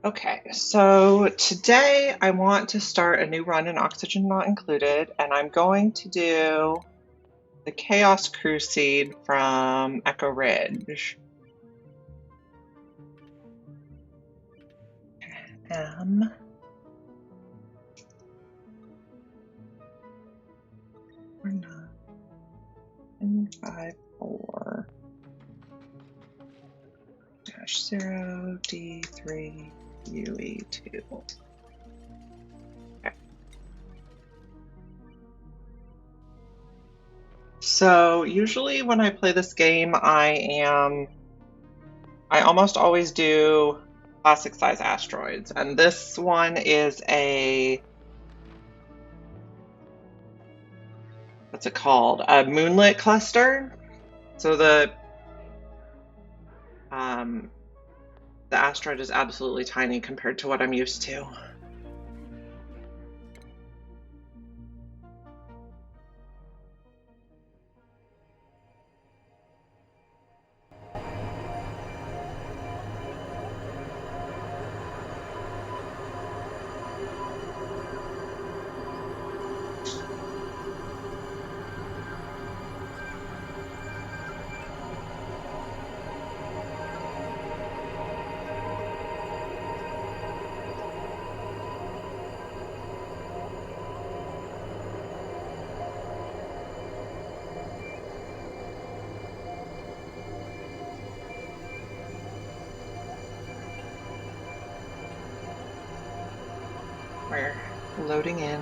Okay, so today I want to start a new run in Oxygen Not Included, and I'm going to do the Chaos Crusade from Echo Ridge. M 4954 0 D3 UE2. Okay. So usually when I play this game, I almost always do classic size asteroids, and this one is what's it called? A Moonlet cluster. So the asteroid is absolutely tiny compared to what I'm used to. We're loading in.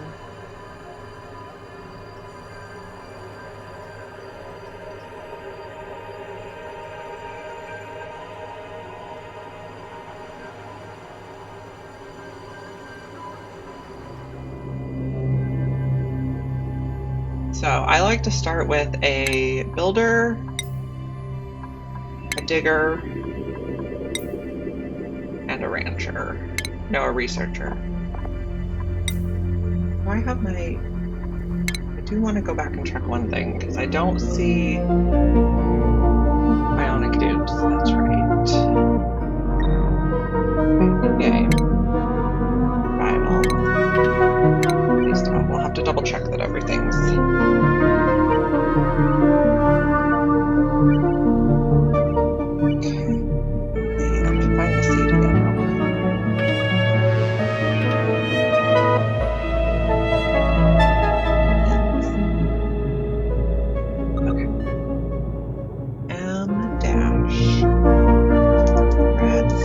So I like to start with a builder, a digger, and a rancher. No, a researcher. Do I have my... I do want to go back and check one thing, because I don't see bionic dudes. That's right. New game. Survival. Please don't. We'll have to double check that everything's... And find the seed again. Okay. M dash Rad C.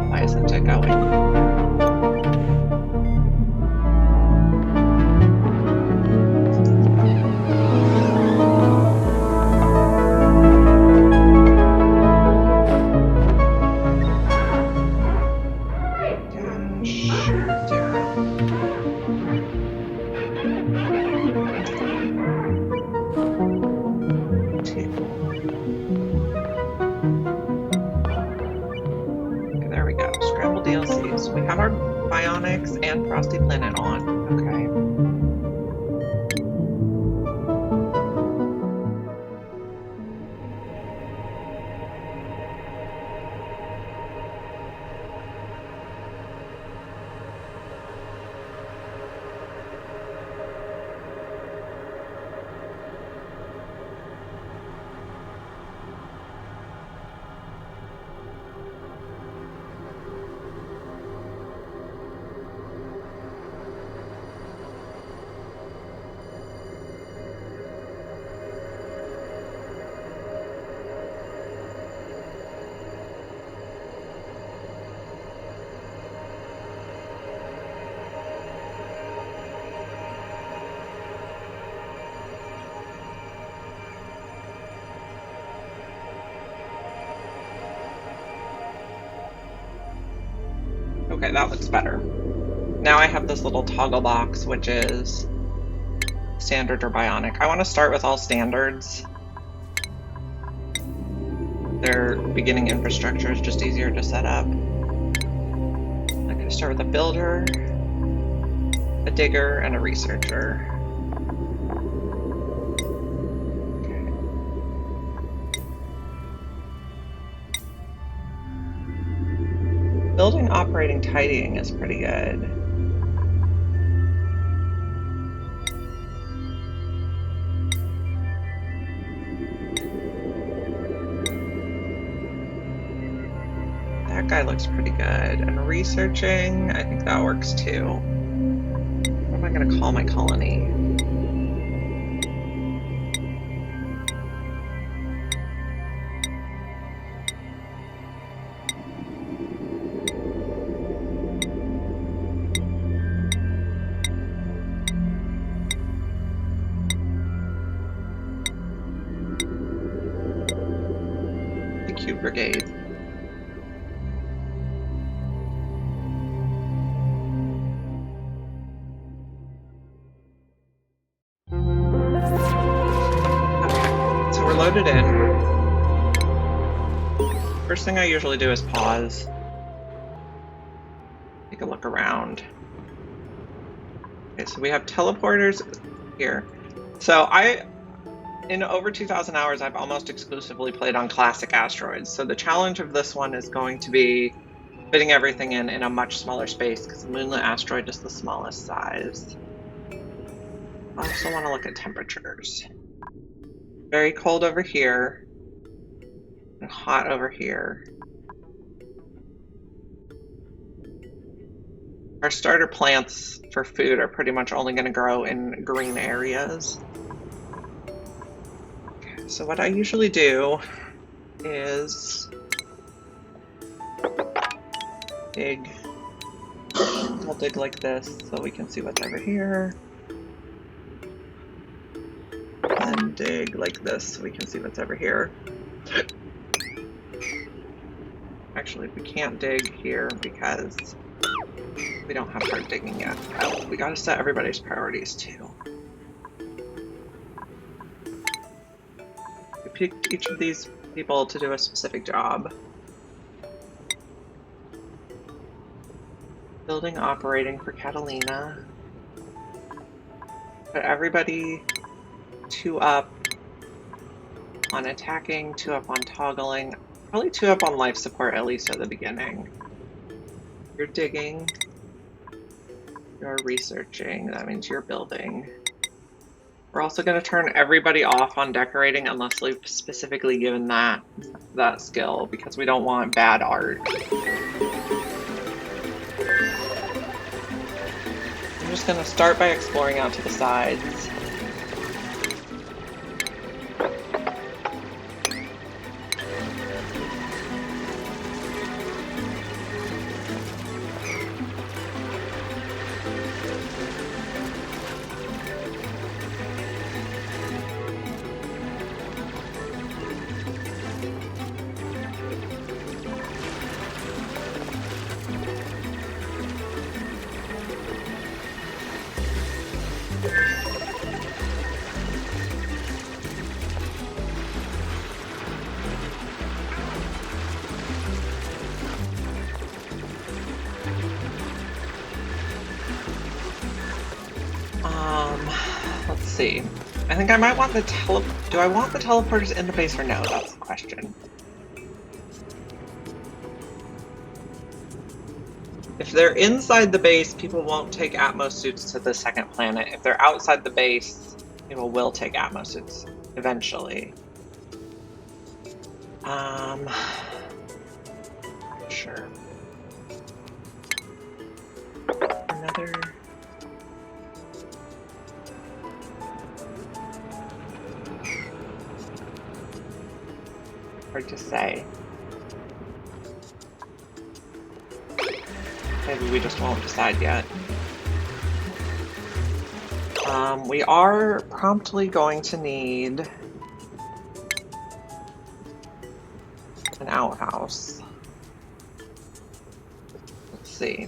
Why isn't it going? There we go. Scramble DLCs. We have our Bionics and Frosty Planet on. Okay. Okay, that looks better. Now I have this little toggle box, which is standard or bionic. I want to start with all standards. Their beginning infrastructure is just easier to set up. I'm going to start with a builder, a digger, and a researcher. Okay. Building, operating, tidying is pretty good. That guy looks pretty good. And researching, I think that works too. What am I going to call my colony? The Q Brigade. Loaded in. First thing I usually do is pause. Take a look around. Okay, so we have teleporters here. So in over 2,000 hours, I've almost exclusively played on classic asteroids. So the challenge of this one is going to be fitting everything in a much smaller space because the Moonlet asteroid is the smallest size. I also want to look at temperatures. Very cold over here, and hot over here. Our starter plants for food are pretty much only going to grow in green areas. Okay, so what I usually do is dig. I'll dig like this so we can see what's over here. And dig like this so we can see what's over here. Actually, we can't dig here because we don't have hard digging yet. Oh, we gotta set everybody's priorities too. We picked each of these people to do a specific job. Building, operating for Catalina. Put everybody 2 up on attacking, 2 up on toggling, probably 2 up on life support, at least at the beginning. You're digging, you're researching, that means you're building. We're also going to turn everybody off on decorating unless we've specifically given that skill, because we don't want bad art. I'm just going to start by exploring out to the sides. Let's see. I think I might want the do I want the teleporters in the base or no? That's the question. If they're inside the base, people won't take Atmos suits to the second planet. If they're outside the base, people will take Atmos suits eventually. Sure. Another. Hard to say. Maybe we just won't decide yet. We are promptly going to need an outhouse. Let's see.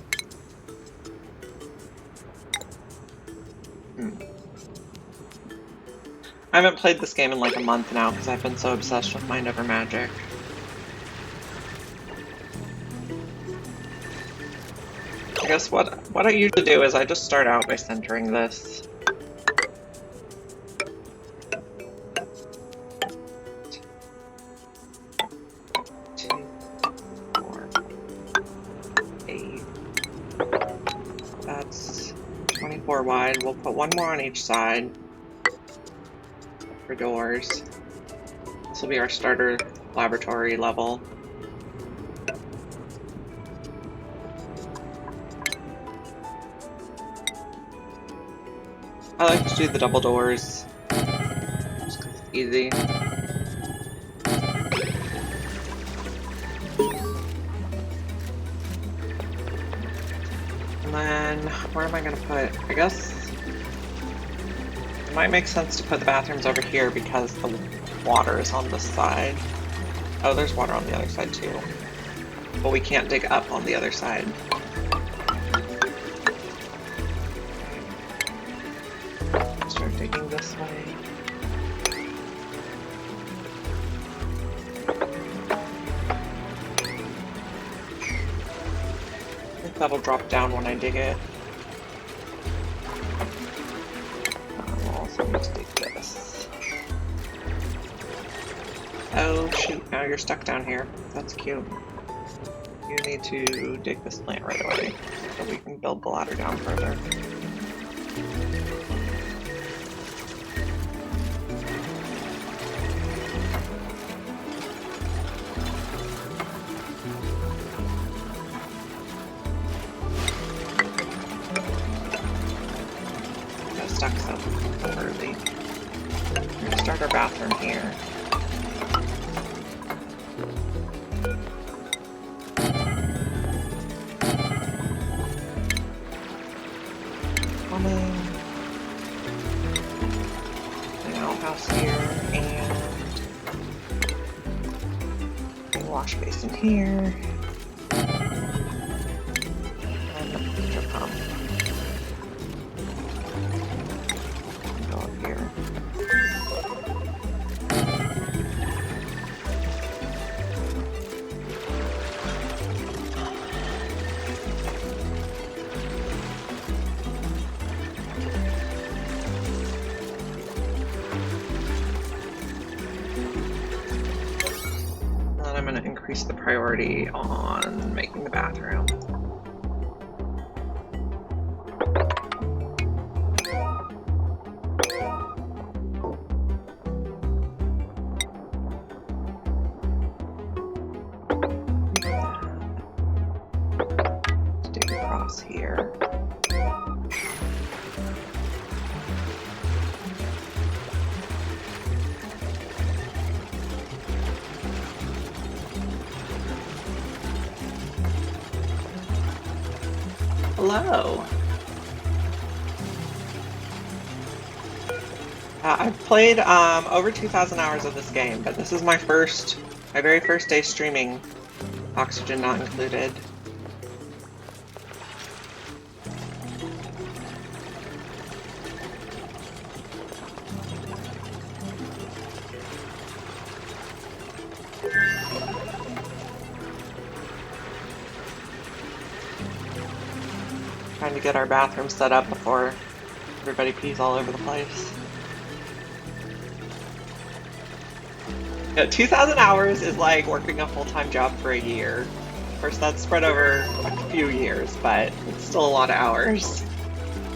I haven't played this game in like a month now because I've been so obsessed with Mind Over Magic. I guess what I usually do is I just start out by centering this. 2, 4, 8. That's 24 wide. We'll put one more on each side for doors. This will be our starter laboratory level. I like to do the double doors, just 'cause it's easy. And then, where am I going to put, I guess, it might make sense to put the bathrooms over here because the water is on this side. Oh, there's water on the other side too. But we can't dig up on the other side. Start digging this way. I think that'll drop down when I dig it. I'll also need to dig this. Oh shoot, now you're stuck down here. That's cute. You need to dig this plant right away so we can build the ladder down further. Got stuck so early. We're gonna start our bathroom here. An outhouse here and a wash basin here. And a filter pump. Go up here. I'm going to increase the priority on making the bathroom. Dig across here. Hello. I've played over 2,000 hours of this game, but this is my very first day streaming, Oxygen not included. Trying to get our bathroom set up before everybody pees all over the place. Yeah, 2,000 hours is like working a full-time job for a year. Of course, that's spread over a few years, but it's still a lot of hours.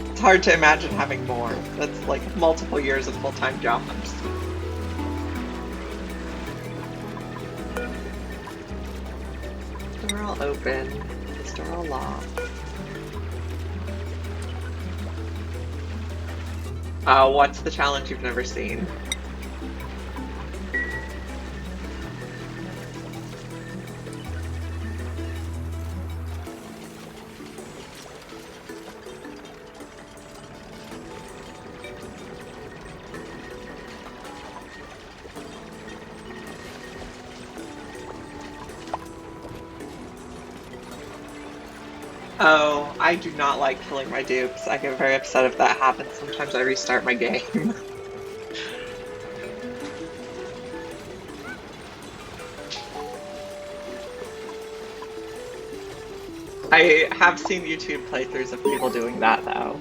It's hard to imagine having more. That's like multiple years of full-time jobs. Door all open. This door all locked. What's the challenge you've never seen? Oh, I do not like killing my dupes. I get very upset if that happens. Sometimes I restart my game. I have seen YouTube playthroughs of people doing that though.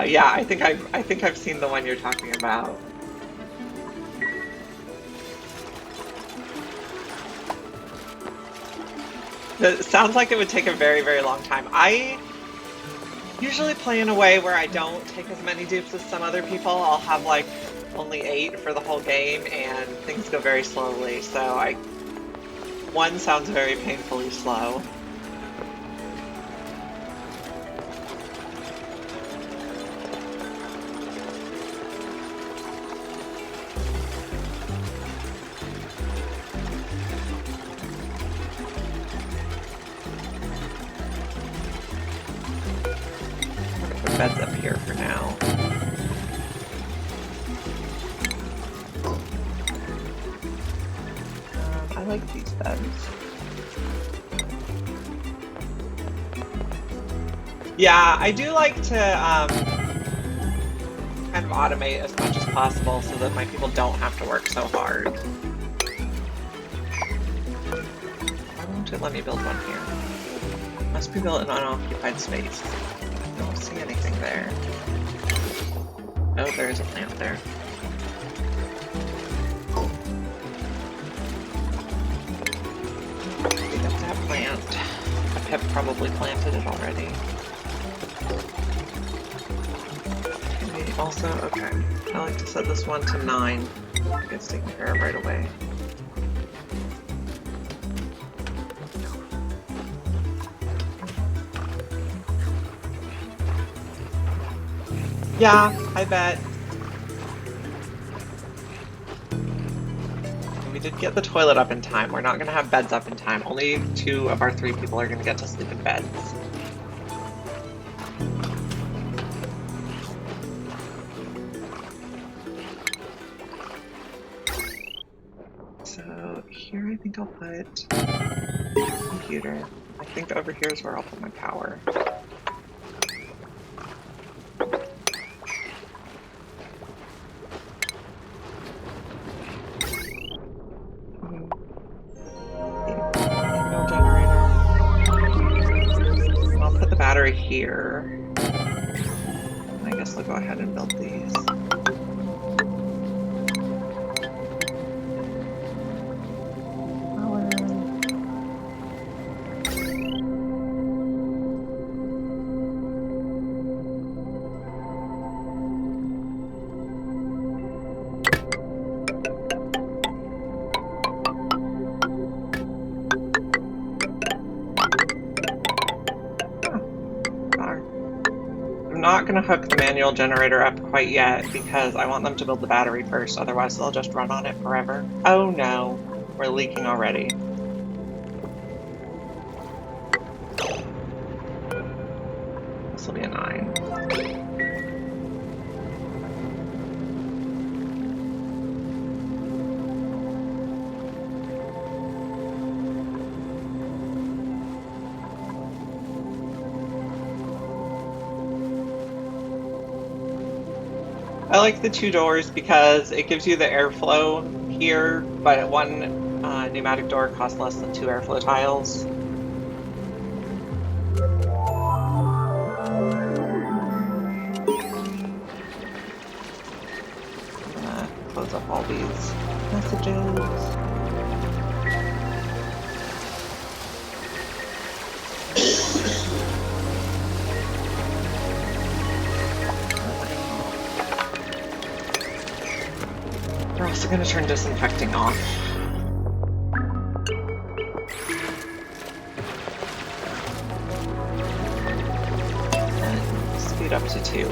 Yeah, I think I've seen the one you're talking about. It sounds like it would take a very, very long time. I usually play in a way where I don't take as many dupes as some other people. I'll have like only 8 for the whole game and things go very slowly. So one sounds very painfully slow. Put beds up here for now. I like these beds. Yeah, I do like to kind of automate as much as possible so that my people don't have to work so hard. Why won't it let me build one here? Must be built in unoccupied space. I don't see anything there. Oh, there is a plant there. We got that plant. A pip probably planted it already. Maybe also, okay. I like to set this one to 9. It gets taken care of right away. Yeah, I bet. We did get the toilet up in time. We're not going to have beds up in time. Only 2 of our 3 people are going to get to sleep in beds. So here I think I'll put a computer. I think over here is where I'll put my power. Battery here. I guess I'll go ahead and build these. Not going to hook the manual generator up quite yet because I want them to build the battery first, otherwise they'll just run on it forever. Oh no, we're leaking already. This will be a 9. I like the 2 doors because it gives you the airflow here, but 1 pneumatic door costs less than 2 airflow tiles. I'm gonna close up all these messages. We're also going to turn disinfecting off. And speed up to 2.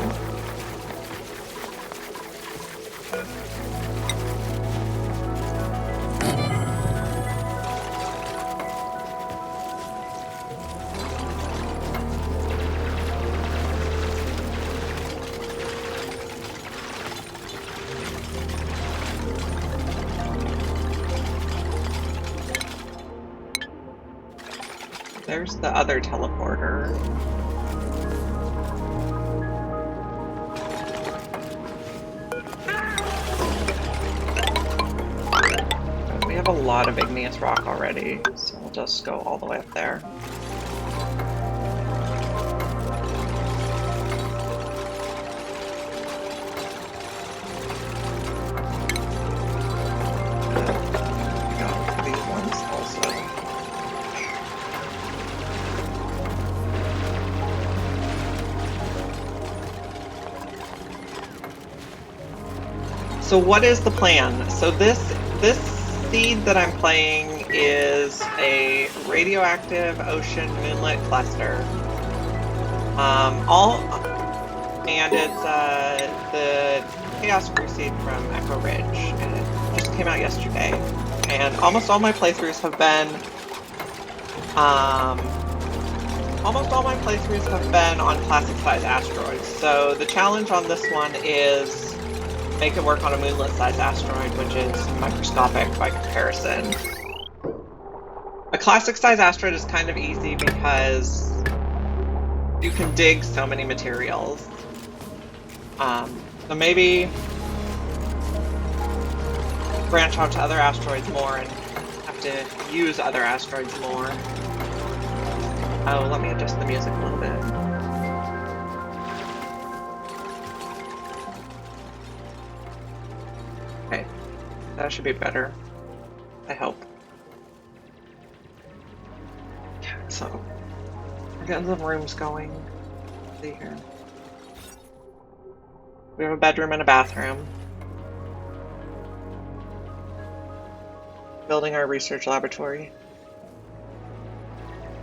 there's the other teleporter. We have a lot of igneous rock already, so we'll just go all the way up there. So what is the plan? So this seed that I'm playing is a radioactive ocean moonlet cluster. And it's the Chaos Crusade from Echo Ridge, and it just came out yesterday. And almost all my playthroughs have been on classic size asteroids. So the challenge on this one is make it work on a moonlet-sized asteroid, which is microscopic by comparison. A classic-size asteroid is kind of easy because you can dig so many materials. So maybe branch out to other asteroids more and have to use other asteroids more. Oh, let me adjust the music a little bit. Okay, that should be better. I hope. So, we're getting some rooms going. Let's see here. We have a bedroom and a bathroom. Building our research laboratory.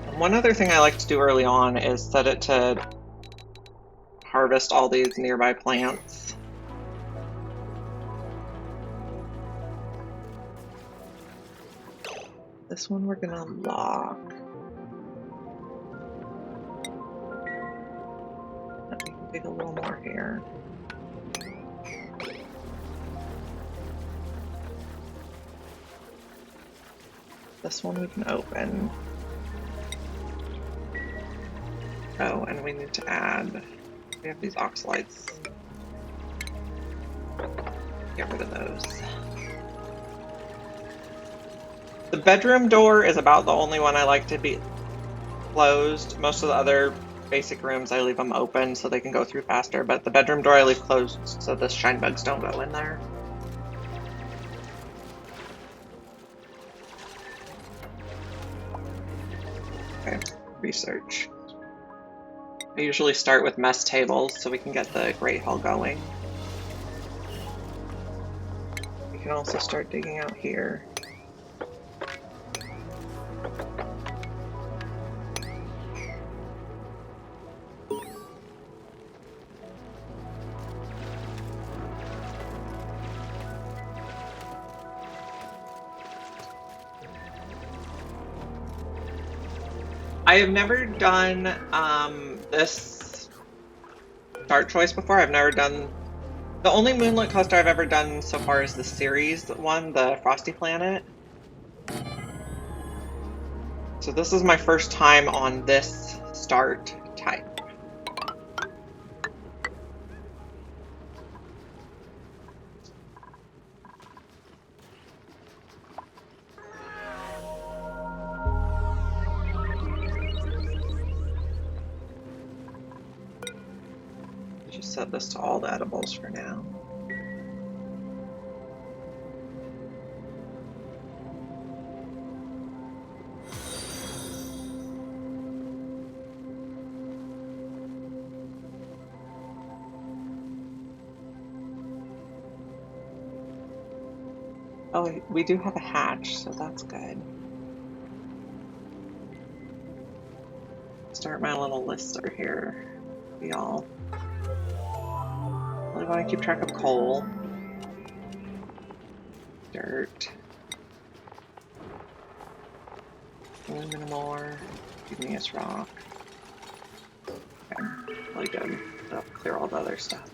And one other thing I like to do early on is set it to harvest all these nearby plants. This one we're gonna lock. We can dig a little more here. This one we can open. Oh, and we need to add, we have these oxalites. Get rid of those. The bedroom door is about the only one I like to be closed. Most of the other basic rooms I leave them open so they can go through faster, but the bedroom door I leave closed so the shine bugs don't go in there. Okay, research. I usually start with mess tables so we can get the Great Hall going. We can also start digging out here. I have never done this start choice before. I've never done... The only Moonlet cluster I've ever done so far is the series one, the Frosty Planet. So this is my first time on this start type. Just set this to all the edibles for now. Oh, we do have a hatch, so that's good. Start my little lister here, y'all. I want to keep track of coal, dirt, aluminum ore, igneous rock. Okay, really good. That'll clear all the other stuff.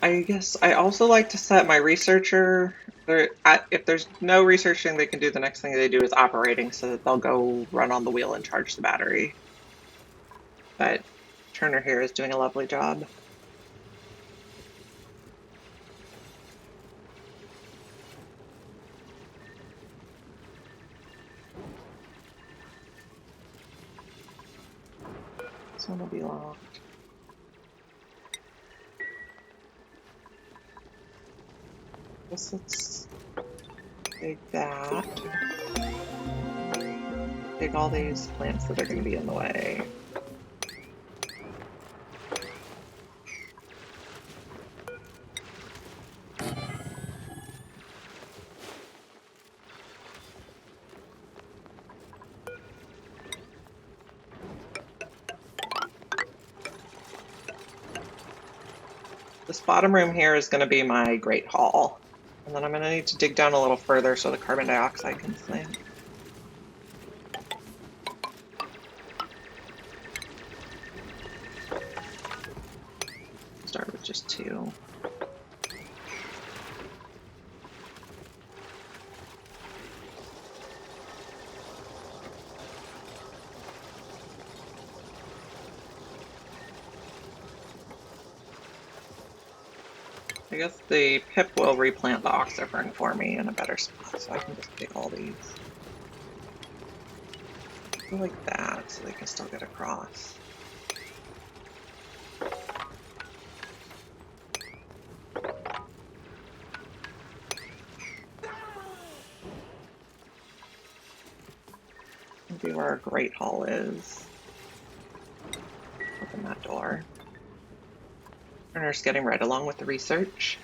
I guess I also like to set my researcher If there's no researching they can do, the next thing they do is operating, so that they'll go run on the wheel and charge the battery. But Turner here is doing a lovely job. This one will be locked. Let's take that. Take all these plants that are going to be in the way. This bottom room here is going to be my Great Hall. And then I'm going to need to dig down a little further so the carbon dioxide can sink. Start with just 2. I guess the pip will replant the oxyfern for me in a better spot, so I can just take all these. Like that, so they can still get across. Maybe where our Great Hall is. Open that door. Turner's getting right along with the research.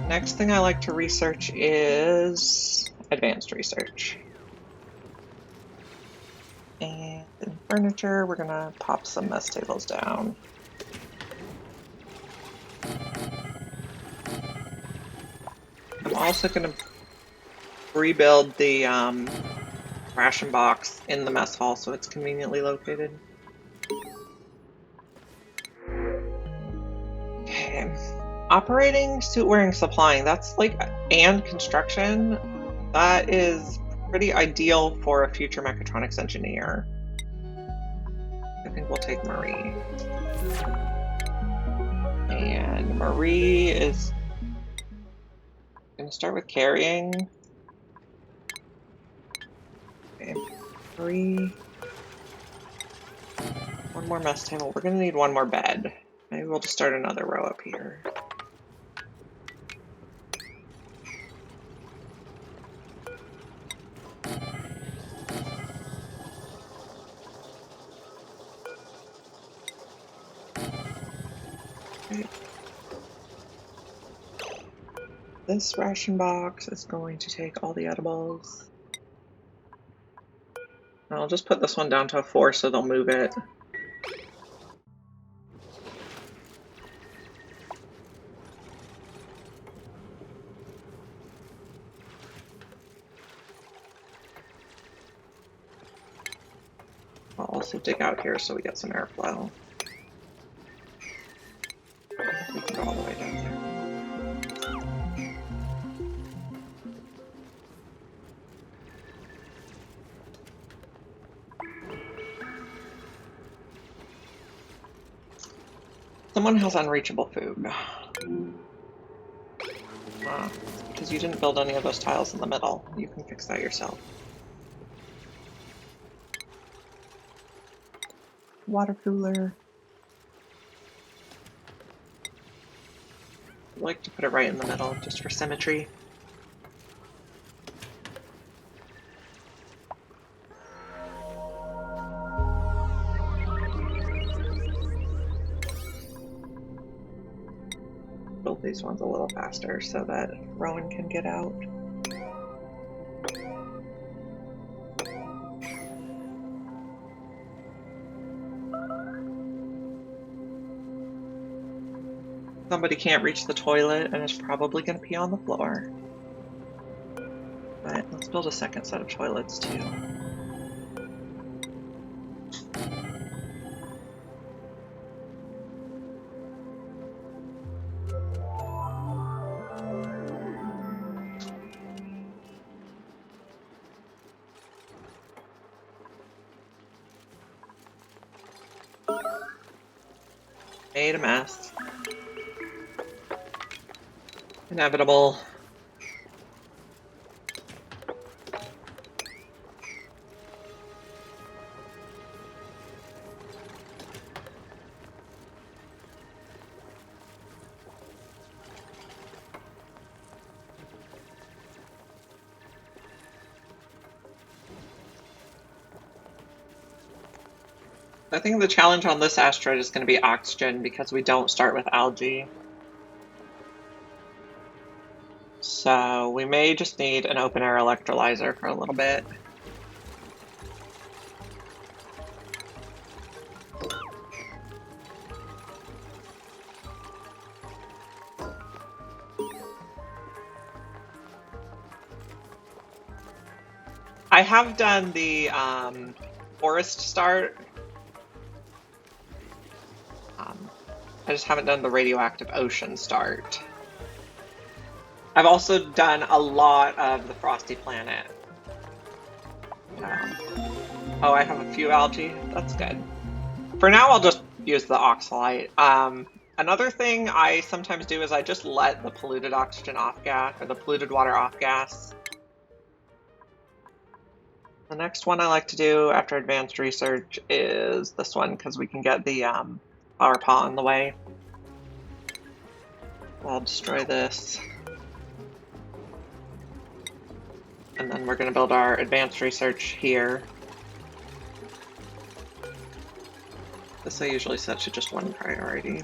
Next thing I like to research is advanced research. And in furniture, we're gonna pop some mess tables down. I'm also gonna rebuild the ration box in the mess hall so it's conveniently located. Okay. Operating, suit wearing, supplying, that's like, and construction, that is pretty ideal for a future mechatronics engineer. I think we'll take Marie. And Marie is gonna start with carrying. Okay, Marie. One more mess table. We're gonna need one more bed. Maybe we'll just start another row up here. Okay. This ration box is going to take all the edibles. I'll just put this one down to a 4 so they'll move it. I'll also dig out here so we get some airflow. We can go all the way down there. Someone has unreachable food. Because you didn't build any of those tiles in the middle. You can fix that yourself. Water cooler. I like to put it right in the middle, just for symmetry. Build these ones a little faster so that Rowan can get out. Somebody can't reach the toilet and is probably going to pee on the floor. But let's build a second set of toilets too. Made a mess. Inevitable. I think the challenge on this asteroid is going to be oxygen because we don't start with algae. So we may just need an open air electrolyzer for a little bit. I have done the forest start. I just haven't done the radioactive ocean start. I've also done a lot of the frosty planet. Oh, I have a few algae. That's good. For now, I'll just use the oxalite. Another thing I sometimes do is I just let the polluted oxygen off gas, or the polluted water off gas. The next one I like to do after advanced research is this one, because we can get the flower pot on the way. I'll destroy this. And then we're going to build our advanced research here. This I usually set to just one priority.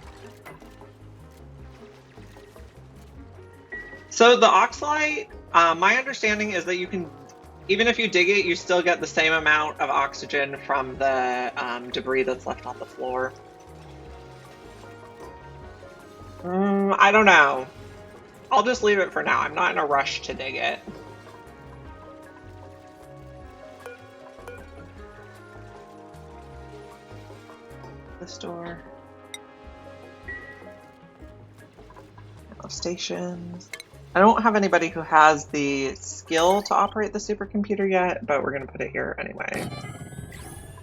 So the oxalite, my understanding is that you can, even if you dig it, you still get the same amount of oxygen from the debris that's left on the floor. I don't know. I'll just leave it for now. I'm not in a rush to dig it. This door. Stations. I don't have anybody who has the skill to operate the supercomputer yet, but we're going to put it here anyway.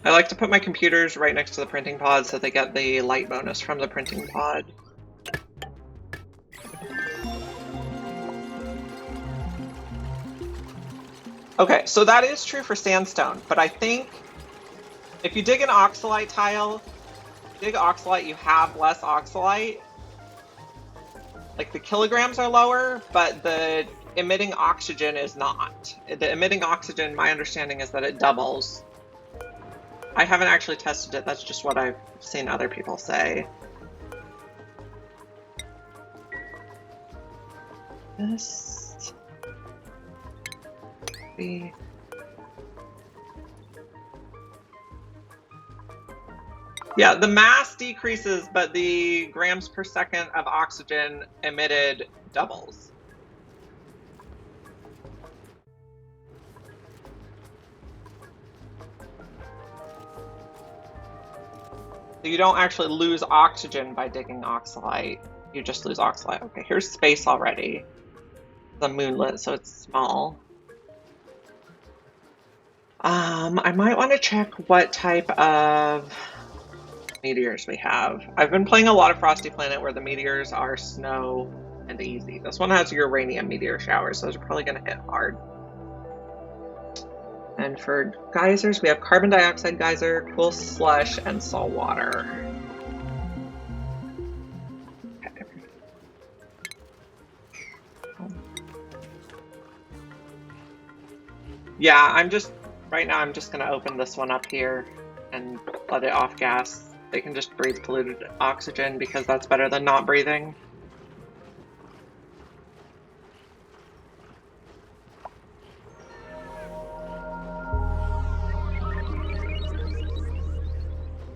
I like to put my computers right next to the printing pod so they get the light bonus from the printing pod. Okay, so that is true for sandstone, but I think if you dig an oxalite tile, dig oxalite, you have less oxalite. Like the kilograms are lower, but the emitting oxygen is not. The emitting oxygen, my understanding is that it doubles. I haven't actually tested it, that's just what I've seen other people say. This... Yeah, the mass decreases, but the grams per second of oxygen emitted doubles. So you don't actually lose oxygen by digging oxalite, you just lose oxalite. Okay, here's space already. The Moonlet, so it's small. I might want to check what type of meteors we have. I've been playing a lot of Frosty Planet where the meteors are snow and easy. This one has uranium meteor showers, so those are probably going to hit hard. And for geysers, we have carbon dioxide geyser, cool slush, and salt water. Okay. Yeah, right now I'm just going to open this one up here and let it off gas. They can just breathe polluted oxygen because that's better than not breathing.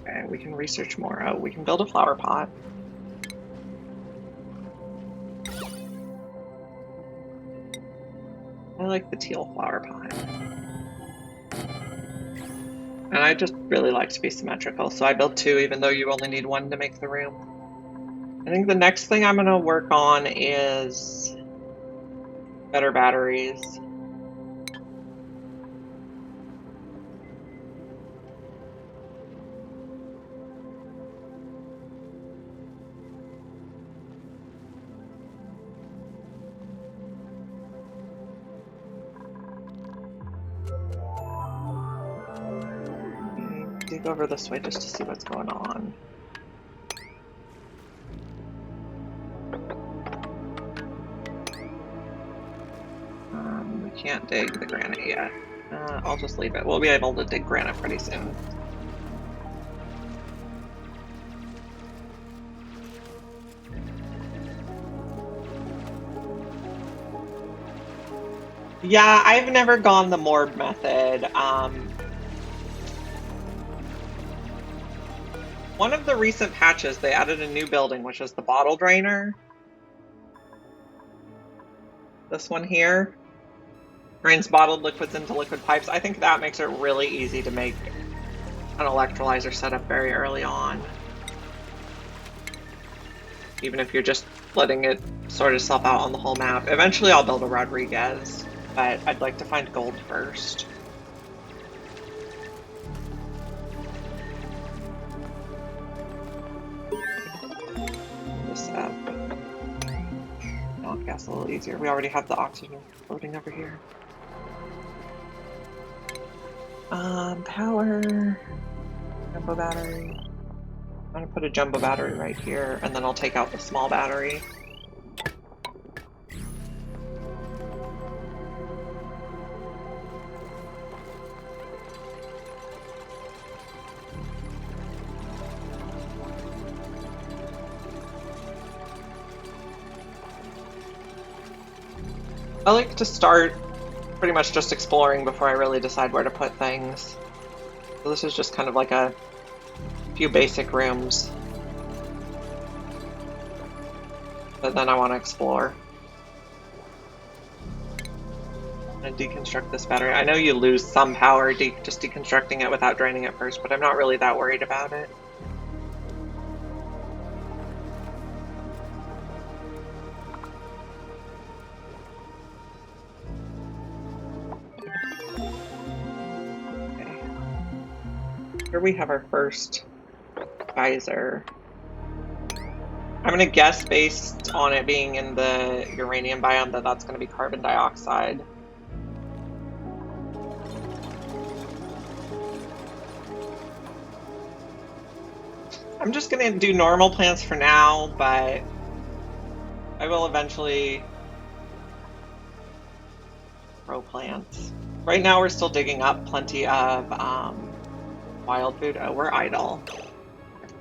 Okay, we can research more. Oh, we can build a flower pot. like the teal flower pot. And I just really like to be symmetrical, so I built 2 even though you only need 1 to make the room. I think the next thing I'm going to work on is better batteries. Dig over this way just to see what's going on. We can't dig the granite yet. I'll just leave it. We'll be able to dig granite pretty soon. Yeah, I've never gone the morb method. One of the recent patches, they added a new building, which is the bottle drainer. This one here drains bottled liquids into liquid pipes. I think that makes it really easy to make an electrolyzer setup very early on. Even if you're just letting it sort itself out on the whole map. Eventually I'll build a Rodriguez, but I'd like to find gold first. This up. Knock gas a little easier. We already have the oxygen floating over here. Power. Jumbo battery. I'm gonna put a jumbo battery right here, and then I'll take out the small battery. I like to start pretty much just exploring before I really decide where to put things. So this is just kind of like a few basic rooms. But then I want to explore. I'm going to deconstruct this battery. I know you lose some power just deconstructing it without draining it first, but I'm not really that worried about it. Here we have our first geyser. I'm gonna guess based on it being in the uranium biome that that's gonna be carbon dioxide. I'm just gonna do normal plants for now, but I will eventually grow plants. Right now we're still digging up plenty of wild food. Oh, we're idle.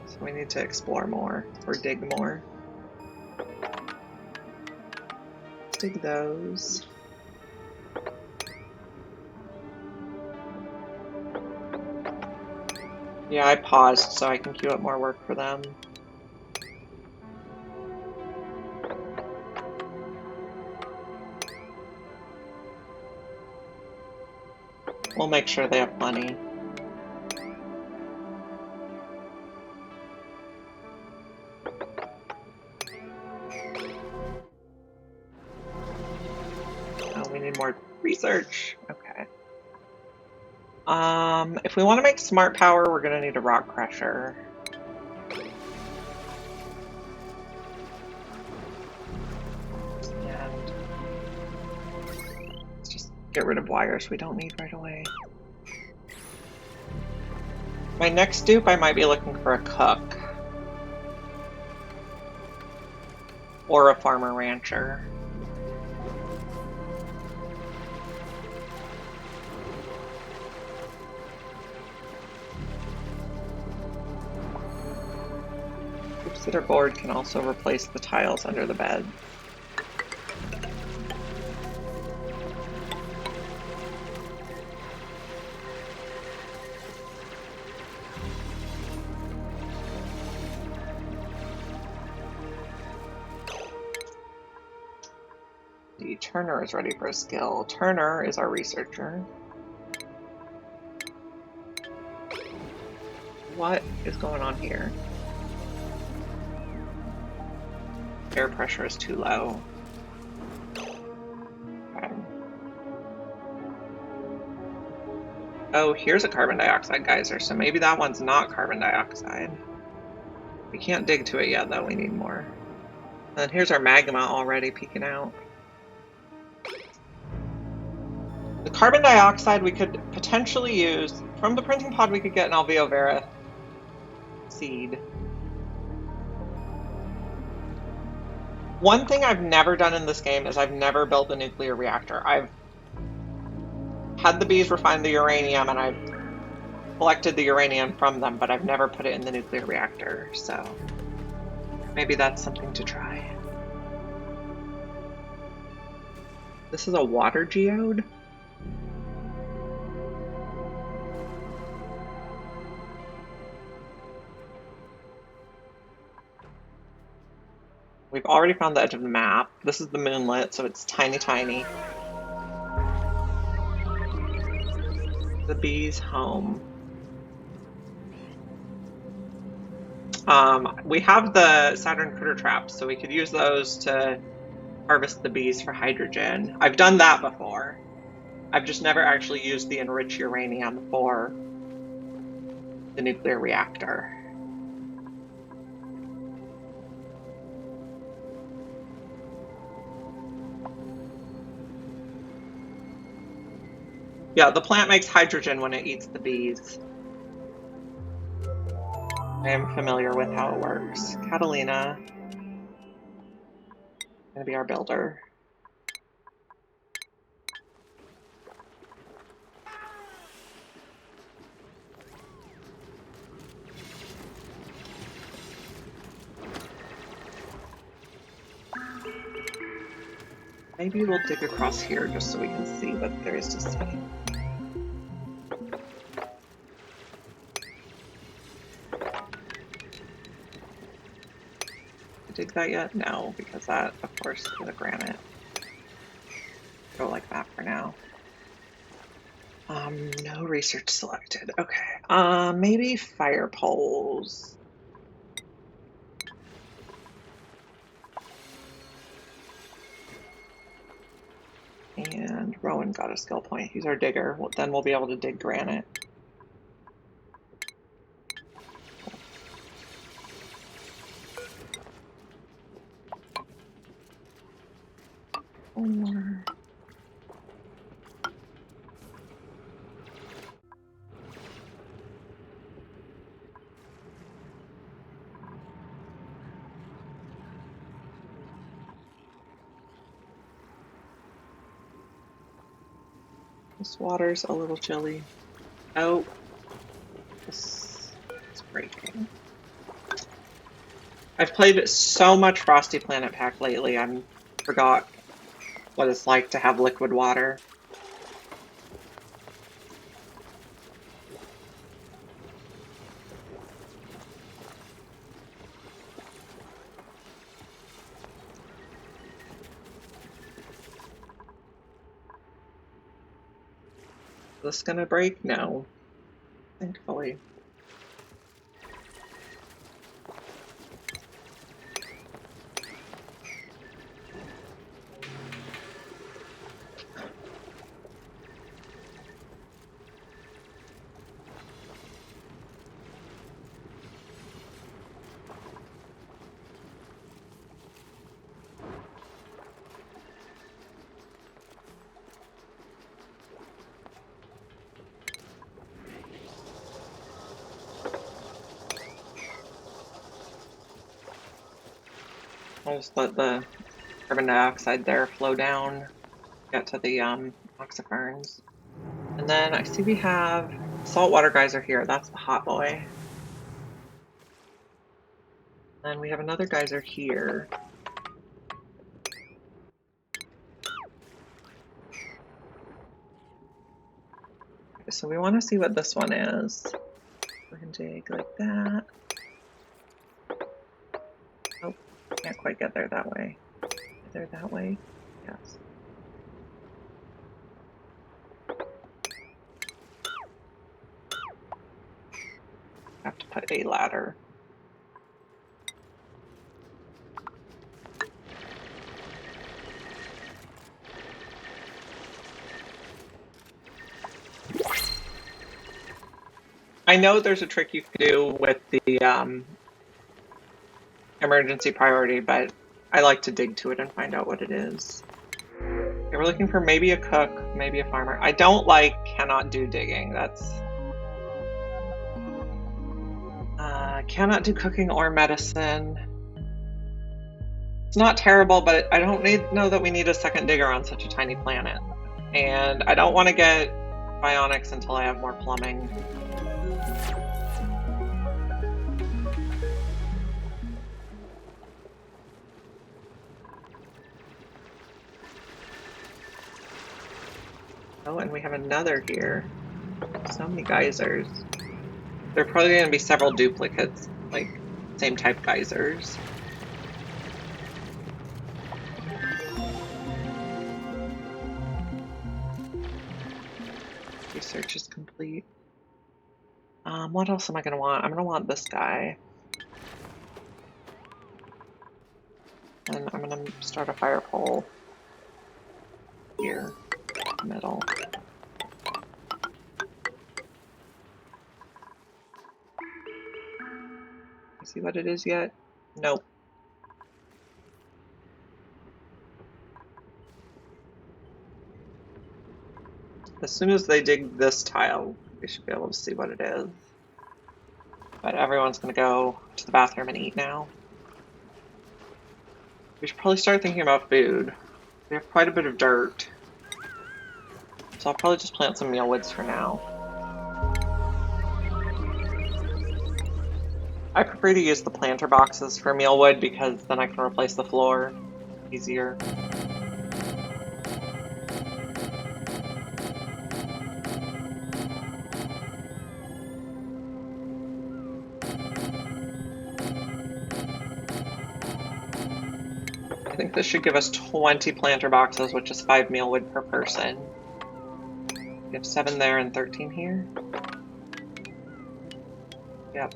So we need to explore more, or dig more. Let's dig those. Yeah, I paused so I can queue up more work for them. We'll make sure they have plenty. We need more research. Okay. If we want to make smart power, we're going to need a rock crusher. And let's just get rid of wires we don't need right away. My next dupe, I might be looking for a cook. Or a farmer rancher. Sitter board can also replace the tiles under the bed. Turner is ready for a skill. Turner is our researcher. What is going on here? Air pressure is too low. Okay. Oh, here's a carbon dioxide geyser, so maybe that one's not carbon dioxide. We can't dig to it yet, though. We need more. And here's our magma already peeking out. The carbon dioxide we could potentially use. From the printing pod, we could get an alveo vera seed. One thing I've never done in this game is I've never built a nuclear reactor. I've had the bees refine the uranium and I've collected the uranium from them, but I've never put it in the nuclear reactor, so maybe that's something to try. This is a water geode? We've already found the edge of the map. This is the Moonlet, so it's tiny, tiny. The bee's home. We have the Saturn critter traps, so we could use those to harvest the bees for hydrogen. I've done that before. I've just never actually used the enriched uranium for the nuclear reactor. Yeah, the plant makes hydrogen when it eats the bees. I am familiar with how it works. Catalina is going to be our builder. Maybe we'll dig across here just so we can see what there is to see. Dig that yet? No, because that, of course, is a granite. Go like that for now. No research selected. Okay. Maybe fire poles. And Rowan got a skill point. He's our digger. Well, then we'll be able to dig granite. One more. This water's a little chilly. Oh, this is breaking. I've played so much Frosty Planet Pack lately, I forgot what it's like to have liquid water. Is this gonna break? No. Thankfully. I'll just let the carbon dioxide there flow down, get to the oxiferns. And then I see we have saltwater geyser here. That's the hot boy. And we have another geyser here. Okay, so we want to see what this one is. We can dig like that. Oh, can't quite get there that way. Get there that way? Yes. have to put a ladder. I know there's a trick you can do with the emergency priority, but I like to dig to it and find out what it is. Okay, we're looking for maybe a cook, maybe a farmer. I don't like cannot do digging. That's cannot do cooking or medicine. It's not terrible, but I don't know that we need a second digger on such a tiny planet. And I don't want to get bionics until I have more plumbing. Oh, and we have another here. So many geysers. There are probably going to be several duplicates, like same type geysers. Research is complete. What else am I going to want? I'm going to want this guy. And I'm going to start a fire pole here, middle. See what it is yet? Nope. As soon as they dig this tile, we should be able to see what it is. But everyone's going to go to the bathroom and eat now. We should probably start thinking about food. We have quite a bit of dirt. So I'll probably just plant some mealwoods for now. I prefer to use the planter boxes for mealwood because then I can replace the floor easier. I think this should give us 20 planter boxes, which is 5 mealwood per person. We have 7 there and 13 here. Yep.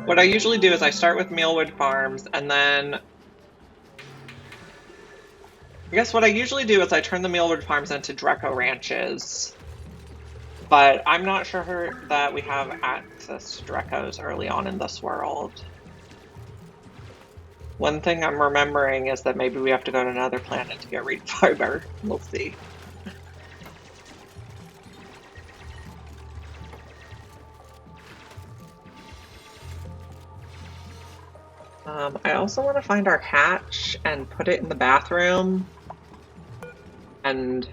What I usually do is I start with mealwood farms, and then I guess what I usually do is I turn the mealwood farms into Dreco ranches. But I'm not sure that we have access to Drecos early on in this world. One thing I'm remembering is that maybe we have to go to another planet to get reed fiber. We'll see. I also want to find our hatch and put it in the bathroom. And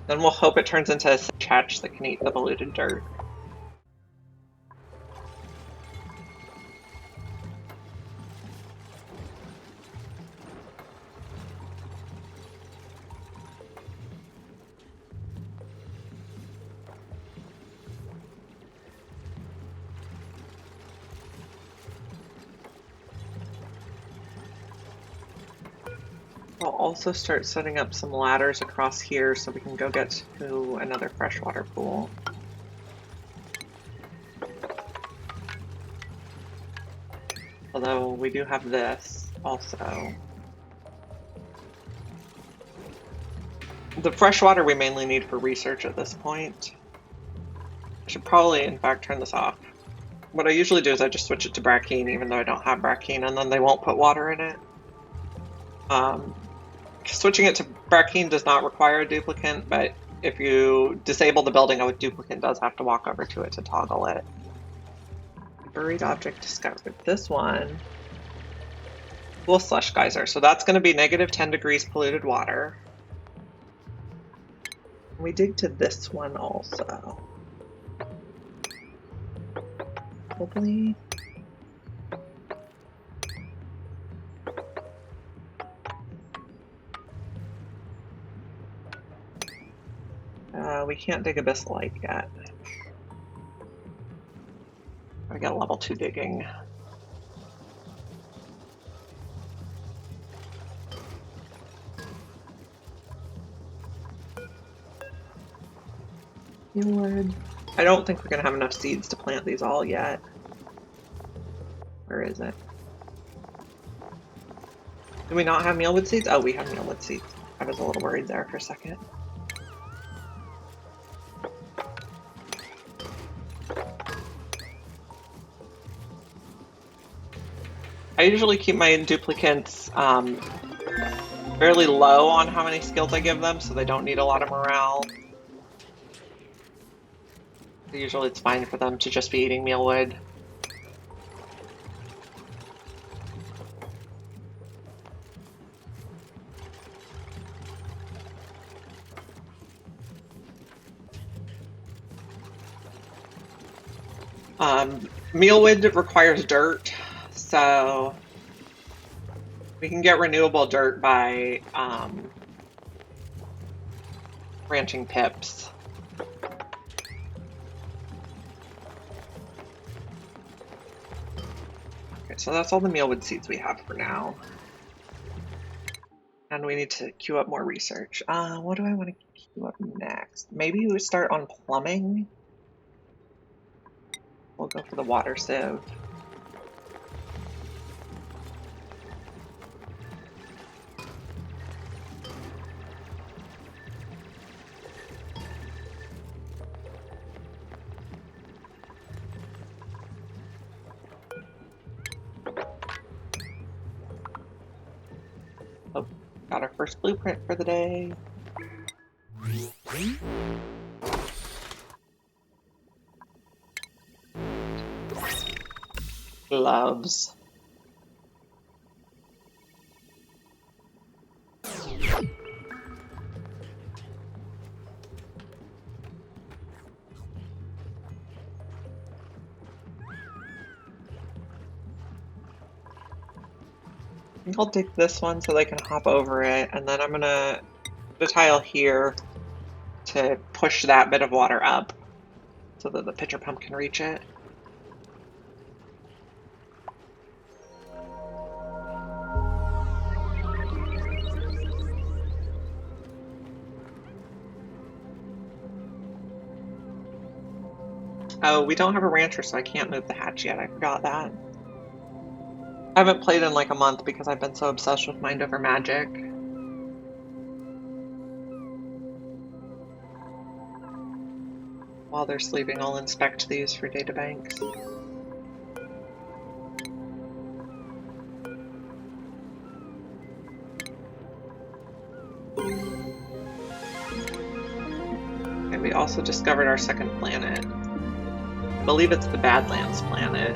then we'll hope it turns into a hatch that can eat the polluted dirt. I'll also start setting up some ladders across here so we can go get to another freshwater pool. Although we do have this also. The freshwater we mainly need for research at this point. I should probably, in fact, turn this off. What I usually do is I just switch it to Brackeen, even though I don't have Brackeen, and then they won't put water in it. Switching it to Brackeen does not require a duplicant, but if you disable the building, a duplicant does have to walk over to it to toggle it. Buried object discovered. This one will slush geyser, so that's going to be negative 10 degrees polluted water. We dig to this one also. Probably. We can't dig abyssalite yet. I got level 2 digging. Mealwood. I don't think we're gonna have enough seeds to plant these all yet. Where is it? Do we not have mealwood seeds? Oh, we have mealwood seeds. I was a little worried there for a second. I usually keep my duplicants fairly low on how many skills I give them, so they don't need a lot of morale. Usually it's fine for them to just be eating mealwood. Mealwood requires dirt, so we can get renewable dirt by ranching pips. Okay, so that's all the mealwood seeds we have for now. And we need to queue up more research. What do I want to queue up next? Maybe we start on plumbing. We'll go for the water sieve. Oh, got our first blueprint for the day. Gloves. I think I'll dig this one so they can hop over it, and then I'm gonna put a tile here to push that bit of water up so that the pitcher pump can reach it. Oh, we don't have a rancher, so I can't move the hatch yet. I forgot that. I haven't played in like a month because I've been so obsessed with Mind Over Magic. While they're sleeping, I'll inspect these for databanks. And we also discovered our second planet. I believe it's the Badlands planet,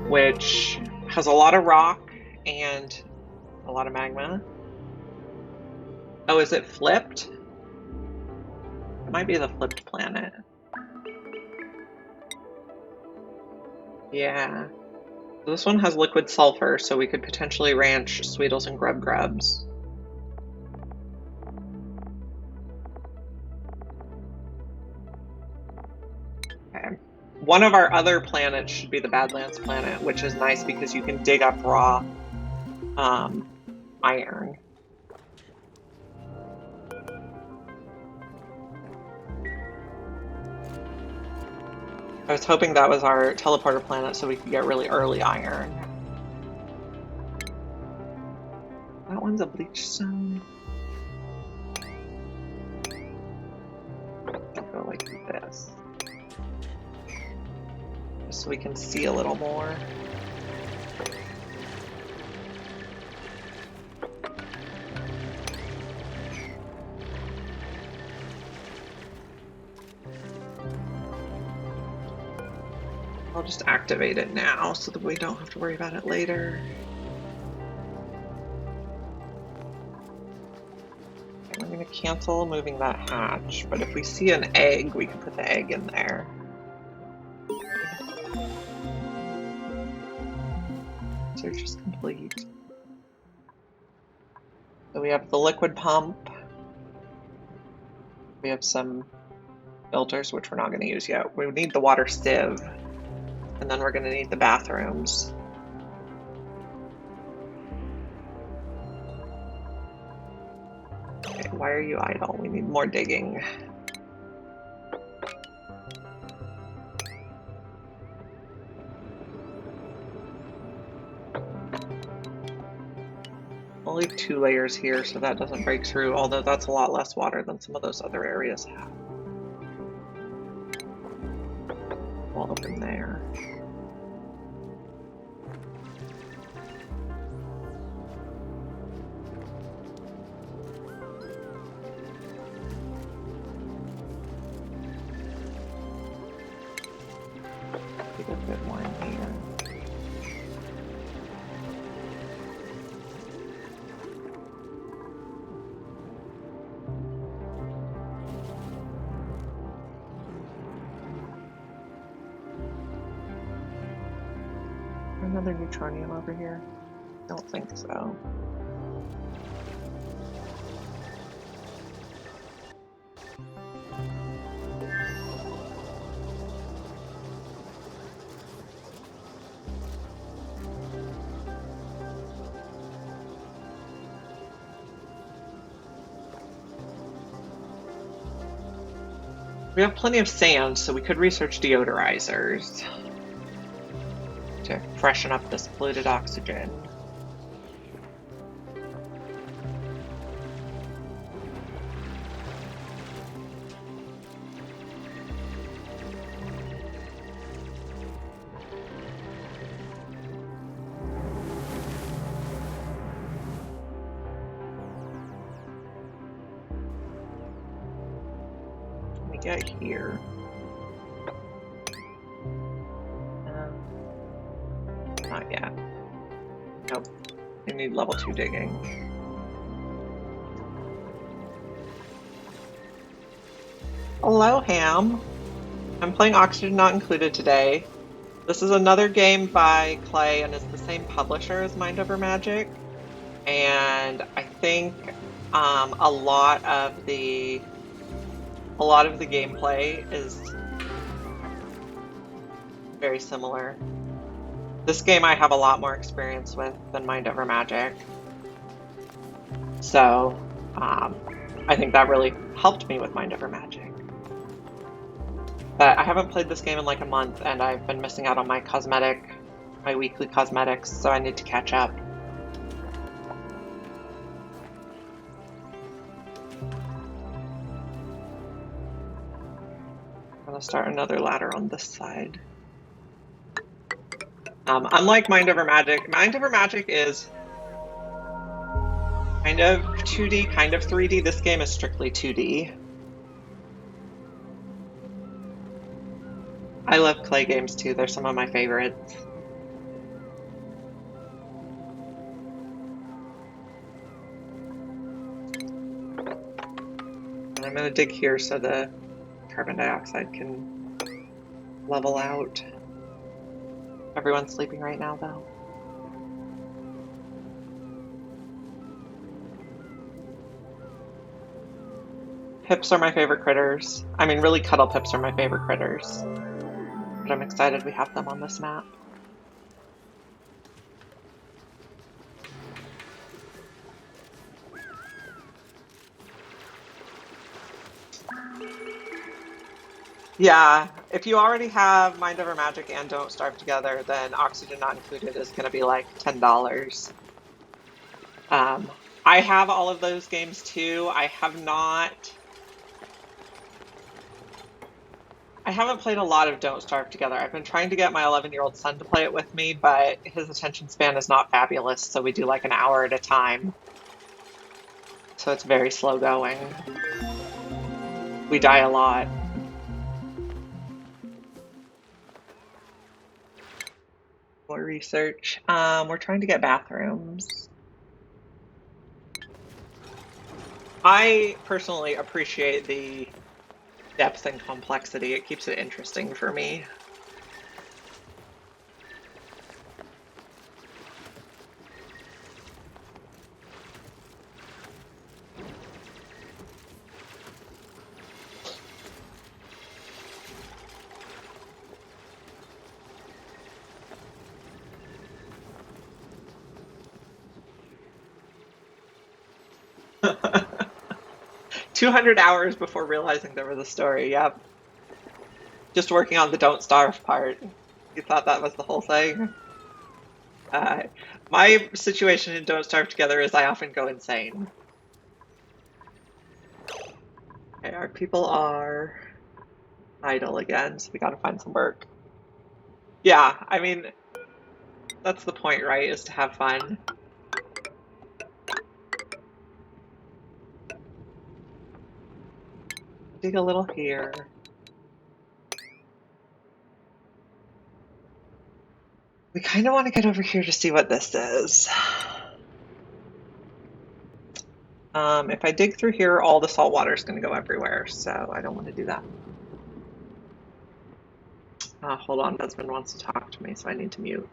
which has a lot of rock and a lot of magma. Oh, is it flipped? It might be the flipped planet. Yeah. This one has liquid sulfur, so we could potentially ranch Sweetles and Grub Grubs. Okay. One of our other planets should be the Badlands planet, which is nice because you can dig up raw iron. I was hoping that was our teleporter planet so we could get really early iron. That one's a bleach stone. I'll go like this. Just so we can see a little more. I'll just activate it now so that we don't have to worry about it later. Okay, we're going to cancel moving that hatch, but if we see an egg, we can put the egg in there. Search is complete. So we have the liquid pump. We have some filters, which we're not going to use yet. We need the water sieve. And then we're going to need the bathrooms. Okay, why are you idle? We need more digging. I'll leave 2 layers here so that doesn't break through, although that's a lot less water than some of those other areas have. We'll open there. Get a bit more in here. Another neutronium over here? Don't think so. We have plenty of sand, so we could research deodorizers to freshen up this polluted oxygen. Get here. Not yet. Nope. We need level 2 digging. Hello, Ham. I'm playing Oxygen Not Included today. This is another game by Clay and is the same publisher as Mind Over Magic. And I think a lot of the gameplay is very similar. This game I have a lot more experience with than Mind Over Magic. So, I think that really helped me with Mind Over Magic. But I haven't played this game in like a month and I've been missing out on my weekly cosmetics, so I need to catch up. I'm gonna start another ladder on this side. Unlike Mind Over Magic is kind of 2D, kind of 3D. This game is strictly 2D. I love Clay games too, they're some of my favorites. And I'm gonna dig here so the carbon dioxide can level out. Everyone's sleeping right now, though. Pips are my favorite critters. I mean, really, cuddle pips are my favorite critters. But I'm excited we have them on this map. Yeah, if you already have Mind Over Magic and Don't Starve Together, then Oxygen Not Included is going to be like $10. I have all of those games too. I haven't played a lot of Don't Starve Together. I've been trying to get my 11-year-old son to play it with me, but his attention span is not fabulous, so we do like an hour at a time. So it's very slow going. We die a lot. More research. We're trying to get bathrooms. I personally appreciate the depth and complexity. It keeps it interesting for me. $200 hours before realizing there was a story, yep. Just working on the Don't Starve part. You thought that was the whole thing? My situation in Don't Starve Together is I often go insane. Okay, our people are idle again, so we gotta find some work. Yeah, I mean, that's the point, right? Is to have fun. Dig a little here. We kind of want to get over here to see what this is. If I dig through here, all the salt water is going to go everywhere, so I don't want to do that. Hold on, husband wants to talk to me, so I need to mute.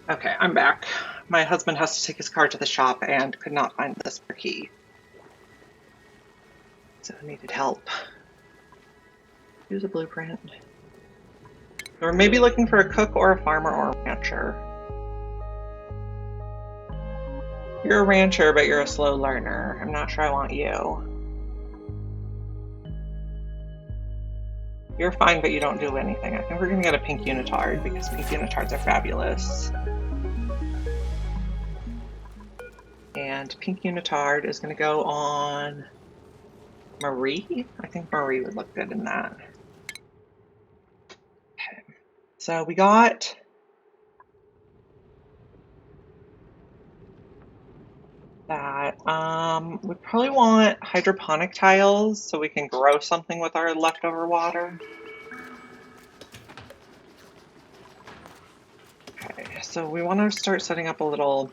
Okay, I'm back. My husband has to take his car to the shop and could not find the spare key. So I needed help. Use a blueprint. We're maybe looking for a cook or a farmer or a rancher. You're a rancher, but you're a slow learner. I'm not sure I want you. You're fine, but you don't do anything. I think we're gonna get a pink unitard because pink unitards are fabulous. And pink unitard is gonna go on Marie. I think Marie would look good in that. Okay. So we got that. We probably want hydroponic tiles so we can grow something with our leftover water. Okay, so we want to start setting up a little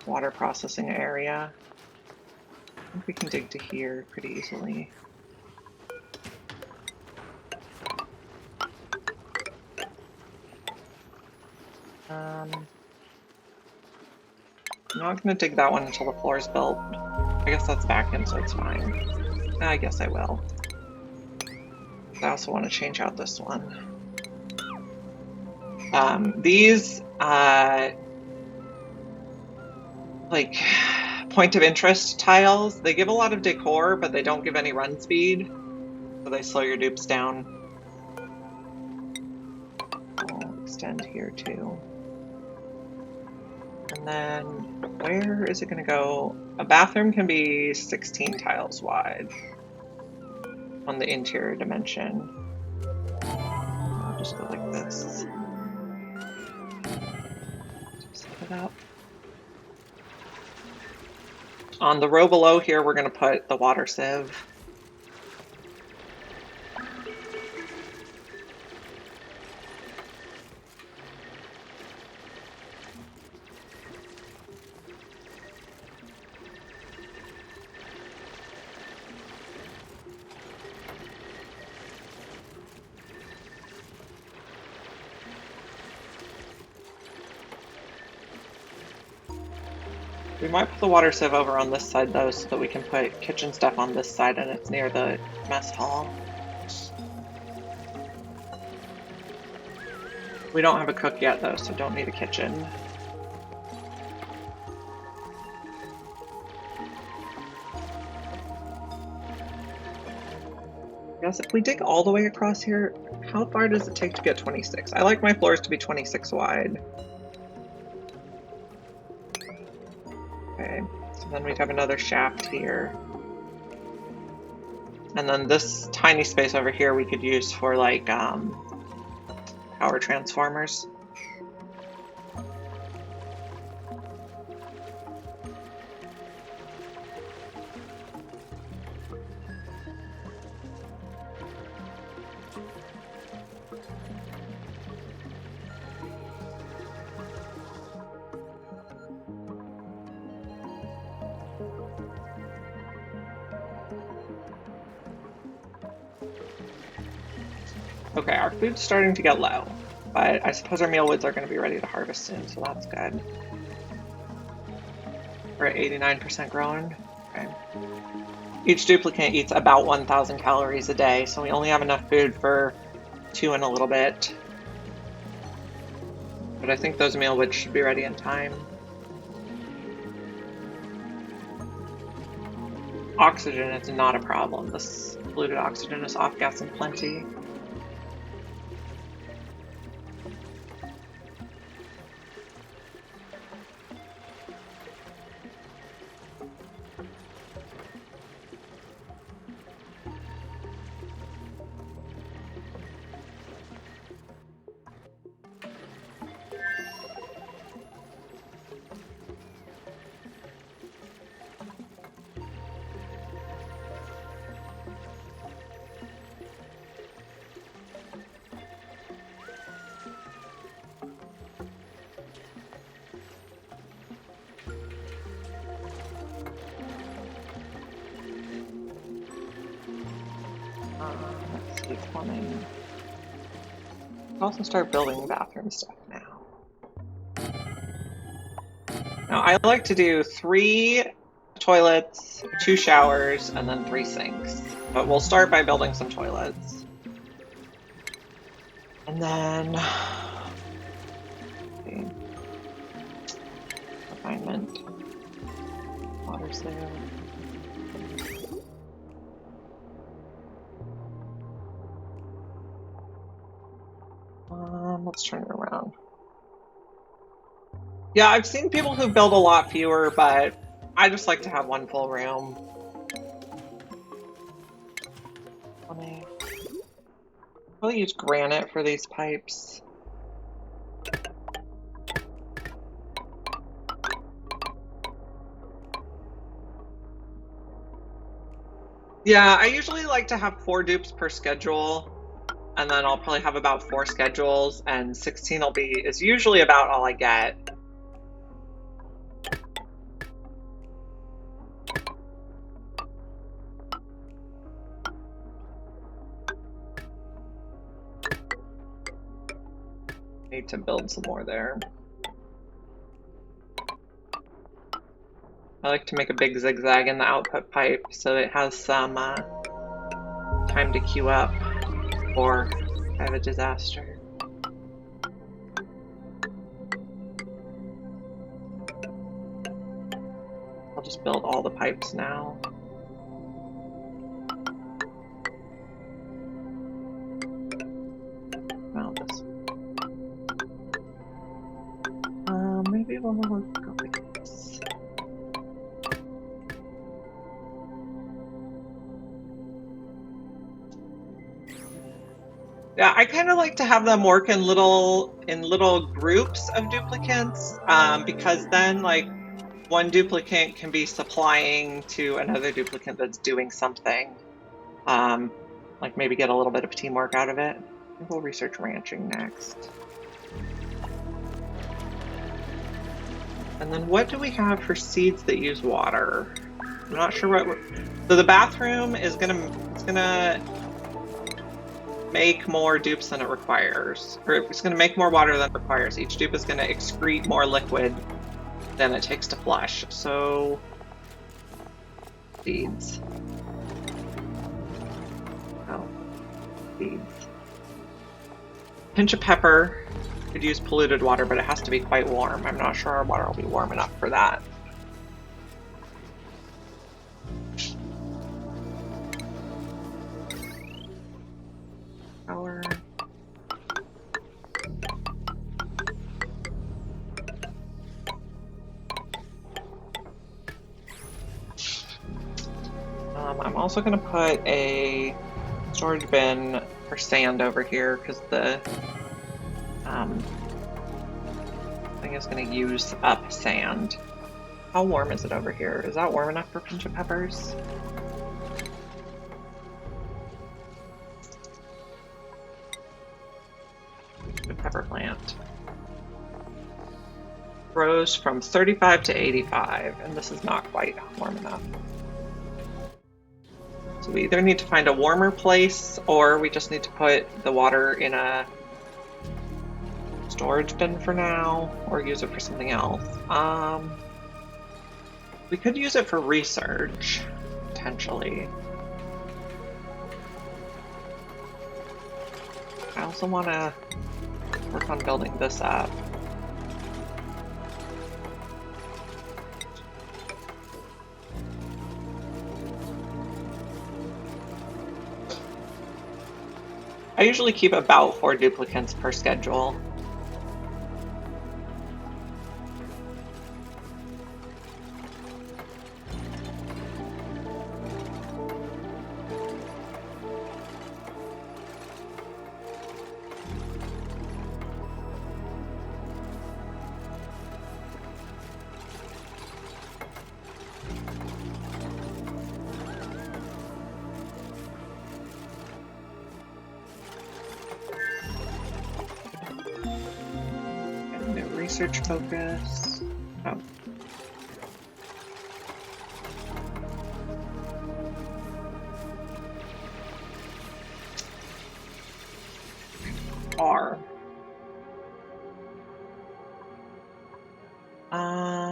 water processing area. I think we can dig to here pretty easily. I'm not going to dig that one until the floor is built. I guess that's vacuum, so it's fine. I guess I will. I also want to change out this one. These, like, point of interest tiles, they give a lot of decor, but they don't give any run speed, so they slow your dupes down. I'll extend here too. And then where is it going to go? A bathroom can be 16 tiles wide on the interior dimension. I'll just go like this. Set it up. On the row below here, we're going to put the water sieve. We might put the water sieve over on this side though, so that we can put kitchen stuff on this side and it's near the mess hall. We don't have a cook yet though, so don't need a kitchen. I guess if we dig all the way across here, how far does it take to get 26? I like my floors to be 26 wide. Okay, so then we'd have another shaft here. And then this tiny space over here we could use for like power transformers. Okay, our food's starting to get low, but I suppose our mealwoods are going to be ready to harvest soon, so that's good. We're at 89% grown. Okay. Each duplicate eats about 1,000 calories a day, so we only have enough food for 2 and a little bit. But I think those mealwoods should be ready in time. Oxygen is not a problem. This polluted oxygen is off-gassing plenty. Let's see, plumbing. I'll also start building bathroom stuff now. Now, I like to do 3 toilets, 2 showers, and then 3 sinks. But we'll start by building some toilets. And then... okay. Refinement. Water sale. Let's turn it around. Yeah, I've seen people who build a lot fewer, but I just like to have one full room. I'll use granite for these pipes. Yeah, I usually like to have 4 dupes per schedule. And then I'll probably have about 4 schedules, and 16 is usually about all I get. Need to build some more there. I like to make a big zigzag in the output pipe so it has some time to queue up. Or I have a disaster. I'll just build all the pipes now. Well, this. Maybe we'll go like this. Yeah, I kind of like to have them work in little groups of duplicates, because then like one duplicate can be supplying to another duplicate that's doing something. Like maybe get a little bit of teamwork out of it. I think we'll research ranching next. And then what do we have for seeds that use water? I'm not sure what so the bathroom is gonna make more dupes than it requires. Or it's gonna make more water than it requires. Each dupe is gonna excrete more liquid than it takes to flush. So, seeds. Oh, seeds. Pinch of pepper. Could use polluted water, but it has to be quite warm. I'm not sure our water will be warm enough for that. Power. I'm also going to put a storage bin for sand over here because the thing is going to use up sand. How warm is it over here? Is that warm enough for pinch of peppers? The pepper plant grows from 35 to 85, and this is not quite warm enough. So we either need to find a warmer place, or we just need to put the water in a storage bin for now, or use it for something else. We could use it for research, potentially. I also want to work on building this up. I usually keep about 4 duplicates per schedule. Research focus. Oh. R.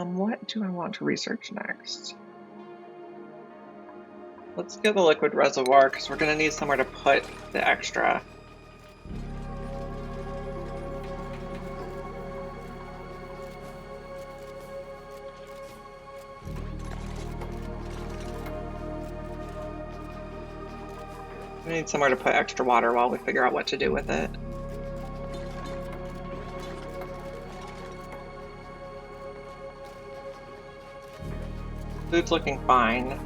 What do I want to research next? Let's get the liquid reservoir because we're going to need somewhere to put the extra. We need somewhere to put extra water while we figure out what to do with it. Food's looking fine.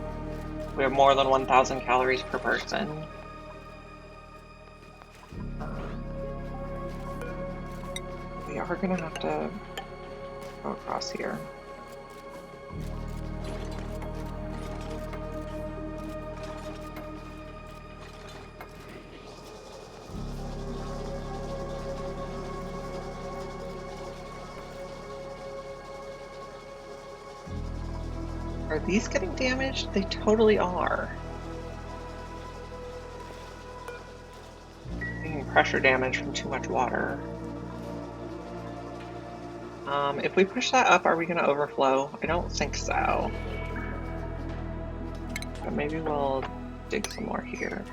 We have more than 1,000 calories per person. We are going to have to go across here. Are these getting damaged? They totally are. Taking pressure damage from too much water. If we push that up, are we going to overflow? I don't think so. But maybe we'll dig some more here.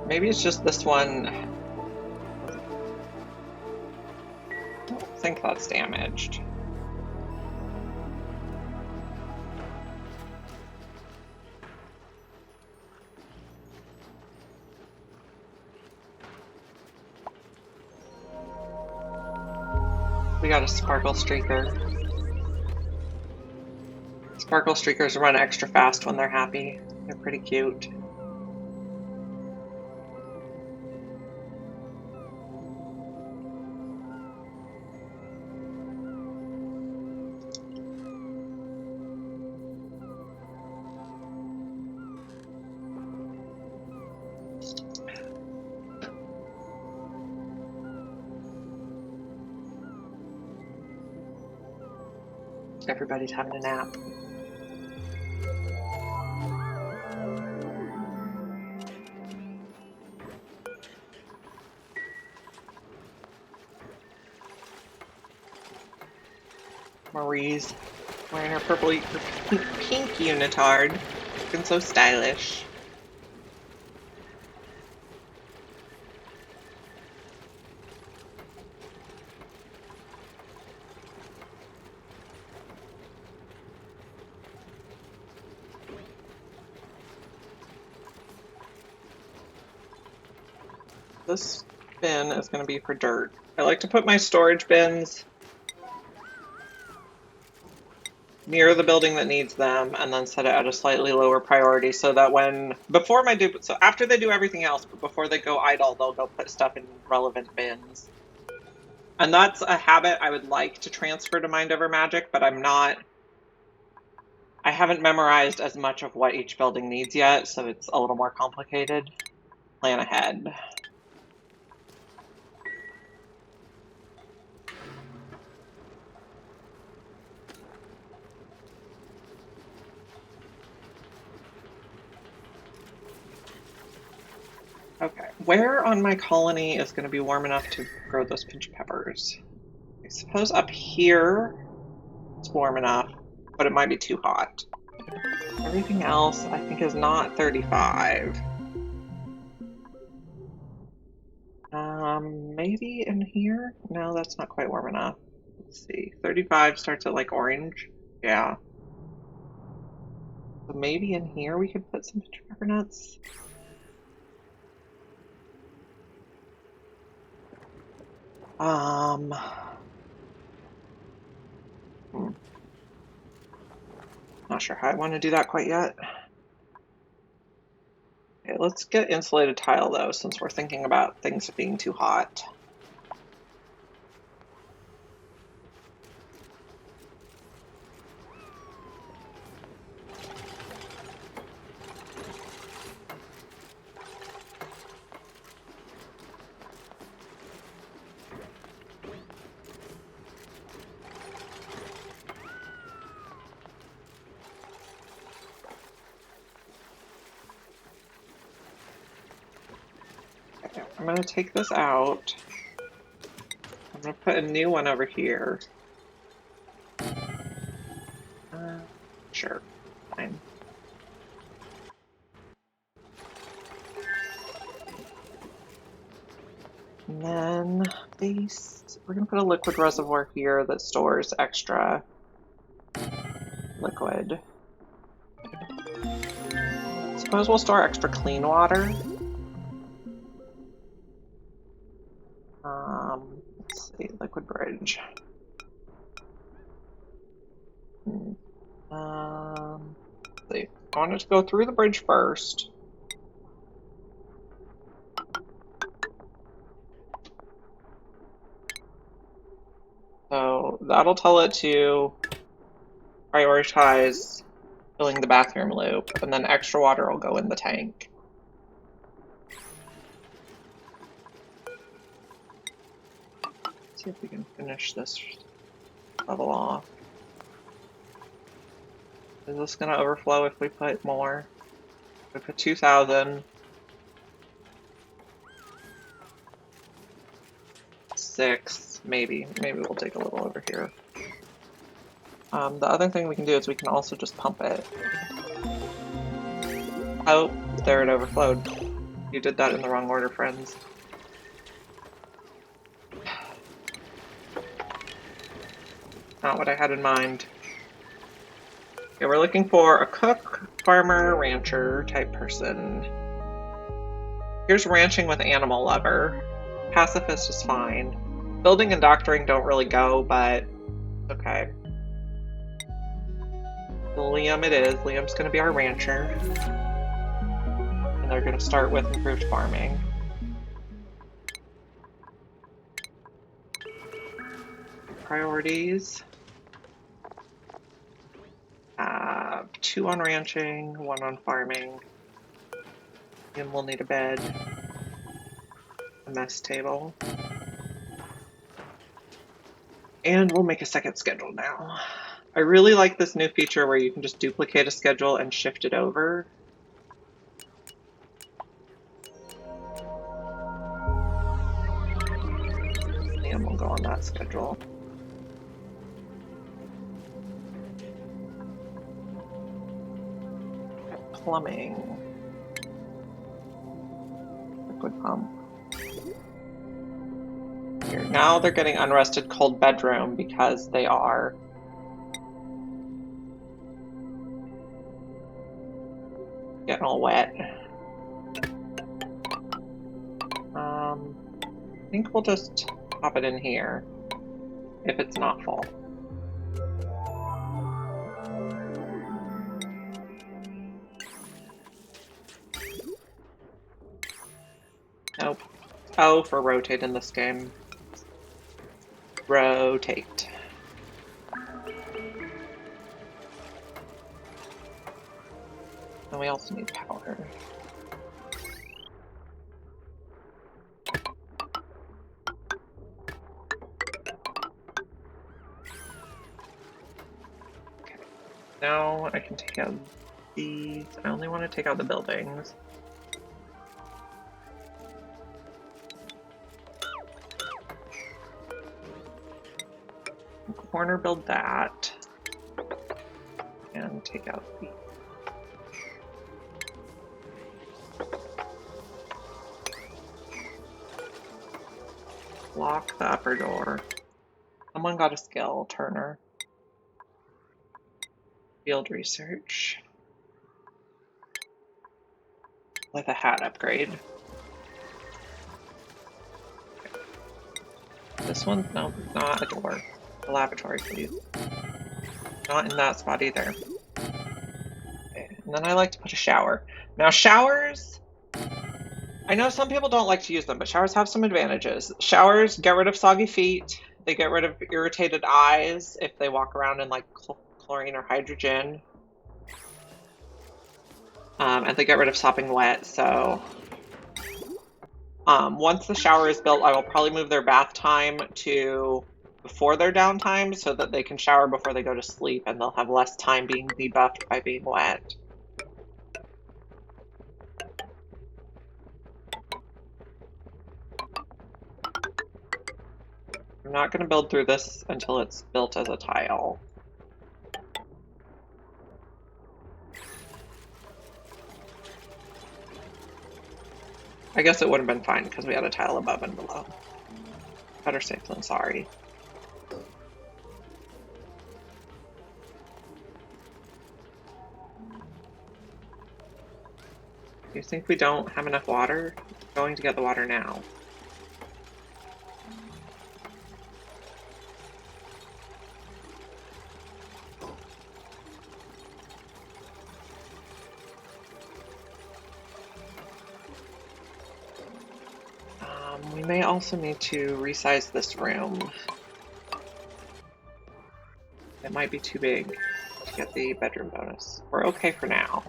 Maybe it's just this one. I don't think that's damaged. We got a sparkle streaker. Sparkle streakers run extra fast when they're happy. They're pretty cute. Everybody's having a nap. Marie's wearing her pink unitard. Looking so stylish. This bin is going to be for dirt. I like to put my storage bins near the building that needs them and then set it at a slightly lower priority so that after they do everything else, but before they go idle, they'll go put stuff in relevant bins. And that's a habit I would like to transfer to Mind Over Magic, but I haven't memorized as much of what each building needs yet, so it's a little more complicated. Plan ahead. Okay, where on my colony is going to be warm enough to grow those pinch peppers? I suppose up here it's warm enough, but it might be too hot. Everything else I think is not 35. Maybe in here? No, that's not quite warm enough. Let's see, 35 starts at like orange. Yeah. So maybe in here we could put some pinch pepper nuts. Not sure how I want to do that quite yet. Okay, let's get insulated tile though, since we're thinking about things being too hot. I'm going to take this out. I'm going to put a new one over here. Sure, fine. And then we're going to put a liquid reservoir here that stores extra liquid. Suppose we'll store extra clean water. Let's see, liquid bridge. Let's see. I want it to go through the bridge first. So that'll tell it to prioritize filling the bathroom loop, and then extra water will go in the tank. Let's see if we can finish this level off. Is this going to overflow if we put more? We put 2,000. 6, maybe. Maybe we'll dig a little over here. The other thing we can do is we can also just pump it. Oh, there it overflowed. You did that in the wrong order, friends. Not what I had in mind. Okay, we're looking for a cook, farmer, rancher type person. Here's ranching with animal lover. Pacifist is fine. Building and doctoring don't really go, but okay. Liam it is. Liam's going to be our rancher. And they're going to start with improved farming. Priorities. 2 on ranching, 1 on farming. And we'll need a bed. A mess table. And we'll make a second schedule now. I really like this new feature where you can just duplicate a schedule and shift it over. And we'll go on that schedule. plumbing. Liquid pump. Here. Now they're getting unrested cold bedroom because they are getting all wet. I think we'll just pop it in here if it's not full. Nope. Oh, for rotate in this game. Rotate. And we also need power. Okay. Now I can take out these. I only want to take out the buildings. Corner build that. And take out the lock the upper door. Someone got a skill, Turner. Field research. With a hat upgrade. Okay. This one, no, not a door. A lavatory, please. Not in that spot either. Okay. And then I like to put a shower. Now showers, I know some people don't like to use them, but showers have some advantages. Showers get rid of soggy feet. They get rid of irritated eyes if they walk around in like chlorine or hydrogen. And they get rid of sopping wet, so once the shower is built, I will probably move their bath time to before their downtime so that they can shower before they go to sleep and they'll have less time being debuffed by being wet. I'm not going to build through this until it's built as a tile. I guess it would have been fine because we had a tile above and below. Better safe than sorry. Do you think we don't have enough water? I'm going to get the water now. We may also need to resize this room. It might be too big to get the bedroom bonus. We're okay for now.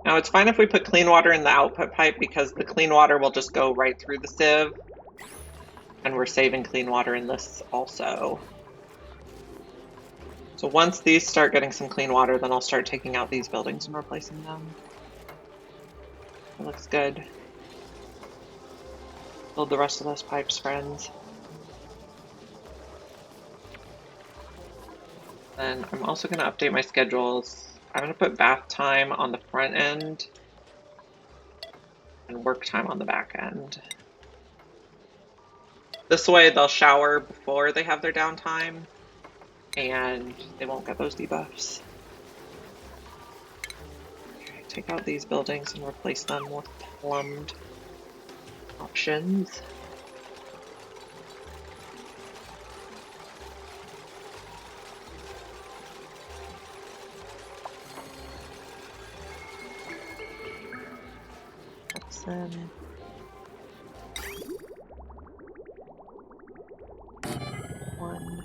Now it's fine if we put clean water in the output pipe because the clean water will just go right through the sieve. And we're saving clean water in this also. So once these start getting some clean water, then I'll start taking out these buildings and replacing them. It looks good. Build the rest of those pipes, friends. Then I'm also going to update my schedules. I'm going to put bath time on the front end and work time on the back end. This way they'll shower before they have their downtime and they won't get those debuffs. Okay, take out these buildings and replace them with plumbed options. That's in. One.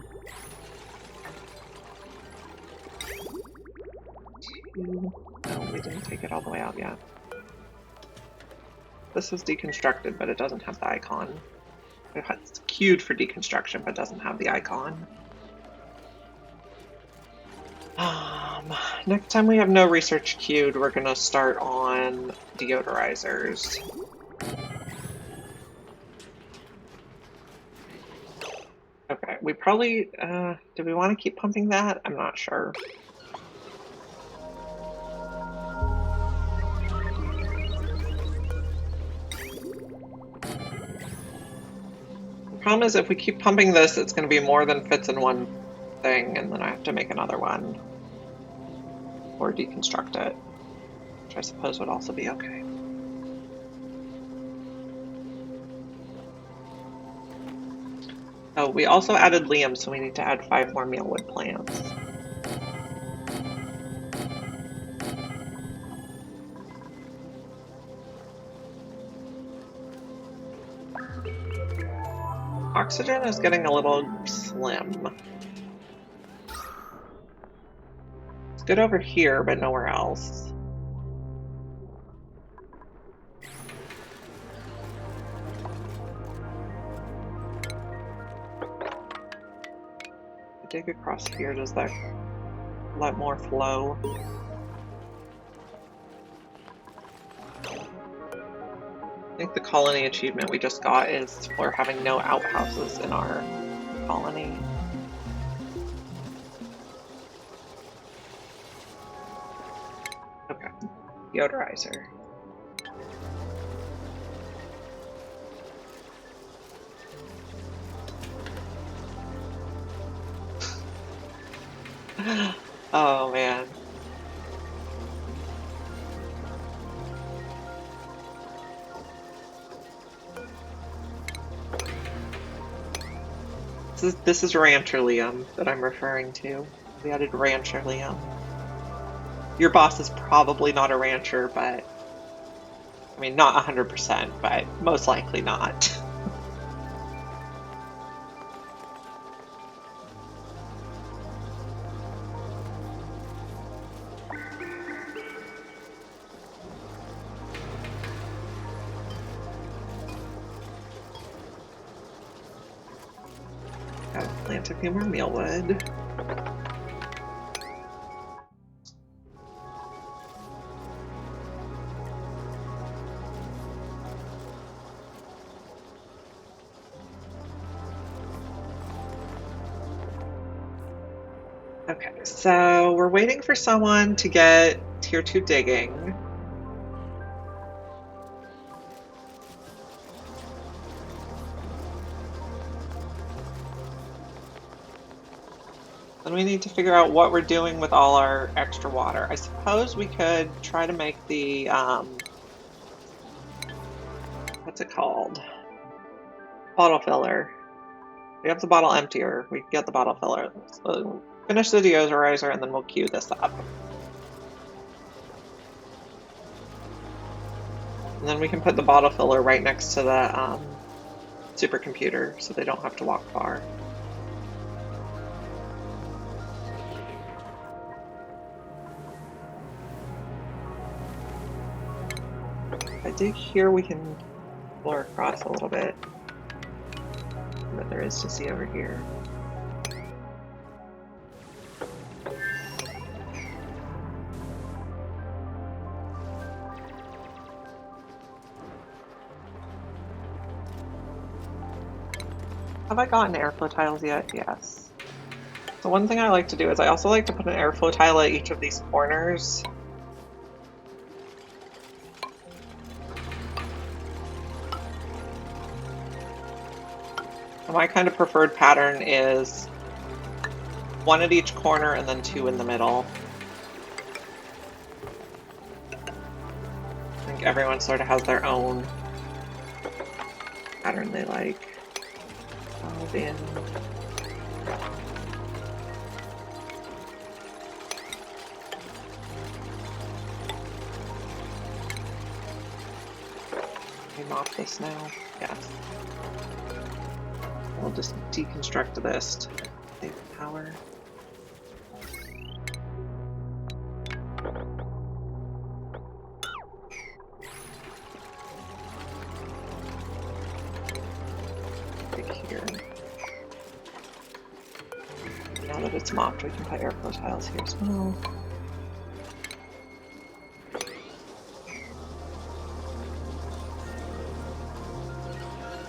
Two. No, we didn't take it all the way out yet. This is deconstructed, but it doesn't have the icon. It's queued for deconstruction, but doesn't have the icon. Next time we have no research queued, we're gonna start on deodorizers. we probably, do we want to keep pumping that? I'm not sure. The problem is if we keep pumping this, it's going to be more than fits in one thing, and then I have to make another one. Or deconstruct it, which I suppose would also be okay. Oh, we also added Liam, so we need to add 5 more mealwood plants. Oxygen is getting a little slim. It's good over here, but nowhere else. Dig across here, does that let more flow? I think the colony achievement we just got is for having no outhouses in our colony. Okay, deodorizer. Oh man. This is Rancher Liam that I'm referring to. We added Rancher Liam. Your boss is probably not a rancher, but I mean, not 100%, but most likely not. Gotta plant a few more mealwood. Okay, so we're waiting for someone to get tier 2 digging. Then we need to figure out what we're doing with all our extra water. I suppose we could try to make the, what's it called? Bottle filler. We have the bottle emptier. We can get the bottle filler. So finish the deodorizer and then we'll queue this up. And then we can put the bottle filler right next to the supercomputer so they don't have to walk far. If I dig here, we can explore across a little bit. What there is to see over here. Have I gotten airflow tiles yet? Yes. So one thing I like to do is I also like to put an airflow tile at each of these corners. My kind of preferred pattern is 1 at each corner and then 2 in the middle. I think everyone sort of has their own pattern they like. In. Can we mop this now? Yes. We'll just deconstruct this to save power. Now that it's mopped, we can put airflow tiles here as well.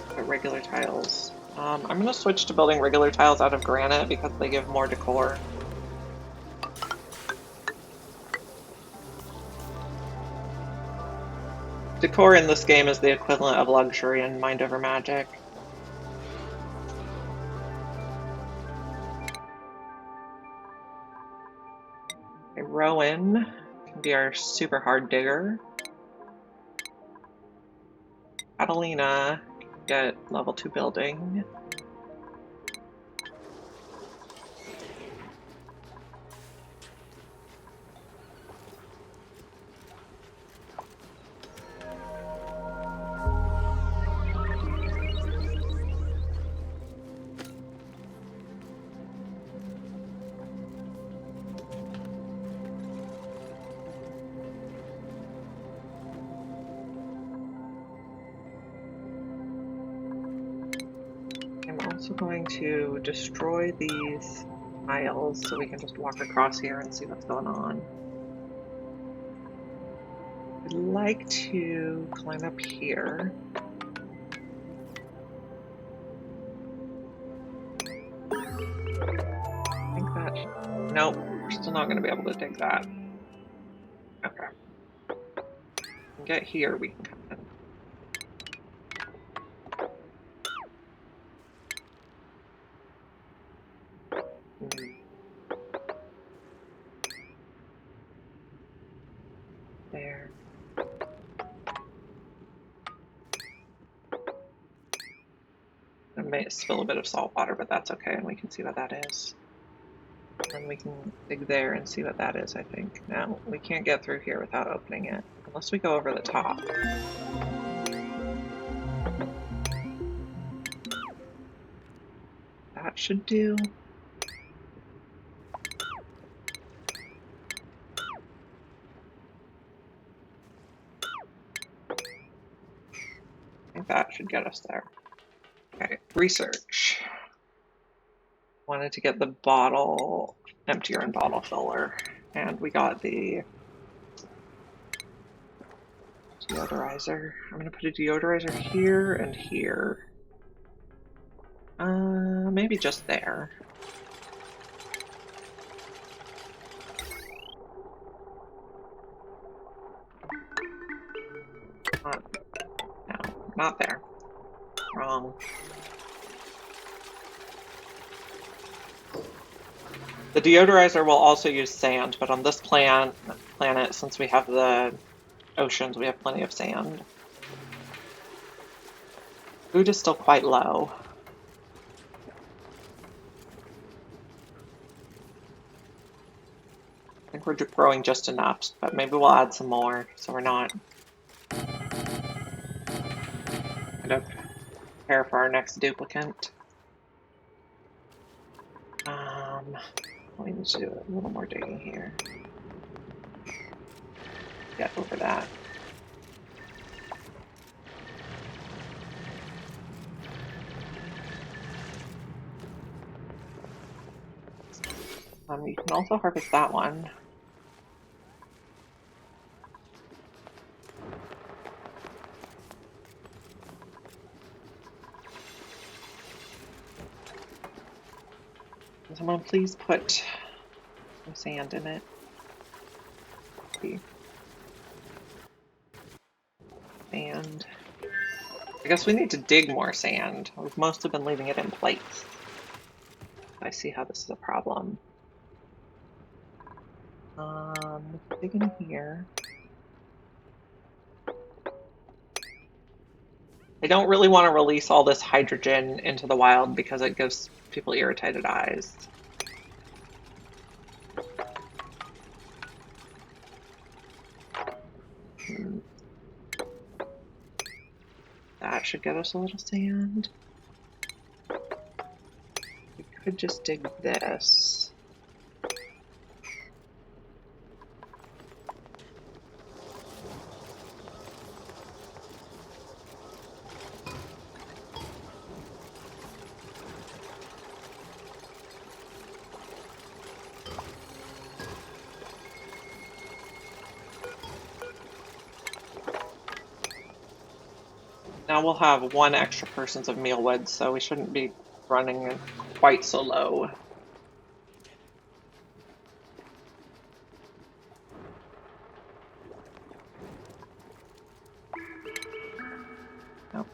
Put regular tiles I'm going to switch to building regular tiles out of granite because they give more decor. Decor in this game is the equivalent of luxury in Mind Over Magic. Okay, Rowan can be our super hard digger. Catalina can get level 2 building. I'm also going to destroy these tiles so we can just walk across here and see what's going on. I'd like to climb up here. I think that... Nope, we're still not going to be able to dig that. Okay. Get here, we can come in. There. I may spill a bit of salt water, but that's okay, and we can see what that is. And we can dig there and see what that is, I think. Now, we can't get through here without opening it, unless we go over the top. That should do. I think that should get us there. Okay, research. Wanted to get the bottle emptier and bottle filler, and we got the deodorizer. I'm going to put a deodorizer here and here. Maybe just there. No, not there. Wrong. The deodorizer will also use sand, but on this planet, since we have the oceans, we have plenty of sand. Food is still quite low. I think we're growing just enough, but maybe we'll add some more so we're not kind of prepare for our next duplicant. We need to do a little more digging here. Get over that. You can also harvest that one. Can someone please put some sand in it? And I guess we need to dig more sand. We've mostly been leaving it in place. I see how this is a problem. Dig in here. I don't really want to release all this hydrogen into the wild because it gives people irritated eyes. That should get us a little sand. We could just dig this. Now we'll have 1 extra person's of mealwood, so we shouldn't be running quite so low. Nope.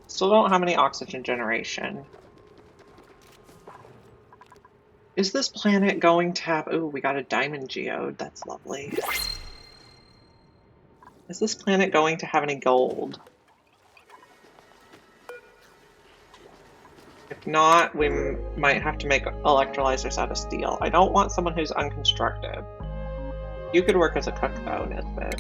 Still don't have any oxygen generation. Is this planet going to have... Oh, we got a diamond geode. That's lovely. Is this planet going to have any gold? If not, we might have to make electrolyzers out of steel. I don't want someone who's unconstructed. You could work as a cook, though, Nisbet.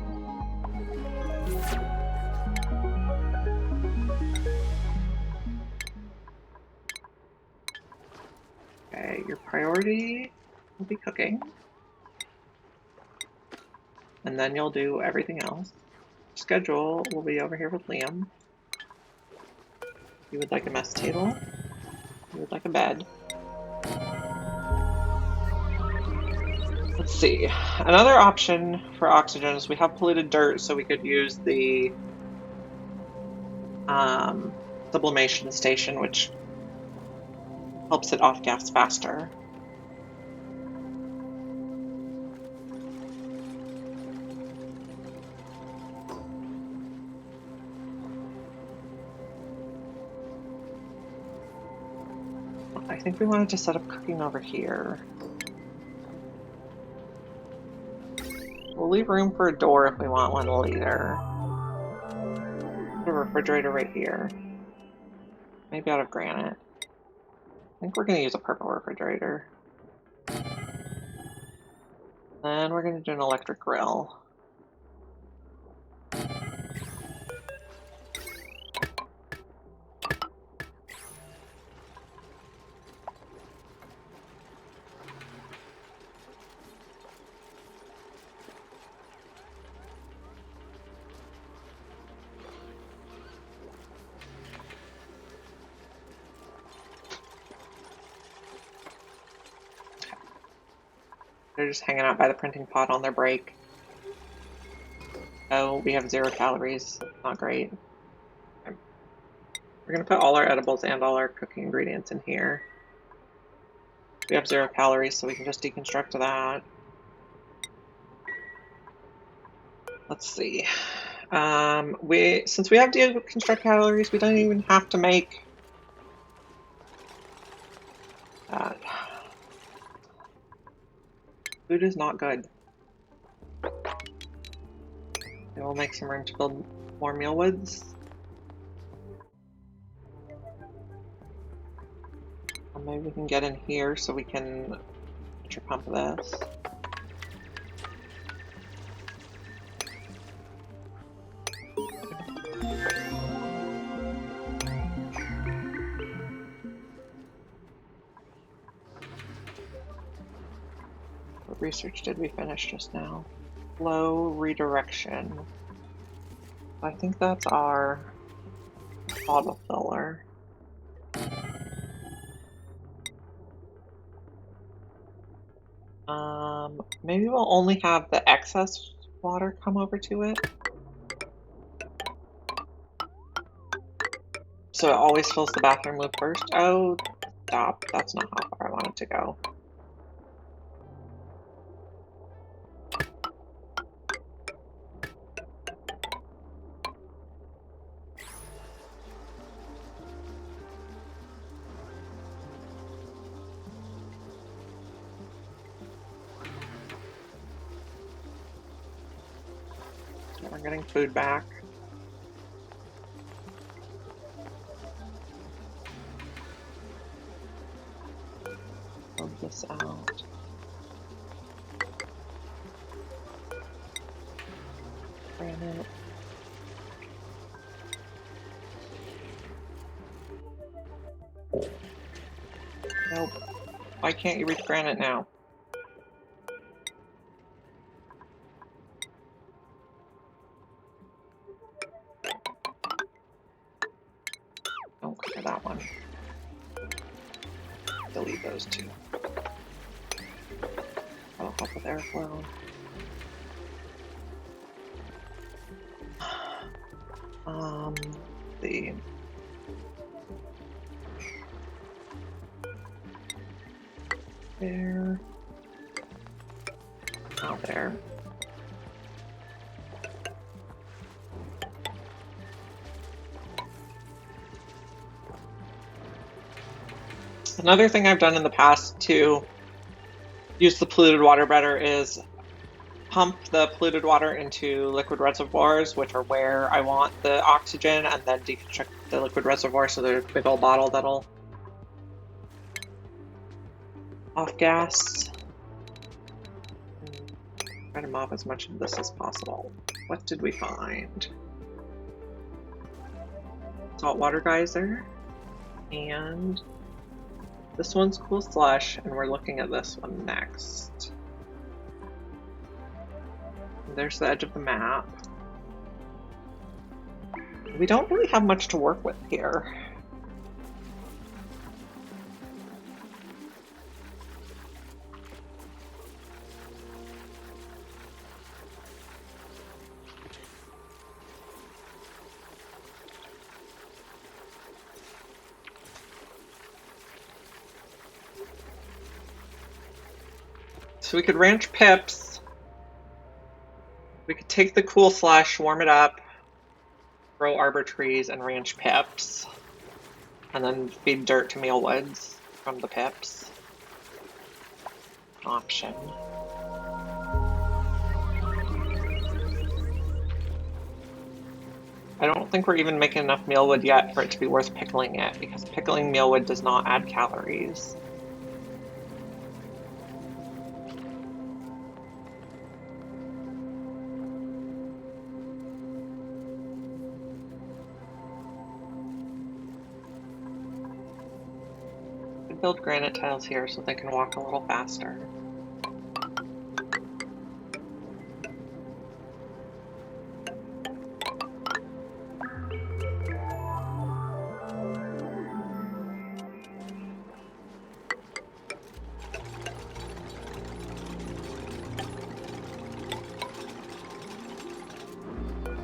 Okay, your priority will be cooking. And then you'll do everything else. Schedule will be over here with Liam. You would like a mess table. You would like a bed. Let's see. Another option for oxygen is we have polluted dirt, so we could use the sublimation station, which helps it off gas faster. I think we wanted to set up cooking over here. We'll leave room for a door if we want one later. Put a refrigerator right here. Maybe out of granite. I think we're going to use a purple refrigerator. Then we're going to do an electric grill. They're just hanging out by the printing pod on their break. Oh, we have 0 calories. Not great. Okay. We're going to put all our edibles and all our cooking ingredients in here. We have 0 calories, so we can just deconstruct that. Let's see. Since we have deconstruct calories, we don't even have to make that. Food is not good. We will make some room to build more mealwoods. And maybe we can get in here so we can pressure pump this. What research did we finish just now? Flow redirection. I think that's our autofiller. Maybe we'll only have the excess water come over to it. So it always fills the bathroom loop first. Oh, stop. That's not how far I want it to go. We're getting food back. Build this out. Granite. Nope. Why can't you reach granite now? Don't clear that one. Delete those two. That'll help with airflow. Let's see. There. Out there. Another thing I've done in the past to use the polluted water better is pump the polluted water into liquid reservoirs, which are where I want the oxygen, and then deconstruct the liquid reservoir so there's a big old bottle that'll off gas. Try to mop as much of this as possible. What did we find? Saltwater geyser. And this one's cool slush, and we're looking at this one next. And there's the edge of the map. We don't really have much to work with here. So we could ranch pips. We could take the cool slush, warm it up, grow arbor trees, and ranch pips. And then feed dirt to mealwoods from the pips. Option. I don't think we're even making enough mealwood yet for it to be worth pickling it, because pickling mealwood does not add calories. Build granite tiles here so they can walk a little faster.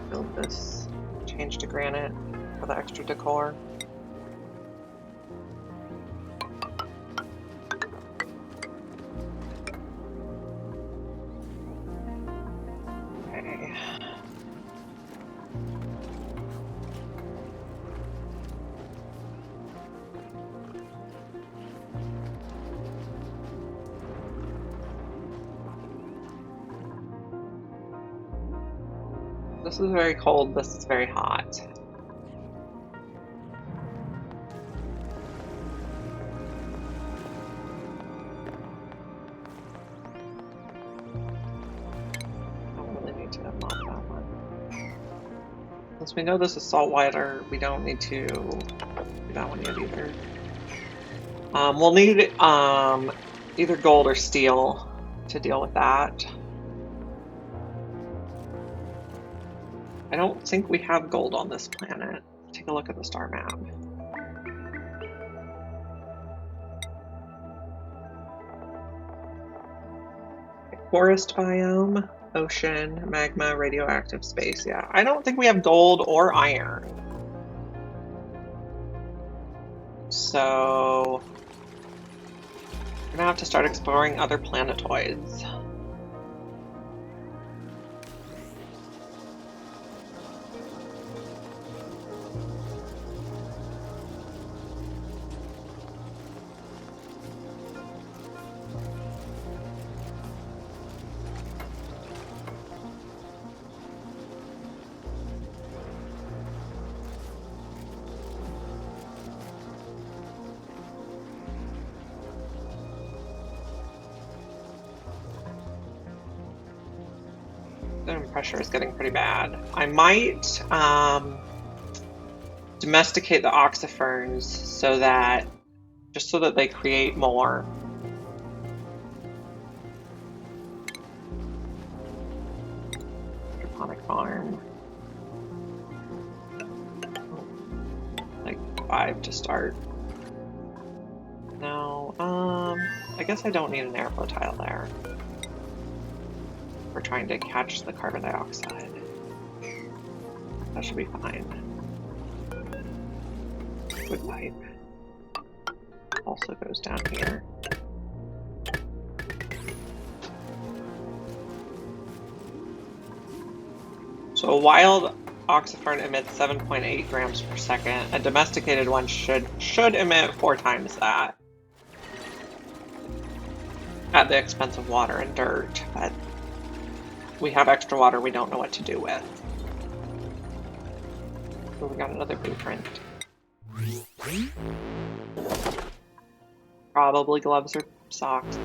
Build this, change to granite for the extra decor. This is very cold, this is very hot. I don't really need to mop that one. Since we know this is saltwater, we don't need to do that one yet either. We'll need either gold or steel to deal with that. I don't think we have gold on this planet. Take a look at the star map. Forest biome, ocean, magma, radioactive space. Yeah, I don't think we have gold or iron. So we're gonna have to start exploring other planetoids. The pressure is getting pretty bad. I might domesticate the oxiferns so that they create more. Hydroponic farm. Like 5 to start. No, I guess I don't need an airflow tile there. We're trying to catch the carbon dioxide. That should be fine. Wood pipe also goes down here. So a wild oxyfern emits 7.8 grams per second. A domesticated one should emit 4 times that, at the expense of water and dirt. But we have extra water we don't know what to do with. So we got another blueprint. Probably gloves or socks.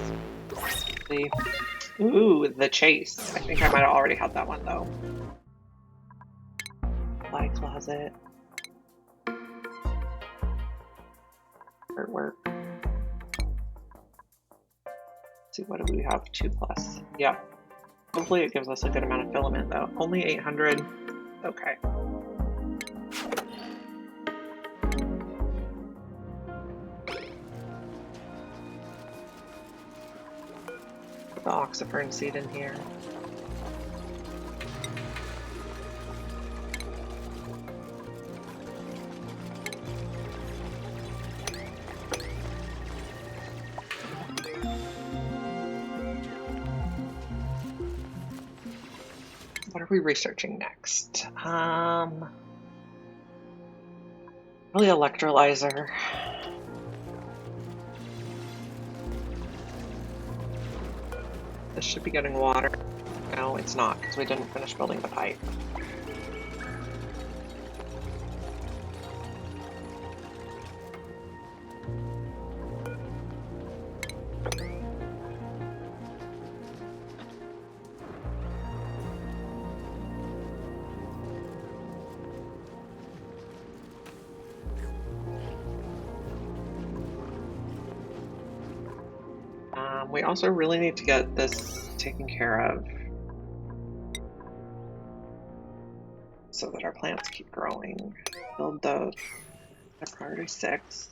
Let's see. Ooh, the chase. I think I might have already had that one though. Fly closet. Artwork. Let's see, what do we have? 2+. Yeah. Hopefully it gives us a good amount of filament though. Only 800. Okay. Put the oxyfern seed in here. What are we researching next? Really electrolyzer. This should be getting water. No, it's not, because we didn't finish building the pipe. We also really need to get this taken care of so that our plants keep growing. Build those at priority 6.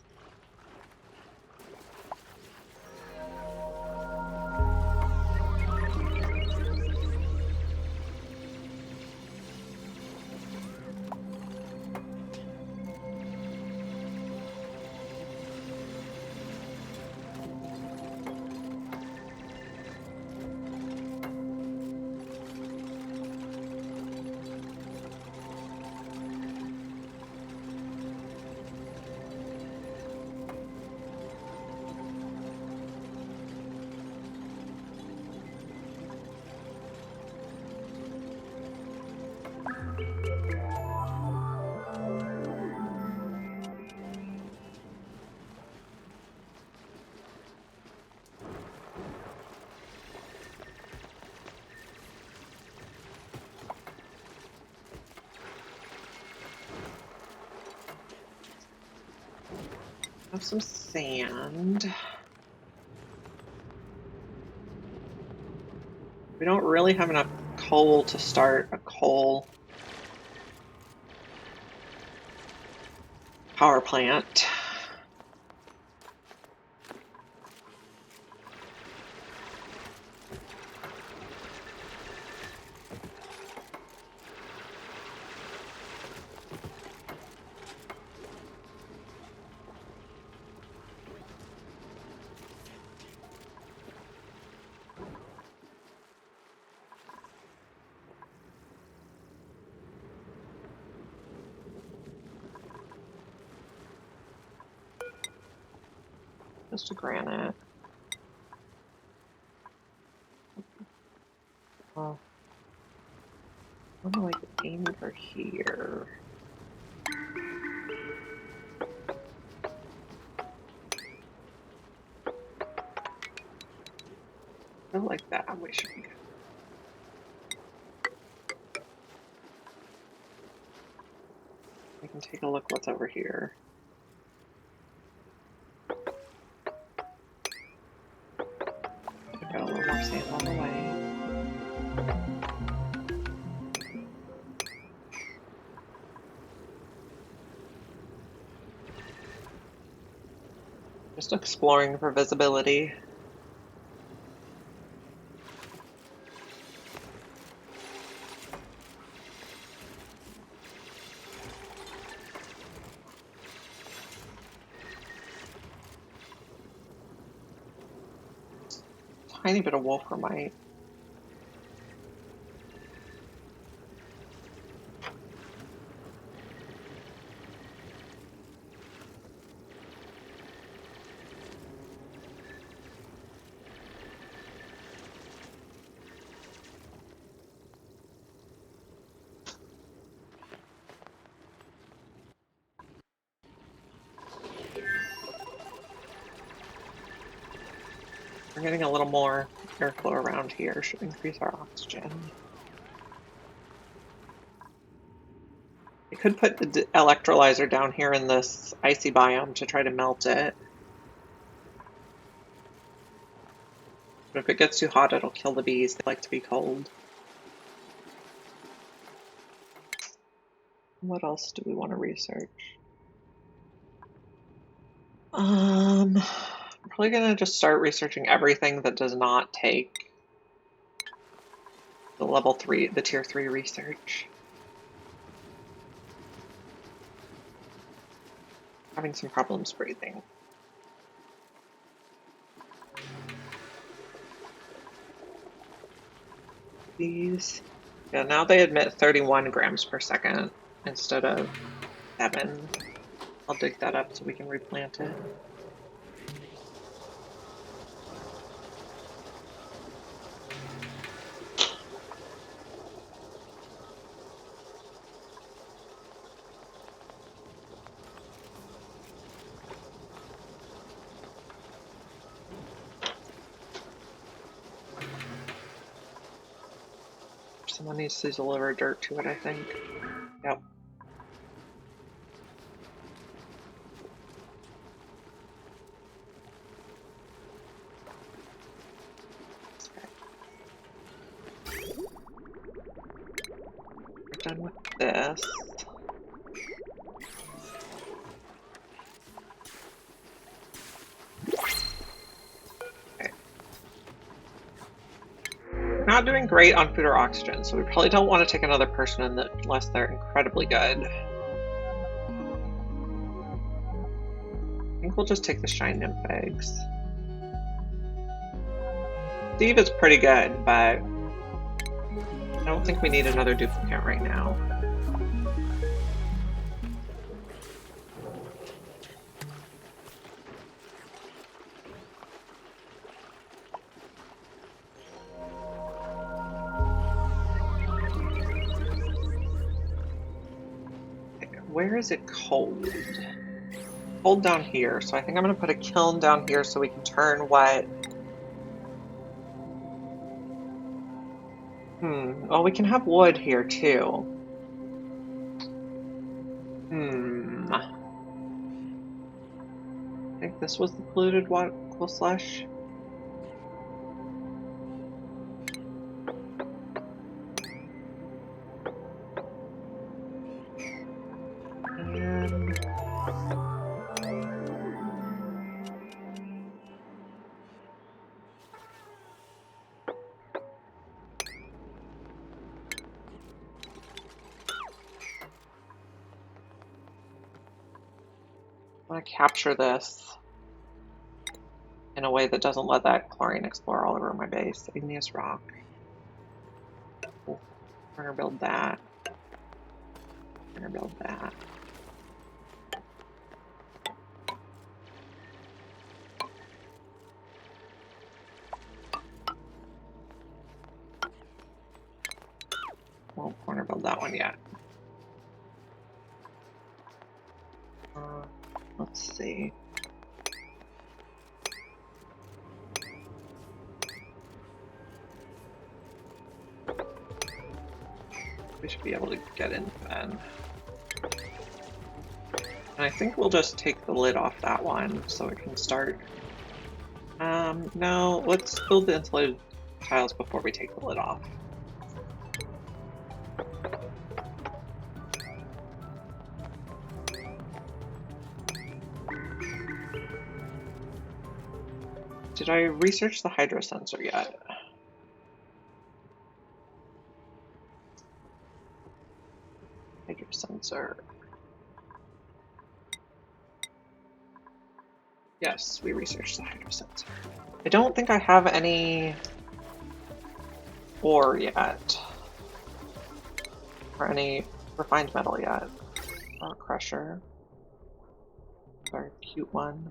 Have some sand. We don't really have enough coal to start a coal power plant. Just a granite. Well, I'm like aiming for here. I like that. We should be good. We can take a look what's over here. Got a little more sand on the way. Just exploring for visibility. tiny bit of wolframite. We're getting a little more airflow around here, should increase our oxygen. I could put the electrolyzer down here in this icy biome to try to melt it. But if it gets too hot, it'll kill the bees. They like to be cold. What else do we want to research? Probably gonna just start researching everything that does not take the level 3, the tier 3 research. Having some problems breathing. These, yeah, now they admit 31 grams per second instead of 7. I'll dig that up so we can replant it. Someone needs to deliver dirt to it, I think. Yep. We're done with this. Okay. Not doing great on food or oxygen, so we probably don't want to take another person in unless they're incredibly good. I think we'll just take the shine nymph eggs. Steve is pretty good, but I don't think we need another duplicate right now. Where is it cold? Cold down here, so I think I'm going to put a kiln down here so we can turn wet. Well, we can have wood here too. I think this was the polluted water slush. And I want to capture this in a way that doesn't let that chlorine explore all over my base. Igneous rock. We're gonna build that. We're gonna build that. Won't corner build that one yet. Let's see. We should be able to get in then. And I think we'll just take the lid off that one so it can start. No, let's build the insulated tiles before we take the lid off. Did I research the hydro sensor yet? Hydro sensor. Yes, we researched the hydrosensor. I don't think I have any ore yet. Or any refined metal yet. Or crusher. Very cute one.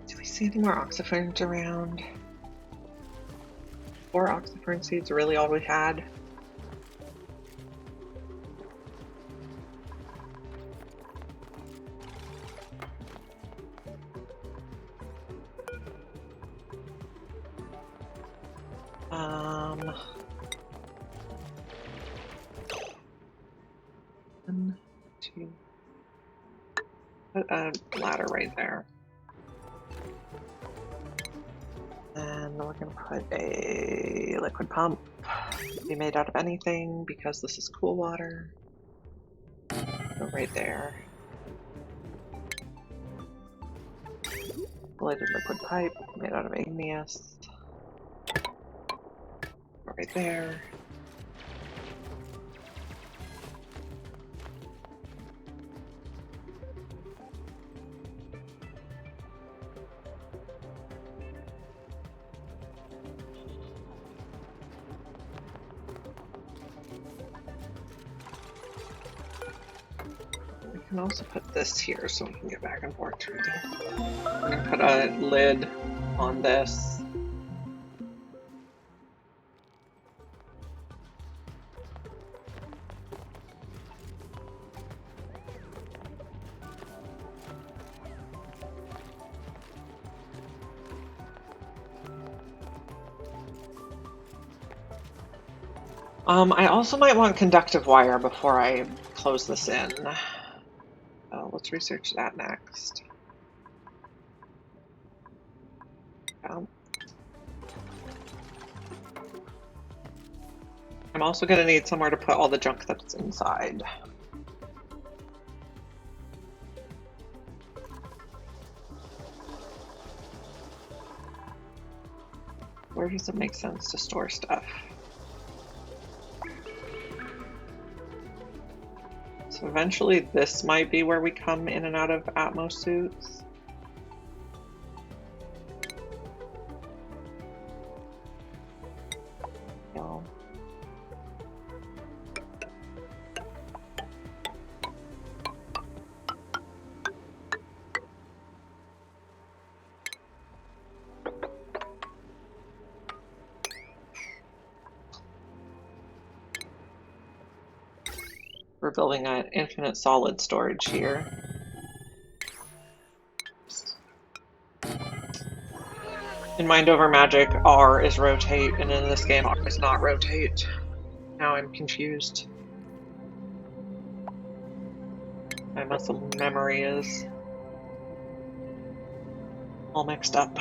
Do we see any more oxyferns around? 4 oxyfern seeds, really all we had? One, two. Put a ladder right there. And we're gonna put a liquid pump. Be made out of anything because this is cool water. Go right there. Bladed liquid pipe made out of igneous. Go right there. We can also put this here so we can get back and forth through them. I'm gonna put a lid on this. I also might want conductive wire before I close this in. Let's research that next. I'm also going to need somewhere to put all the junk that's inside. Where does it make sense to store stuff? So eventually this might be where we come in and out of Atmos suits. No. We're building an infinite solid storage here. In Mind Over Magic, R is rotate, and in this game, R is not rotate. Now I'm confused. My muscle memory is all mixed up.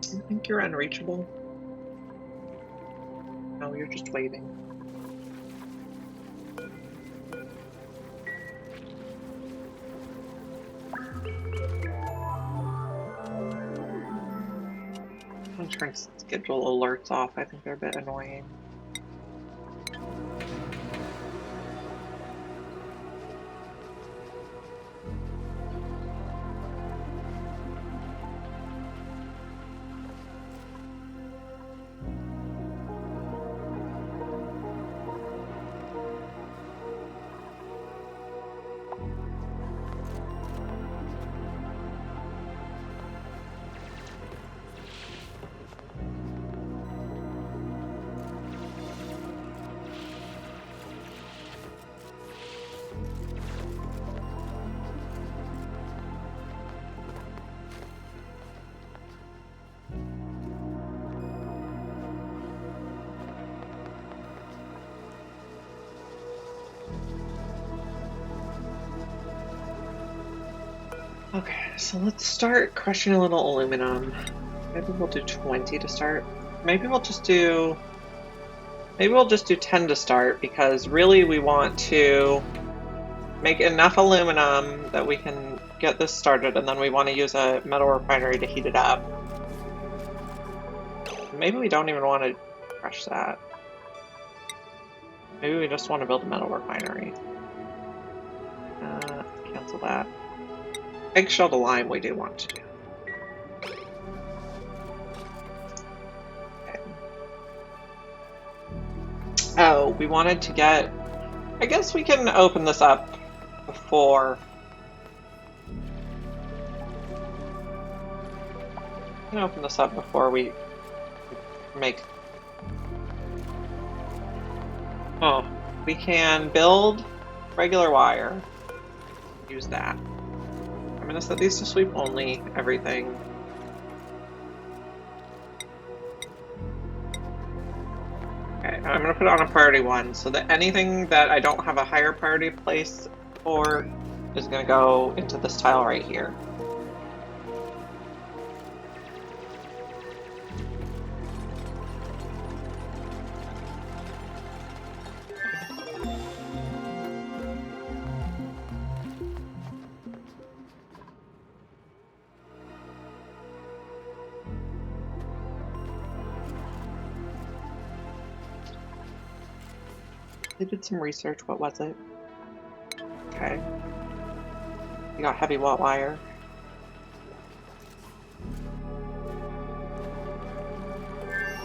I think you're unreachable. No, you're just waving. I'm trying to schedule alerts off. I think they're a bit annoying. Okay, so let's start crushing a little aluminum. Maybe we'll do 20 to start. Maybe we'll just do 10 to start, because really we want to make enough aluminum that we can get this started, and then we want to use a metal refinery to heat it up. Maybe we don't even want to crush that. Maybe we just want to build a metal refinery. Cancel that. Eggshell to lime we do want to do. Okay. Oh, we wanted to get... I guess we can open this up before... We can open this up before we make... Oh, we can build regular wire. Use that. I'm going to set these to sweep only, everything. Okay, I'm going to put it on a priority 1, so that anything that I don't have a higher priority place for is going to go into this tile right here. They did some research. What was it? Okay. We got heavy watt wire.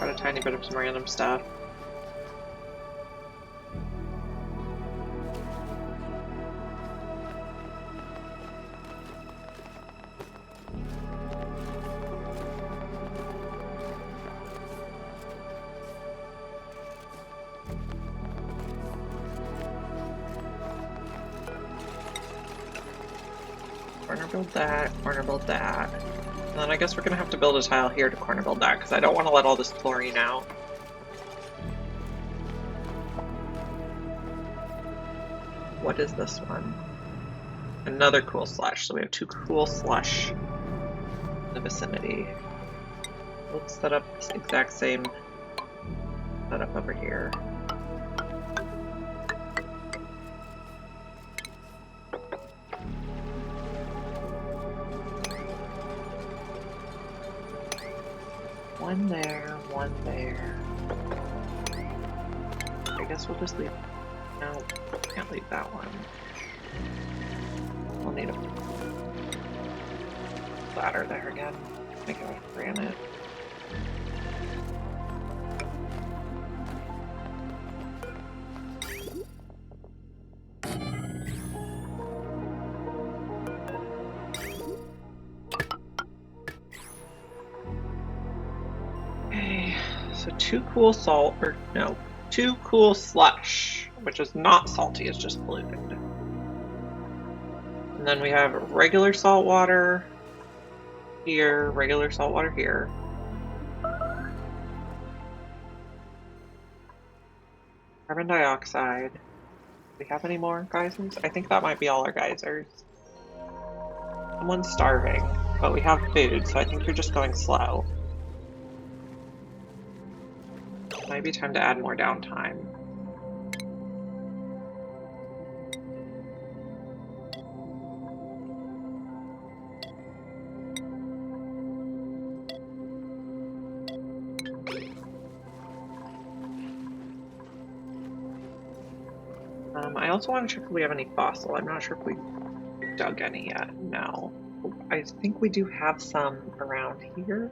Got a tiny bit of some random stuff. Corner build that, corner build that. And then I guess we're gonna have to build a tile here to corner build that, because I don't want to let all this chlorine out. What is this one? Another cool slush. So we have 2 cool slush in the vicinity. Let's set up this exact same setup over here. One there, one there. I guess we'll just leave. No, can't leave that one. We'll need a ladder there again. Make it out of granite. Okay, so 2 cool salt, or no, 2 cool slush, which is not salty, it's just polluted. And then we have regular salt water here, regular salt water here. Carbon dioxide. Do we have any more geysers? I think that might be all our geysers. Someone's starving, but we have food, so I think you're just going slow. Might be time to add more downtime. I also want to check if we have any fossil. I'm not sure if we dug any yet. No. I think we do have some around here.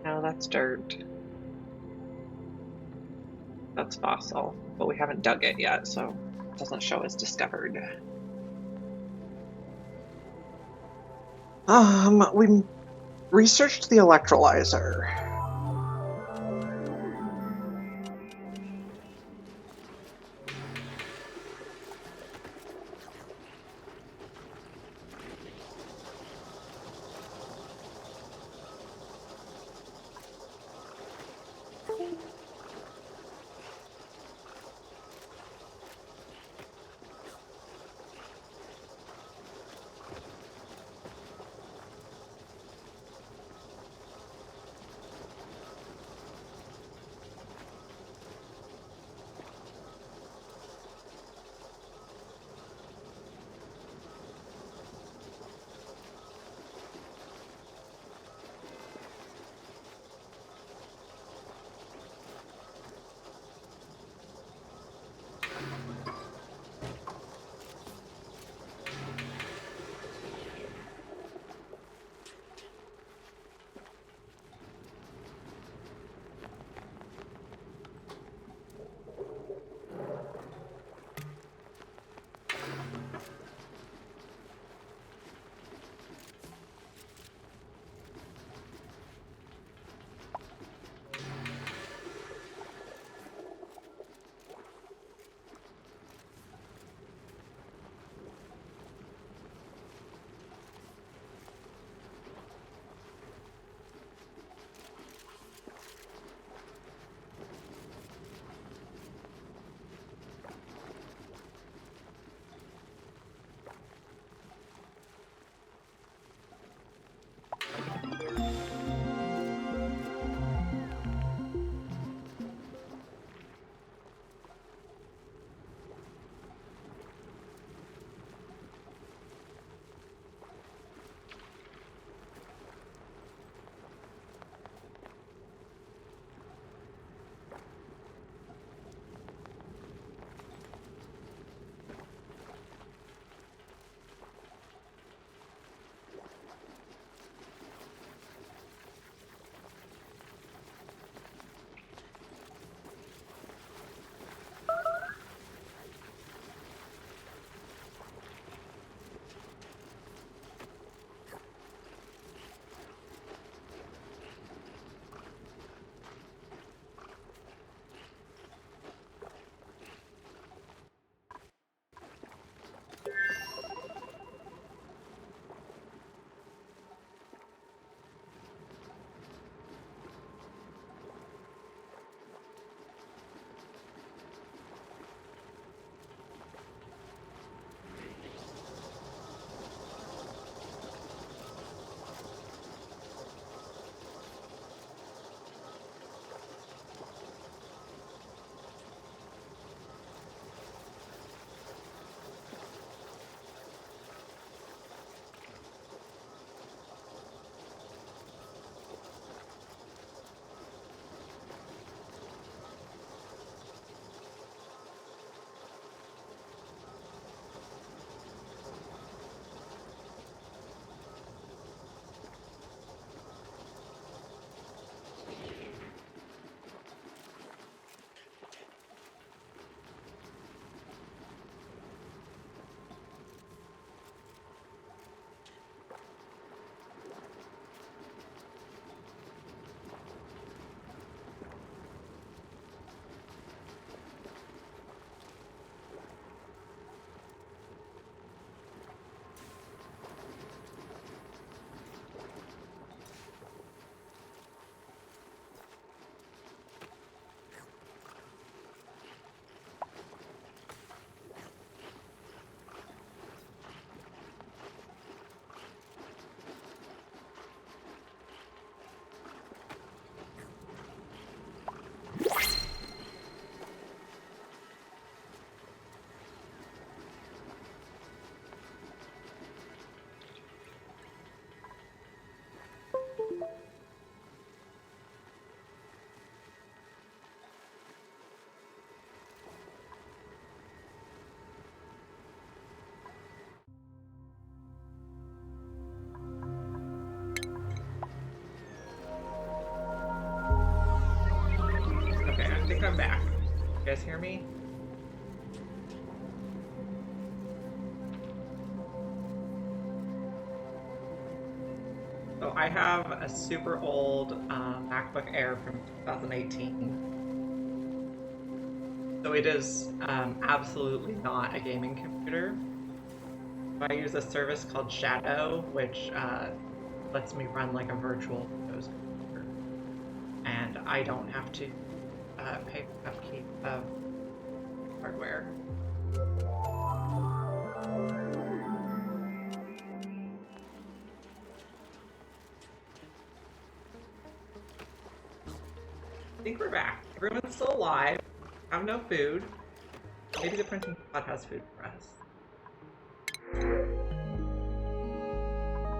No, that's dirt. That's fossil, but we haven't dug it yet, so it doesn't show as discovered. We researched the electrolyzer. I think I'm back. You guys hear me? So I have a super old MacBook Air from 2018. So it is absolutely not a gaming computer. I use a service called Shadow, which lets me run like a virtual Windows computer. And I don't have to pay for upkeep of hardware. I think we're back. Everyone's still alive. I have no food. Maybe the printing pod has food for us.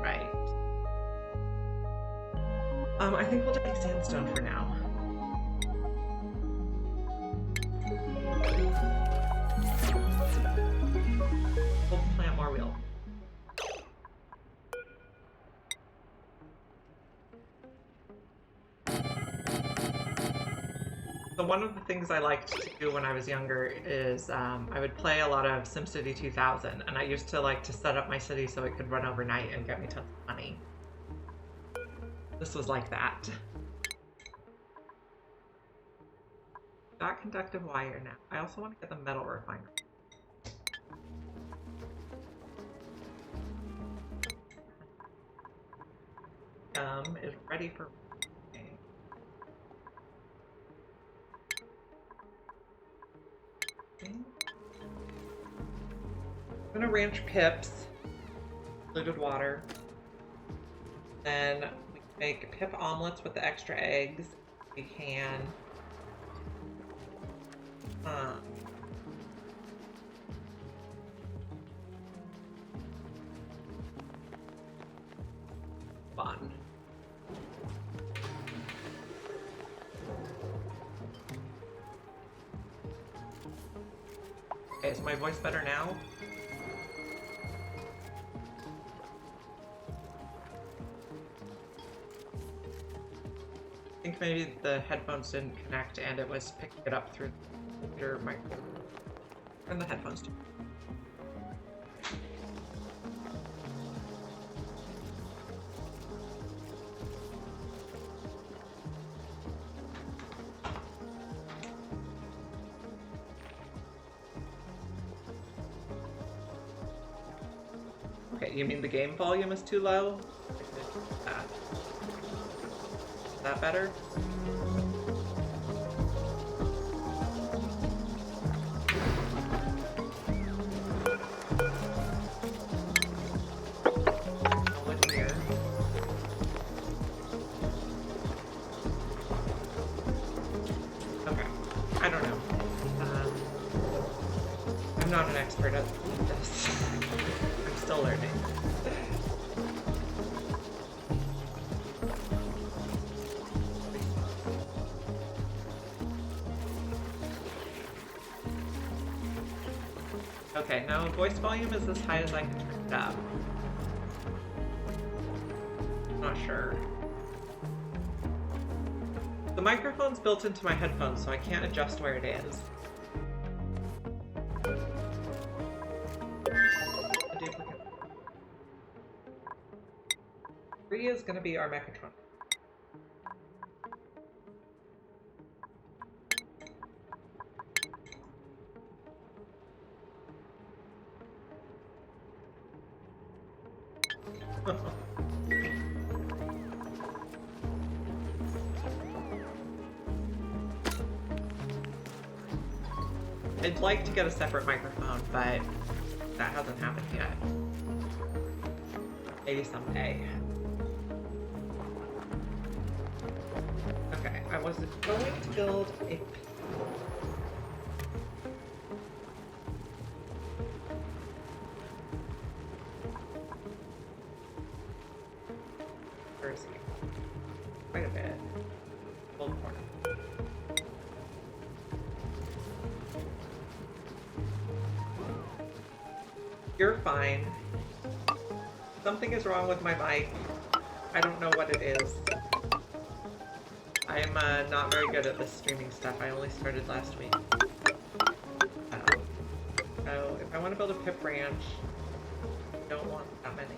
Right. I think we'll take sandstone for now. We'll plant more wheel. So one of the things I liked to do when I was younger is I would play a lot of SimCity 2000, and I used to like to set up my city so it could run overnight and get me tons of money. This was like that. Got conductive wire now. I also want to get the metal refiner. Is ready for. I'm gonna ranch pips, diluted water. Then we make pip omelets with the extra eggs. We can fun. Okay, is my voice better now? I think maybe the headphones didn't connect and it was picking it up through your microphone. And the headphones too. Okay, you mean the game volume is too low? Is that better? Okay, I don't know. I'm not an expert at this. I'm still learning. Okay, now voice volume is as high as I can turn it up. I'm not sure. The microphone's built into my headphones, so I can't adjust where it is. A duplicate. 3 is going to be our Mechatron. I'd like to get a separate microphone, but that hasn't happened yet. Maybe someday. Okay, I was going to build a... Where is he? Quite a bit. Old corner. You're fine. Something is wrong with my mic. I don't know what it is. I'm not very good at this streaming stuff. I only started last week. So if I want to build a pip ranch, I don't want that many.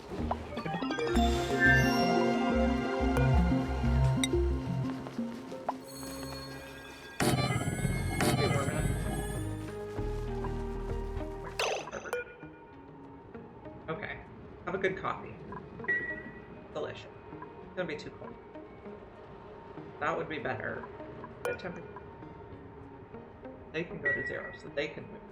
Hey, warm enough. Okay. Have a good coffee. Delicious. It's gonna be too cold. That would be better. That temperature. They can go to 0, so they can move.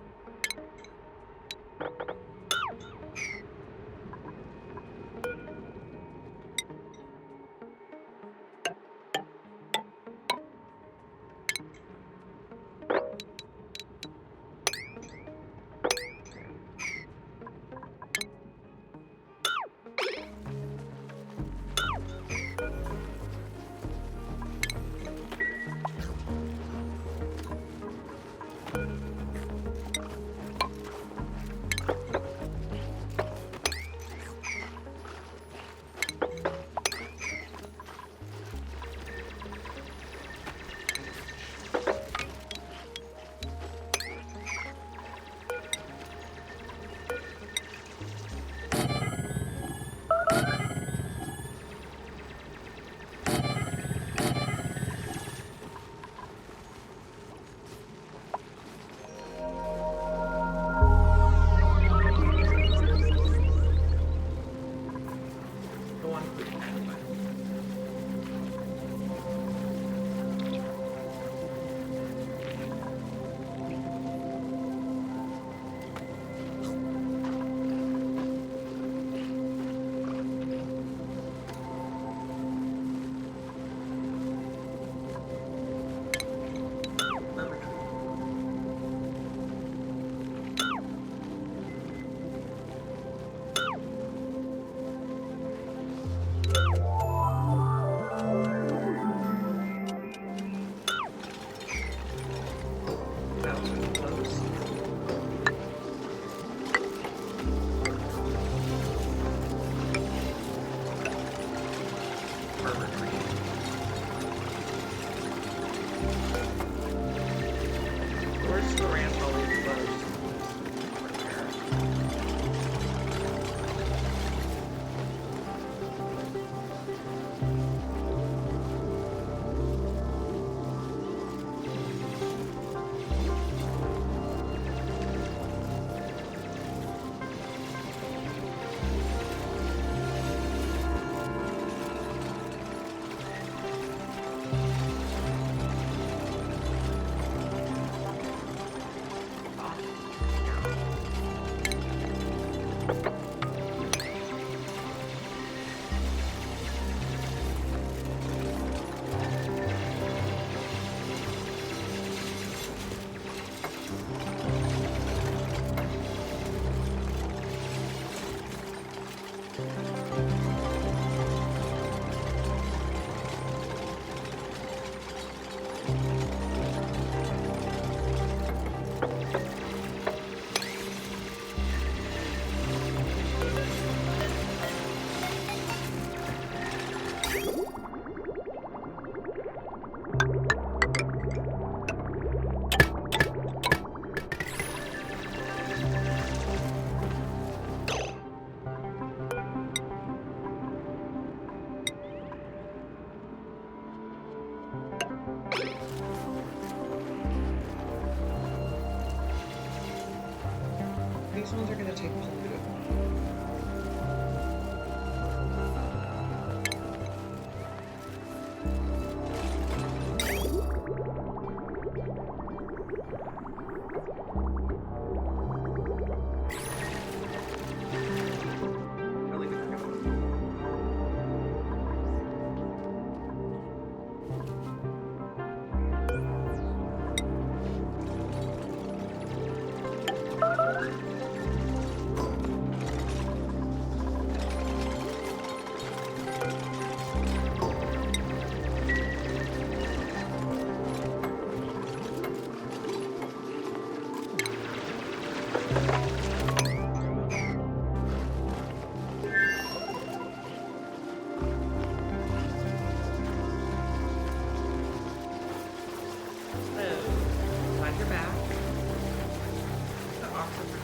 These ones are going to take a little bit of really good. Got your back. The oxygen.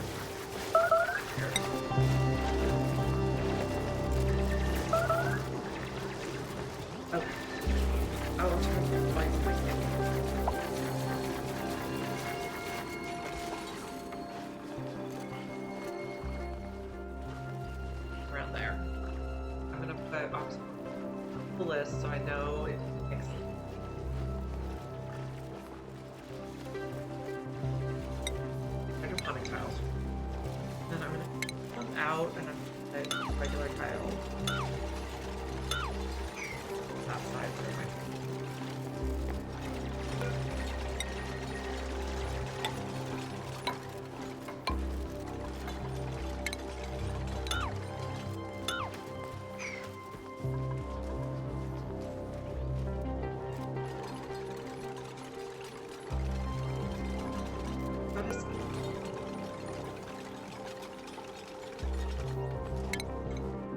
Here. Oh. Oh, it's from your lights. Around there. I'm gonna put oxygen on the list so I know it takes. Hydroponic tiles. Then I'm gonna put them out and I'm gonna put regular tiles. That side for my.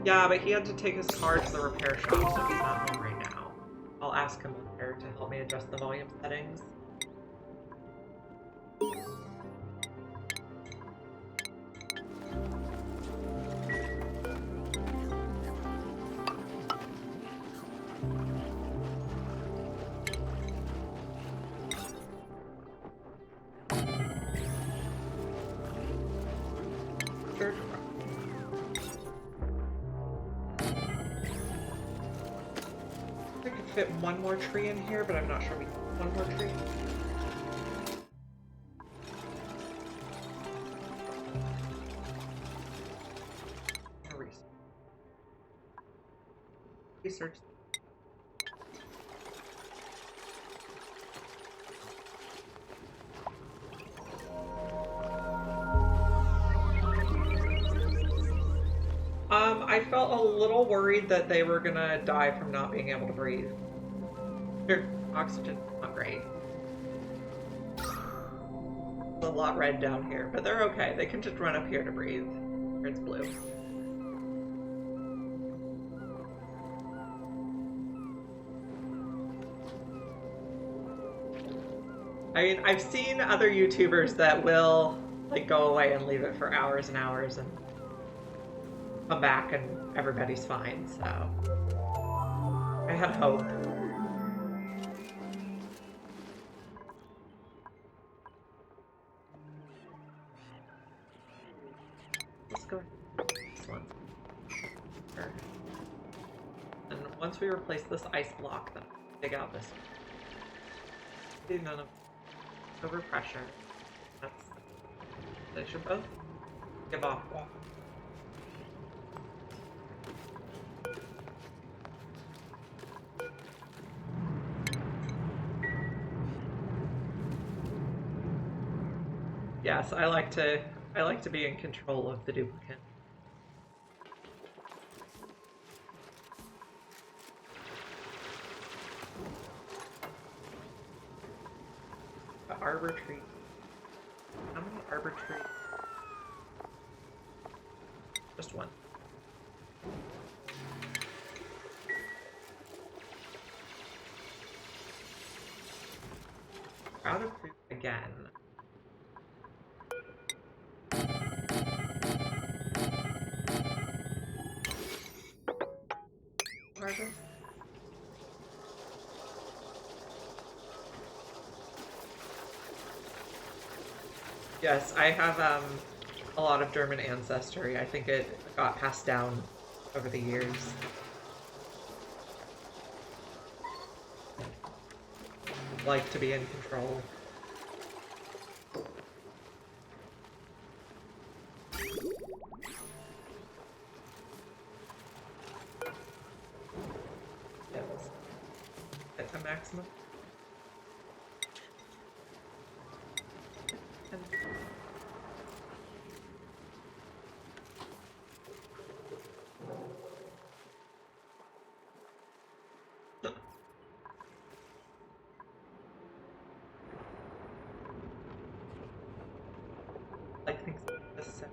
Yeah, but he had to take his car to the repair shop, so he's not home right now. I'll ask him later to help me adjust the volume settings. Fit one more tree in here, but I'm not sure we need one more tree. Research. I felt a little worried that they were gonna die from not being able to breathe. Their oxygen's not great. There's a lot red down here, but they're okay. They can just run up here to breathe. Where it's blue. I mean, I've seen other YouTubers that will like go away and leave it for hours and hours and come back and everybody's fine, so I had hope. Let's go this one. Sure. And once we replace this ice block, then dig out this one. Do none of overpressure. They should both give off water. Yes, I like to be in control of the duplicate. The arbor tree. How many arbor trees? Just one. Out of food again. Harvest. Yes, I have a lot of German ancestry. I think it got passed down over the years. Like to be in control. Yes. At the maximum. Like things like this.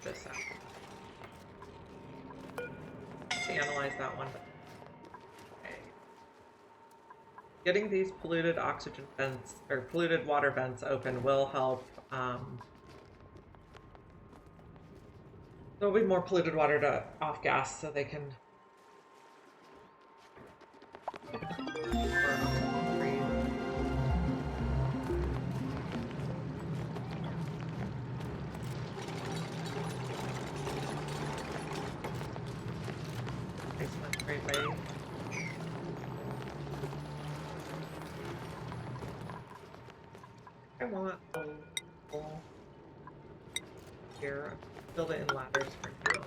this out. Analyze that one. Okay. Getting these polluted oxygen vents or polluted water vents open will help. There'll be more polluted water to off gas so they can. Great way. I want a little here. Build it in ladders for now.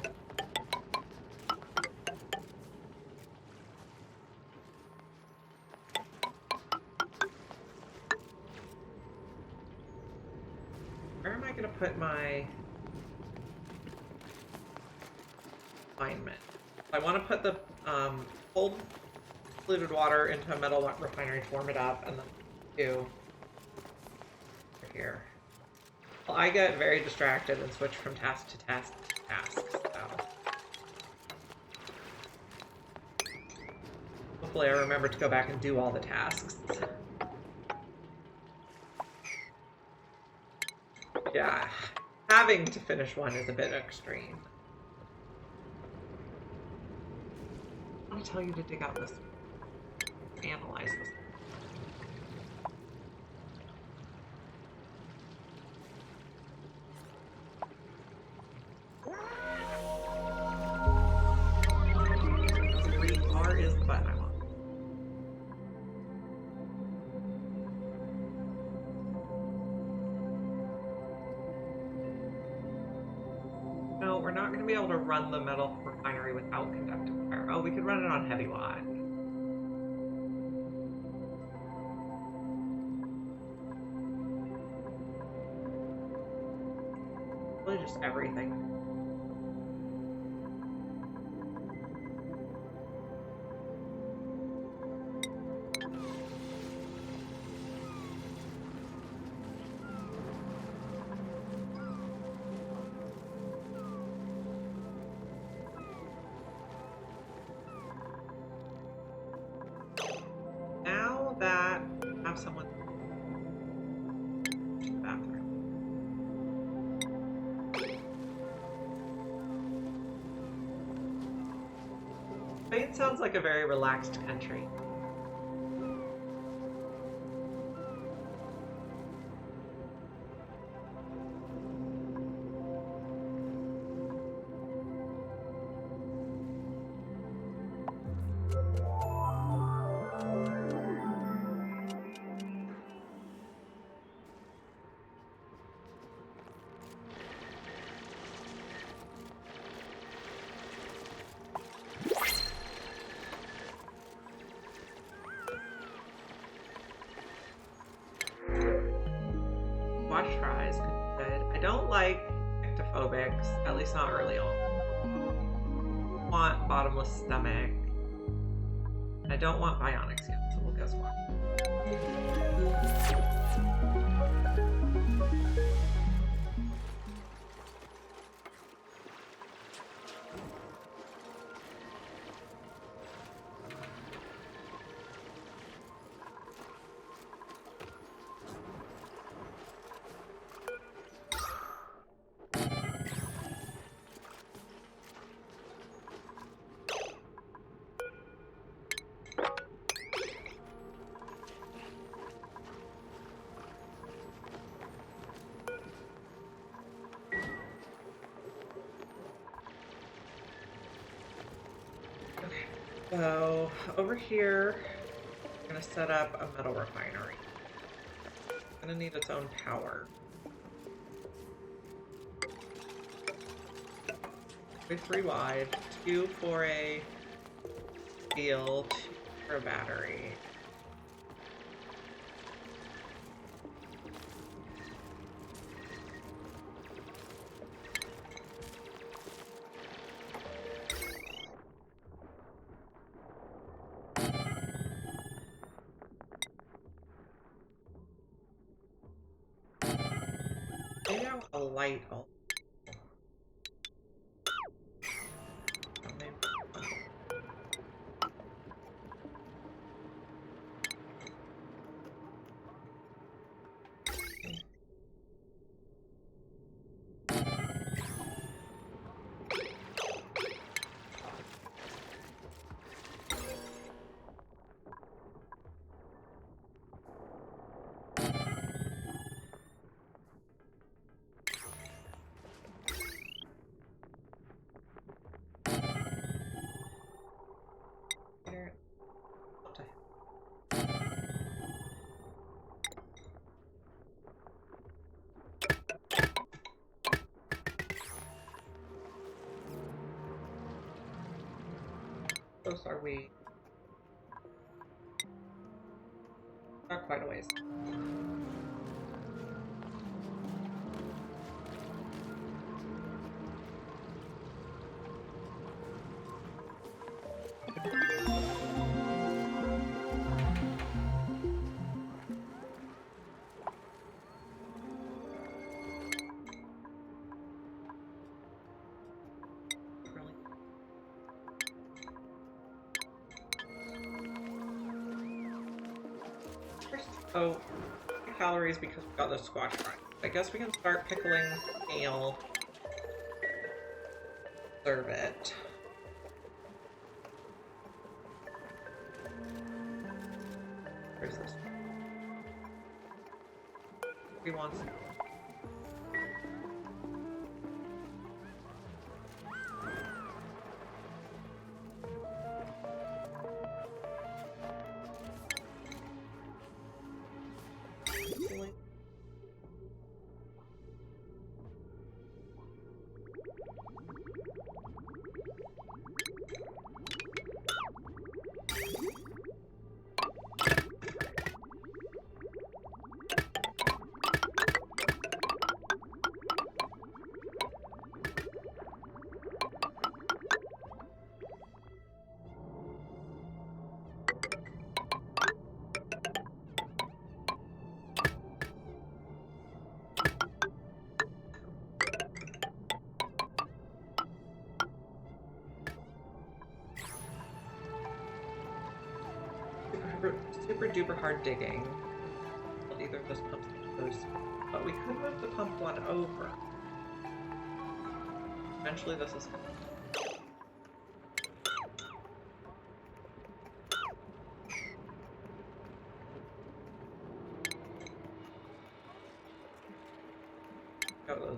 Where am I going to put my refinement? I want to put the cold polluted water into a metal refinery to warm it up, and then do here. Well, I get very distracted and switch from task to task to task, so hopefully I remember to go back and do all the tasks. Yeah, having to finish one is a bit extreme. I'm gonna tell you to dig out this, analyze this. R is the button I want. No, we're not going to be able to run the metal refinery without conductive fire. Oh, we could run it on heavy watt. Really just everything. Now that I have someone in the bathroom. Spain sounds like a very relaxed country. Wash fries could be good. I don't like ectophobics, at least not early on. I want bottomless stomach. I don't want bionics yet, so we'll go squat. So over here, I'm gonna set up a metal refinery. It's gonna need its own power. 3 wide, 2 for a steel, 2 for a battery. Maybe I want a light also. close are we? Not quite a ways. Oh, calories because we got the squash fry. I guess we can start pickling meal. Serve it. Where's this? He wants. Super duper hard digging. Well, either of those pumps goes, but we could move the pump one over. Eventually, this is. Go.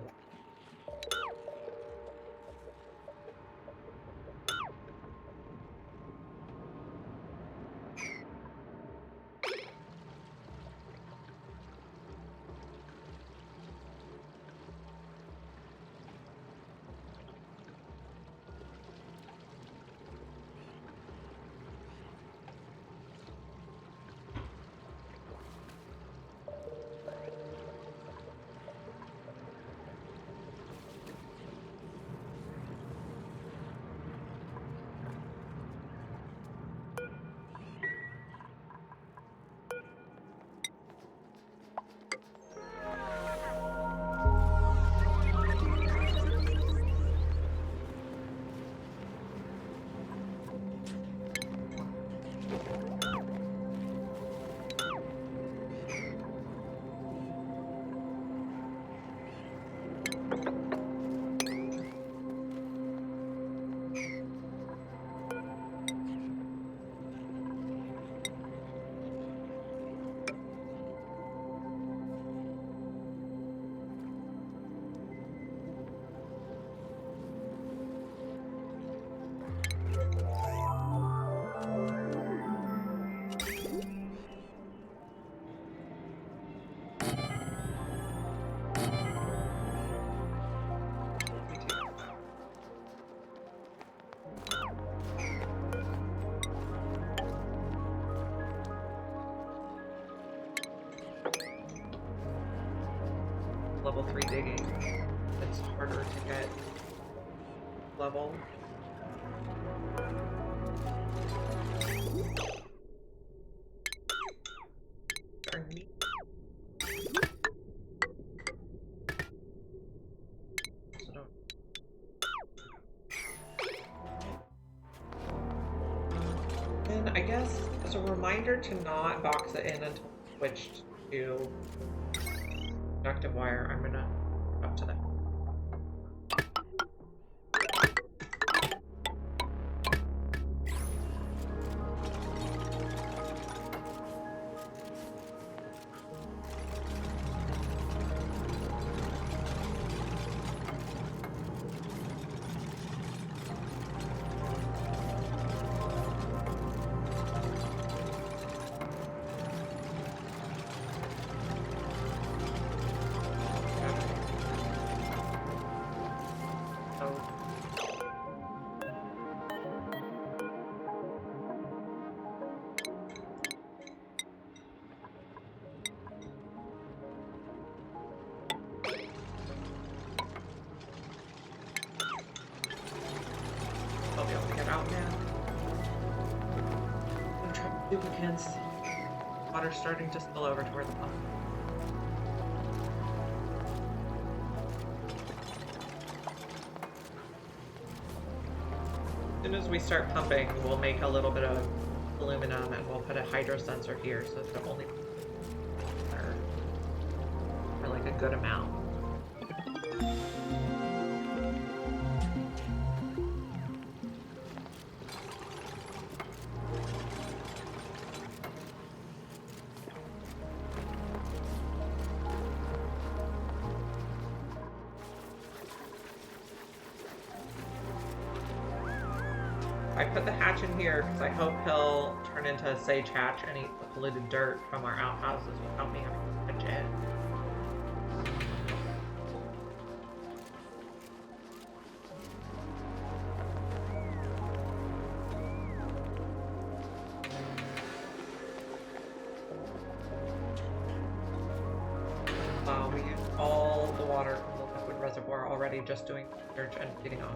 Level 3 digging. It's harder to get level. And I guess as a reminder to not box it in until switched to conductive wire, I'm gonna up to that. Duplicants. Water's starting to spill over to where the pump. As soon as we start pumping, we'll make a little bit of aluminum and we'll put a hydro sensor here so that the only for like a good amount. I put the hatch in here because I hope he'll turn into a sage hatch and eat the polluted dirt from our outhouses without me having to touch it. We used all the water from the liquid reservoir already just doing research and feeding off.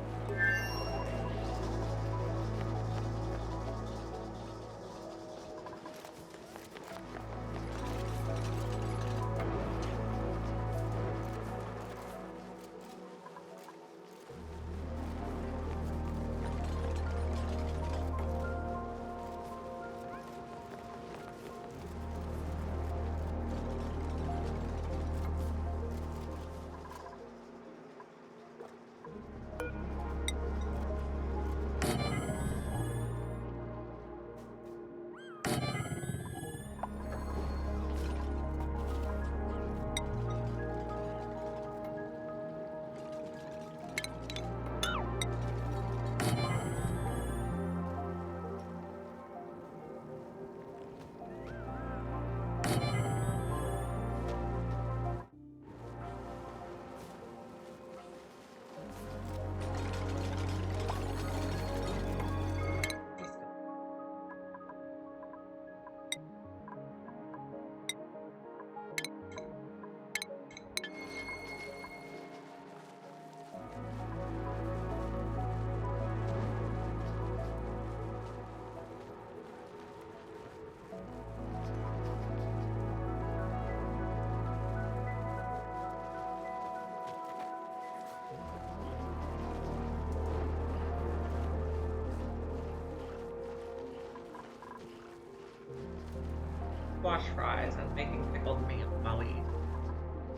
Squash fries and making pickled meat while we eat.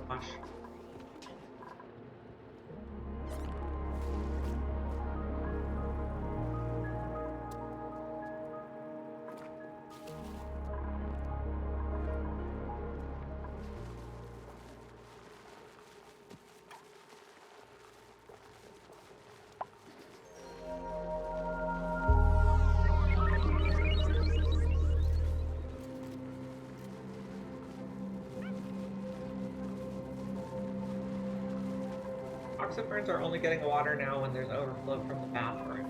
Squash. Oxyferns are only getting water now when there's overflow from the bathroom.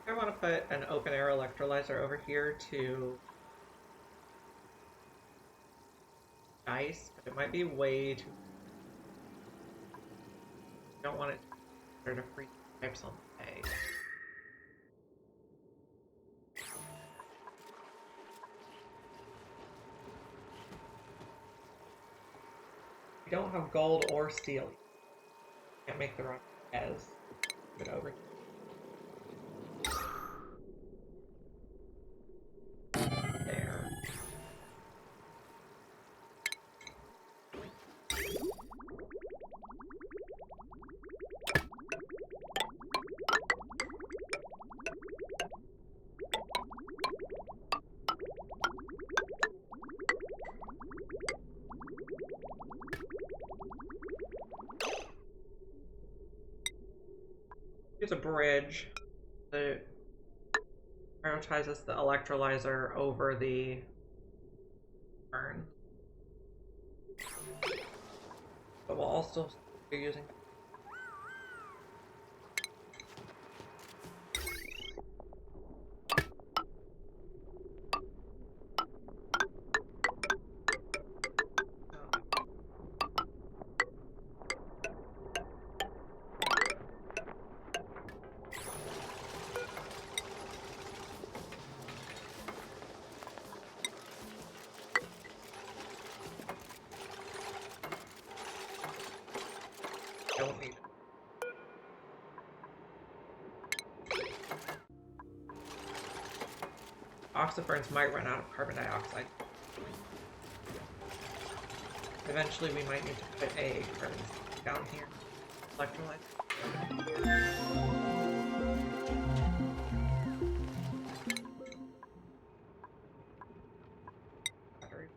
I want to put an open air electrolyzer over here to ice, but it might be way too. I don't want it to freeze pipes on the way. We don't have gold or steel. Can't make the wrong as put it over here. Here's a bridge. Prioritizes the electrolyzer over the burn. But we'll also be using. Don't need it. Oxiferns might run out of carbon dioxide. Eventually we might need to put a carbon down here. Electrolyte. Battery.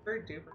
Very duper.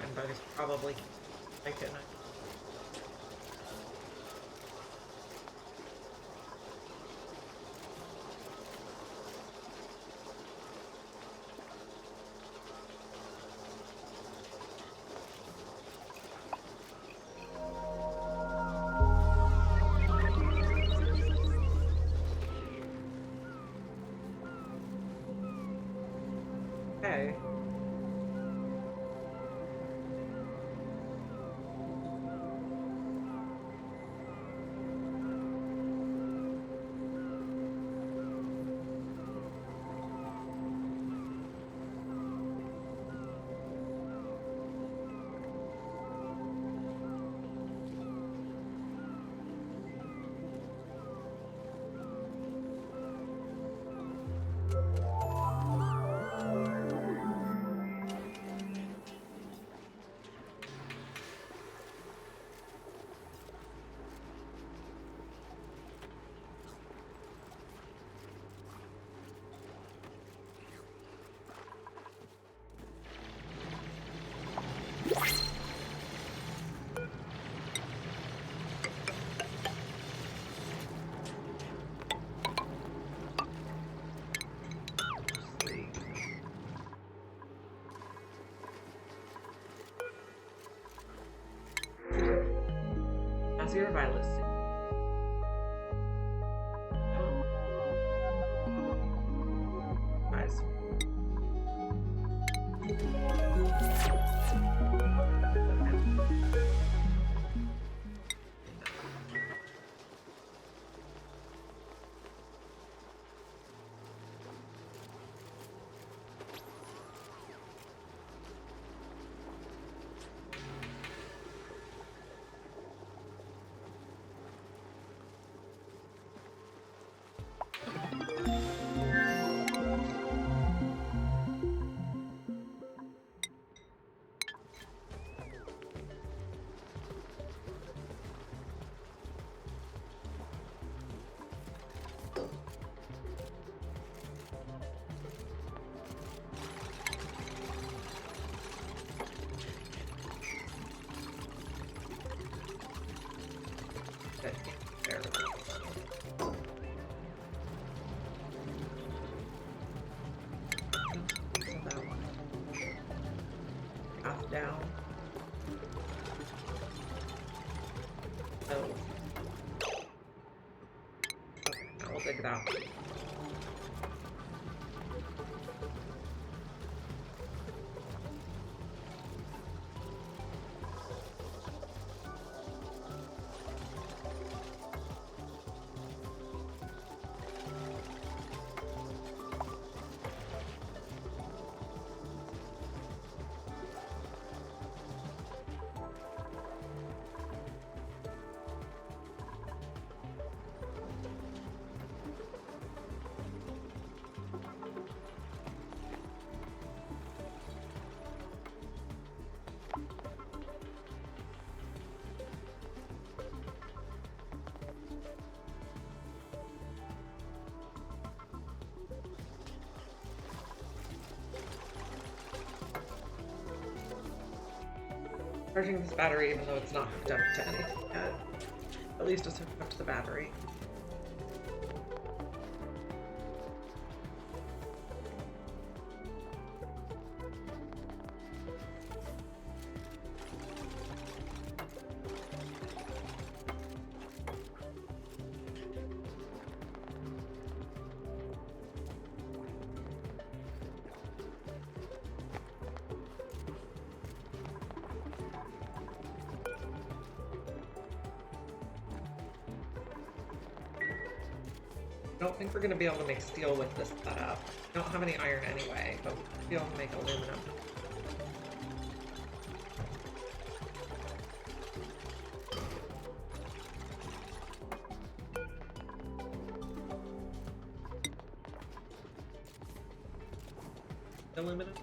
And bugs probably like it. Okay. Rosier violet seed. Guys. Down. Oh. Okay, now we'll dig it out. Charging this battery even though it's not hooked up to anything yet. At least it's hooked up to the battery. I don't think we're going to be able to make steel with this setup. I don't have any iron anyway, but we'll be able to make aluminum. Aluminum?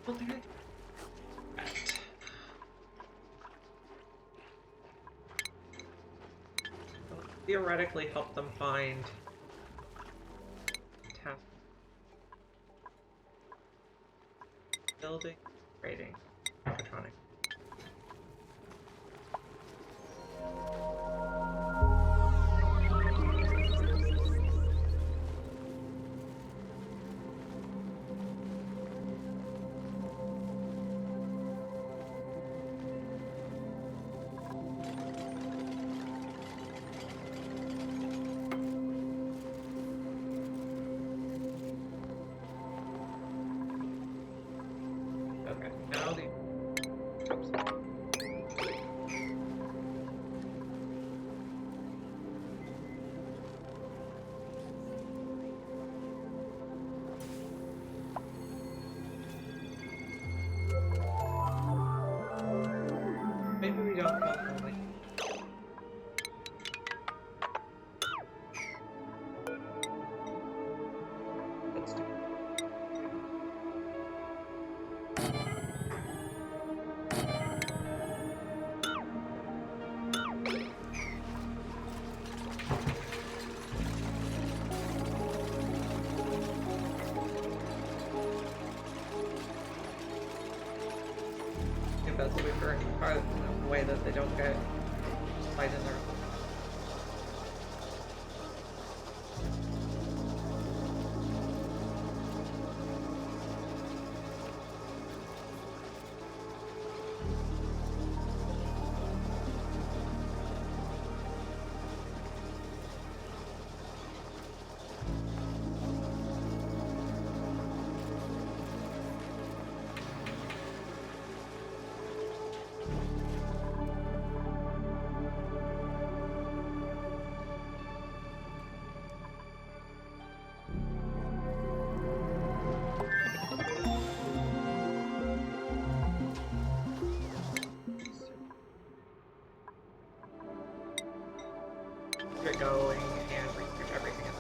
Okay. Right. I'll theoretically help them find task building, rating, electronic. Okay, now the Why isn't there? Get going and research everything else.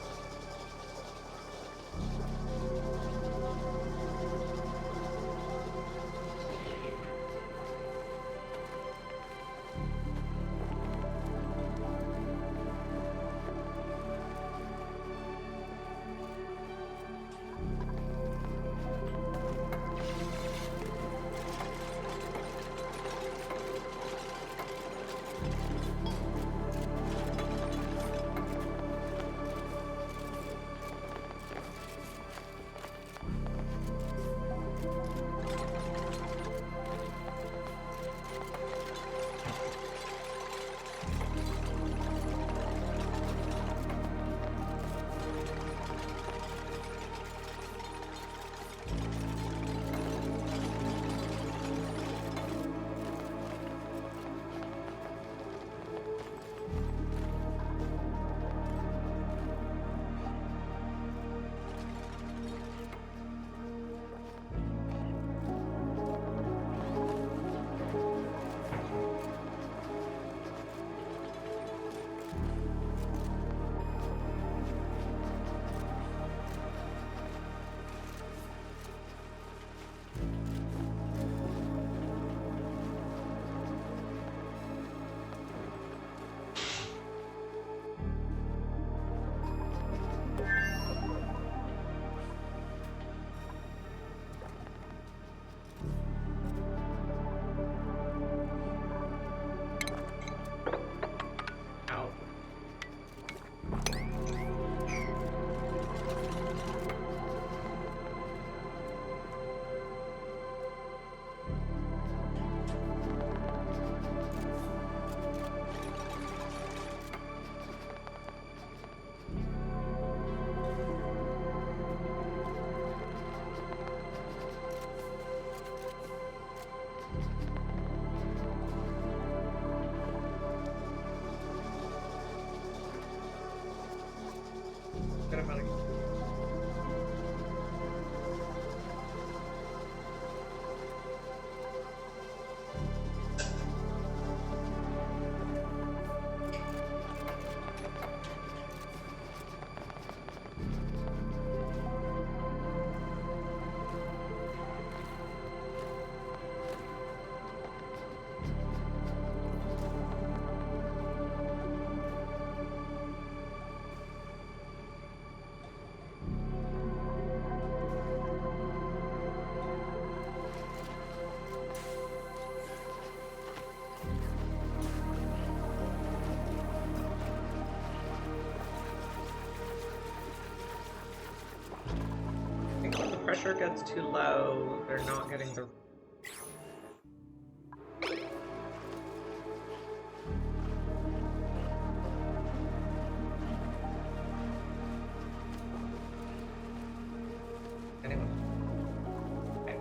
Good amount of when the pressure gets too low, they're not getting the anyone. Okay.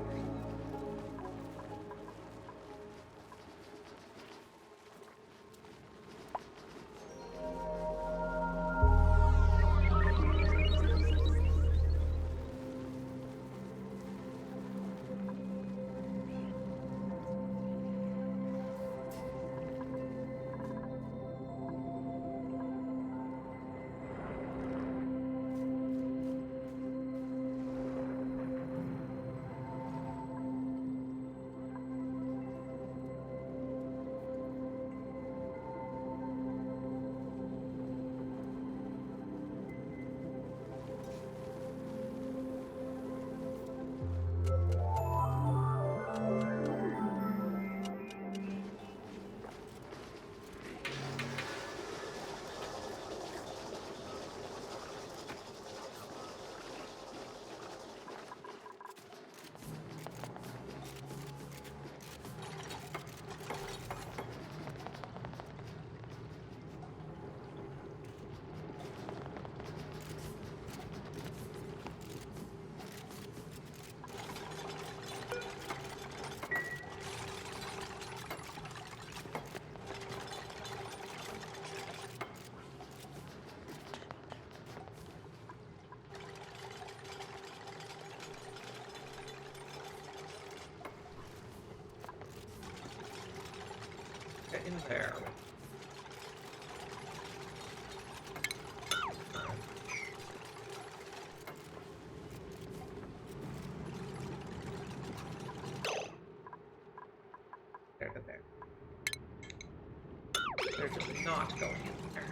in there. There to there. They're just not going in there.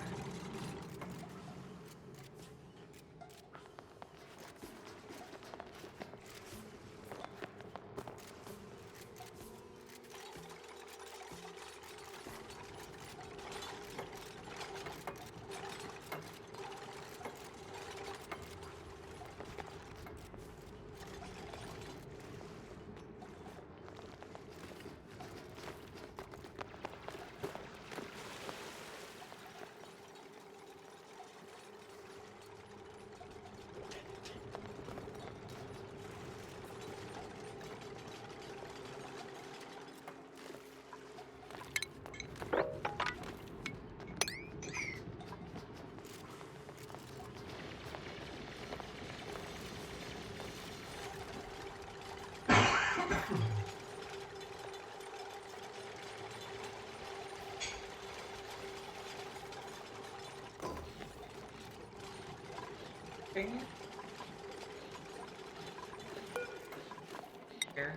Here.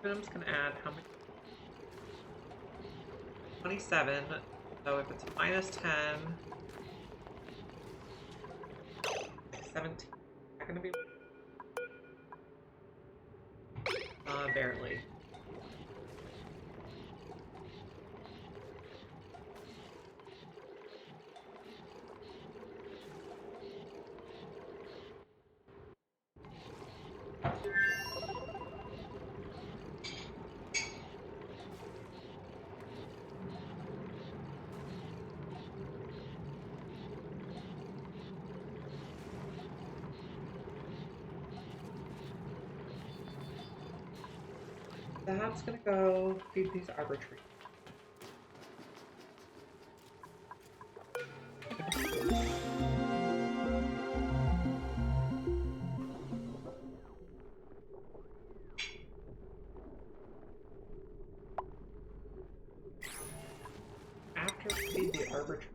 I'm just gonna add how many? 27. So if it's minus 10, 17. Is that gonna be barely. That's gonna go feed these arbor trees. After we feed the arbor trees.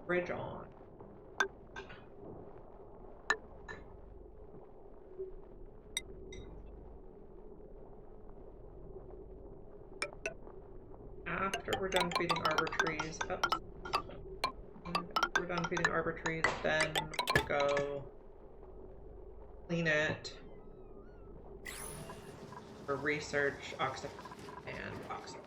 Bridge on. After we're done feeding arbor trees, we're done feeding arbor trees, then we'll go clean it for research, oxygen, and oxygen.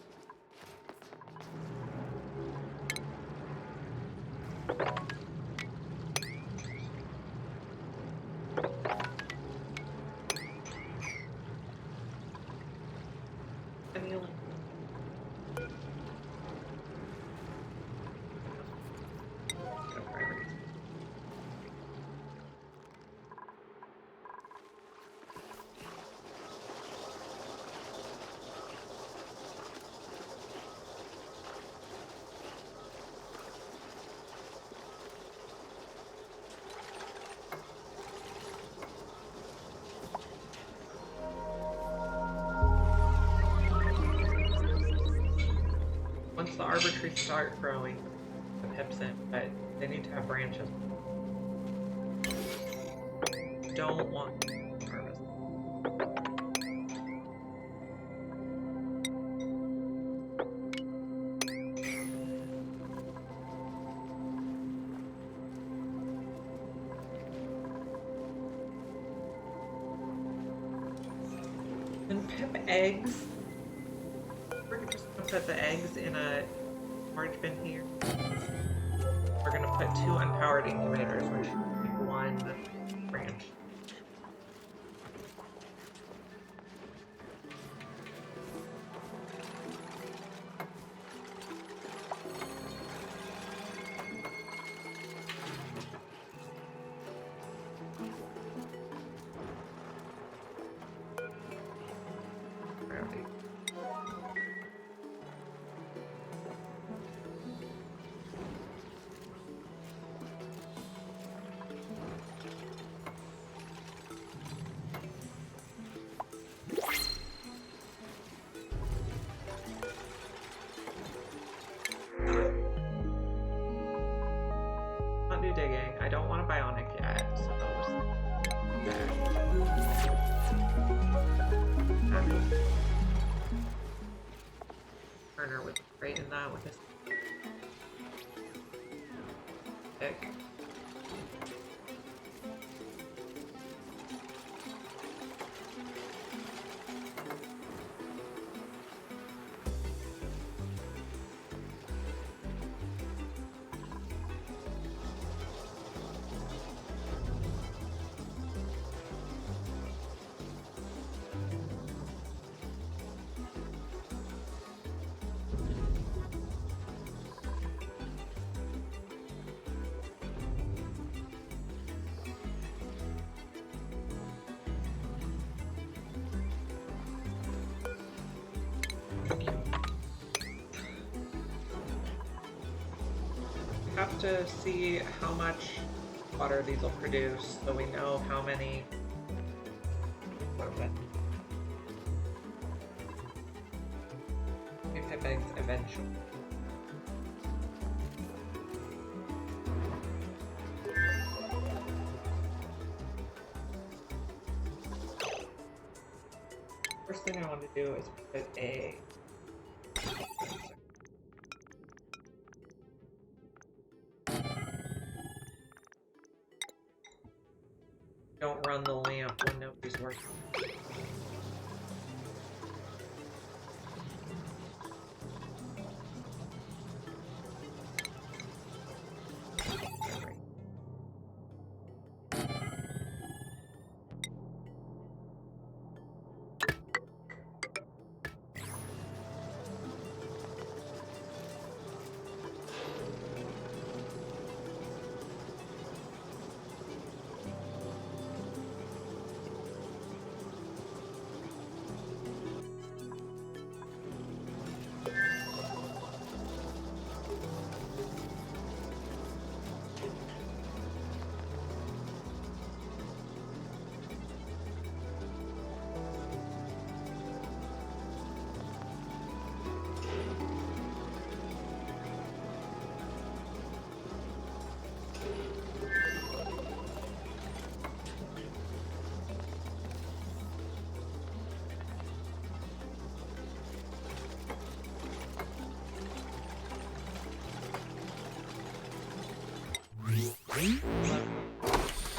Once the arbor trees start growing, the pips in, but they need to have branches. Don't want to harvest. And pip eggs. We're just gonna put the eggs in a storage bin here. We're gonna put 2 unpowered incubators, which make 1 branch. Turner would be great in that with his pick. Have to see how much water these will produce so we know how many. If eggs eventually. First thing I want to do is put a don't run the lamp when nobody's working.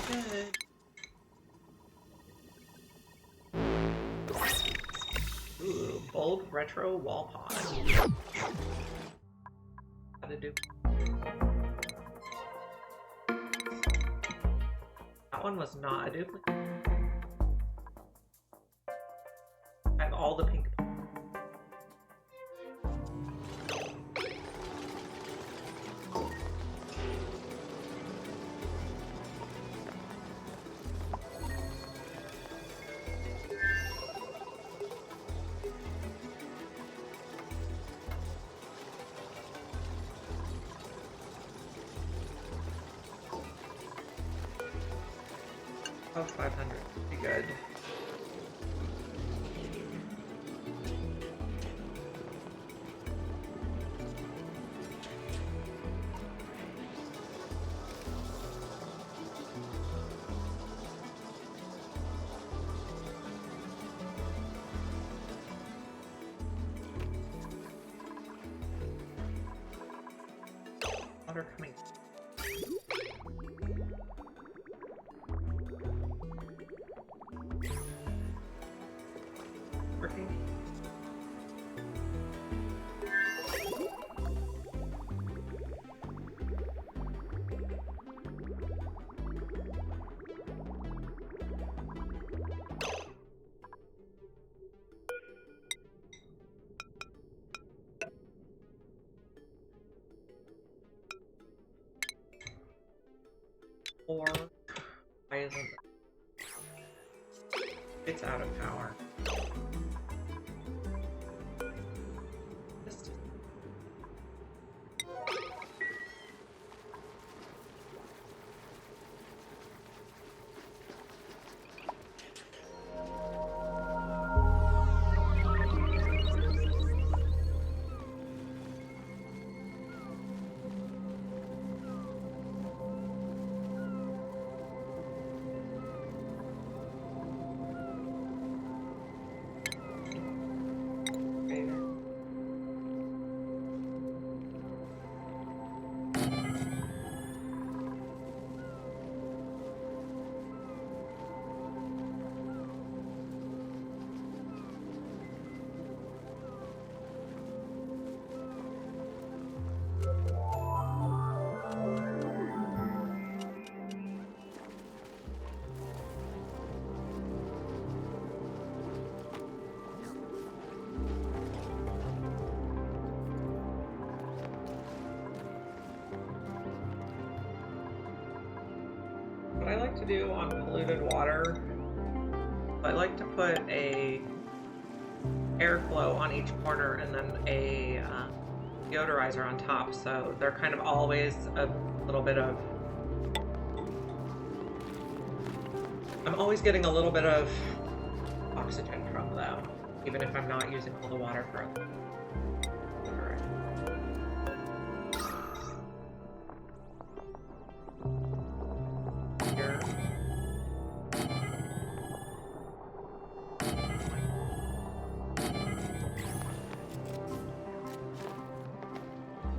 Good. Ooh, bold retro wall pod. How to do? That one was not a duplicate. I have all the pink. Oh, 500. Pretty good. Water coming. Working. Or why isn't it? It's out of power. Just to do on polluted water, I like to put a airflow on each corner and then a deodorizer on top, so they're kind of always a little bit of... I'm always getting a little bit of oxygen from them, even if I'm not using all the water for it. Here.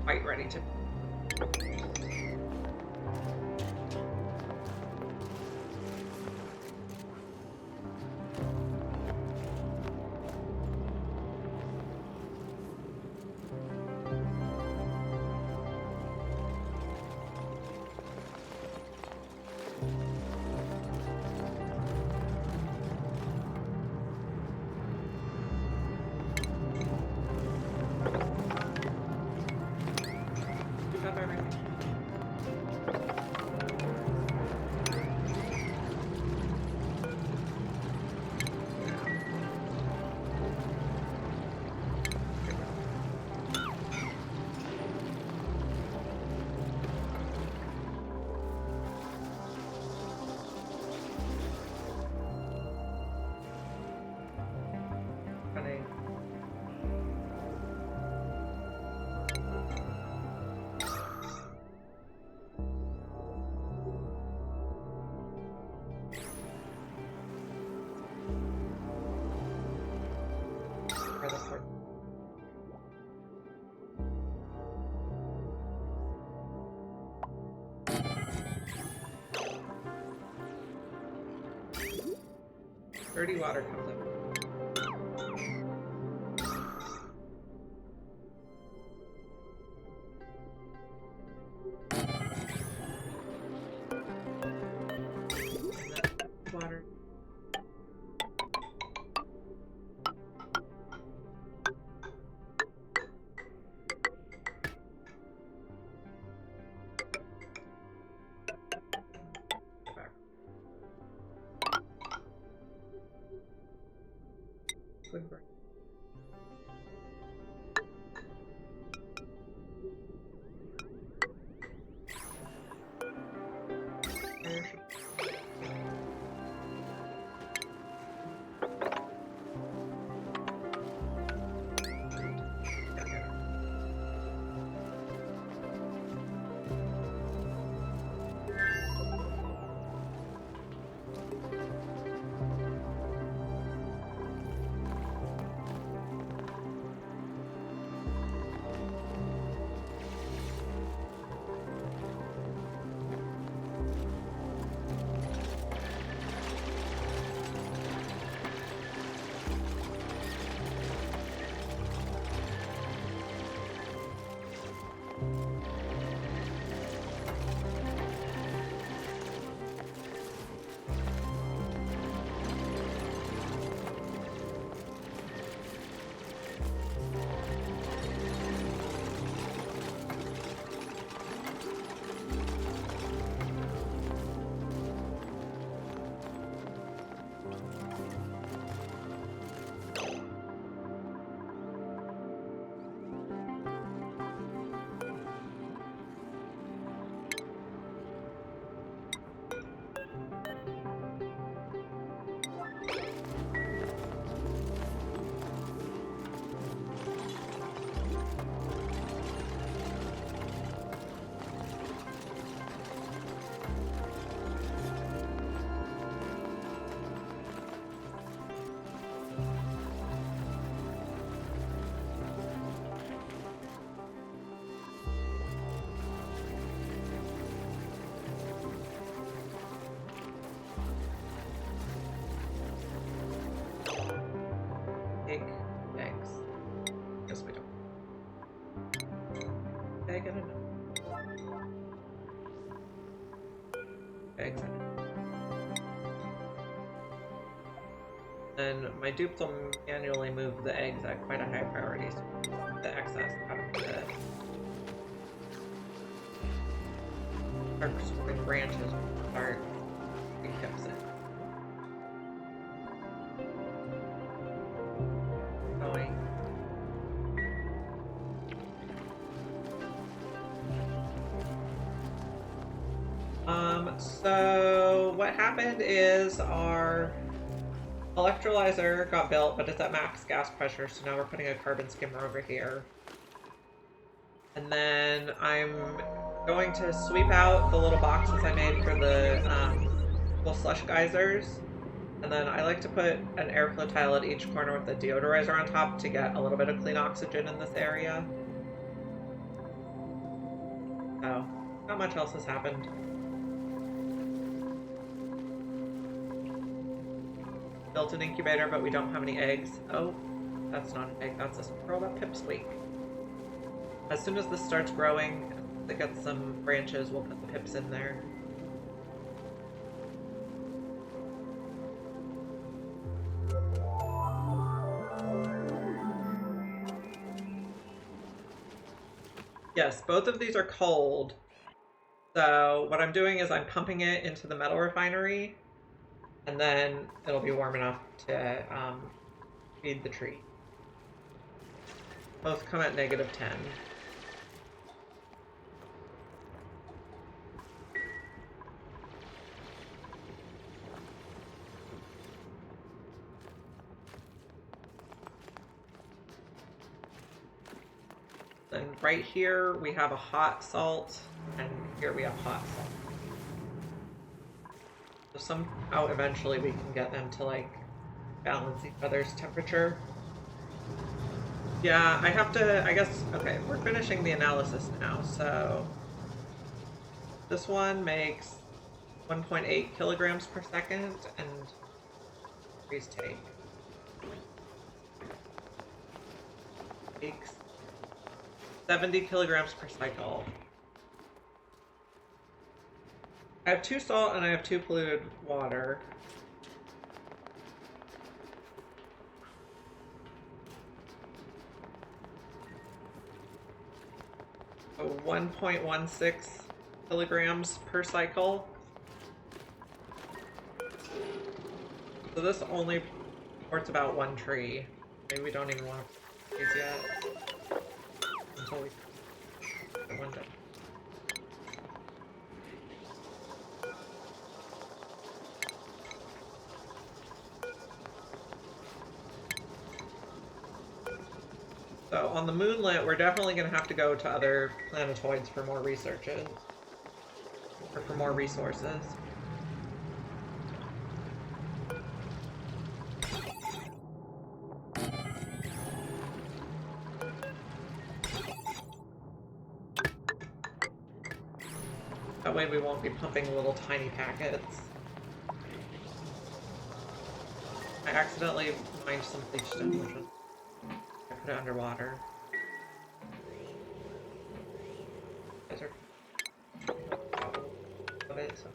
Quite ready to... Dirty water comes up. Water. Good break. Eggs. Yes, we don't. Egg and eggs. Then my dupe will manually move the eggs at quite a high priority, so the excess out of the branches start 3 pips in. Going. So what happened is our electrolyzer got built, but it's at max gas pressure, so now we're putting a carbon skimmer over here. And then I'm going to sweep out the little boxes I made for the little slush geysers. And then I like to put an airflow tile at each corner with a deodorizer on top to get a little bit of clean oxygen in this area. So, not much else has happened. Built an incubator, but we don't have any eggs. Oh, that's not an egg, that's a squirrel that pipsqueak. As soon as this starts growing, it gets some branches, we'll put the pips in there. Yes, both of these are cold. So what I'm doing is I'm pumping it into the metal refinery, and then it'll be warm enough to feed the tree. Both come at -10. Then right here we have a hot salt, and here we have hot salt. So somehow eventually we can get them to like balance each other's temperature. Yeah, I have to, I guess, okay, we're finishing the analysis now, so this one makes 1.8 kilograms per second, and trees takes 70 kilograms per cycle. I have 2 salt and I have 2 polluted water. So 1.16 kilograms per cycle. So this only supports about 1 tree. Maybe we don't even want to put trees yet. Until we get one done. So on the Moonlet, we're definitely going to have to go to other planetoids for more researches. Or for more resources. That way we won't be pumping little tiny packets. I accidentally mined some bleachstone, which was... I put it underwater. Guys are of it, so.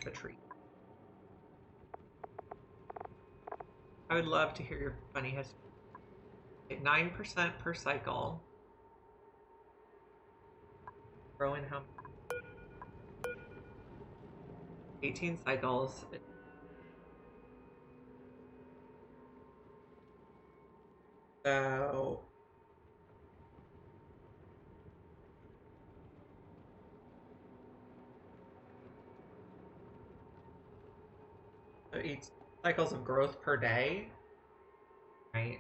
The tree. I would love to hear your funny history. 9% per cycle. Growing how 18 cycles. So So 8 cycles of growth per day, right?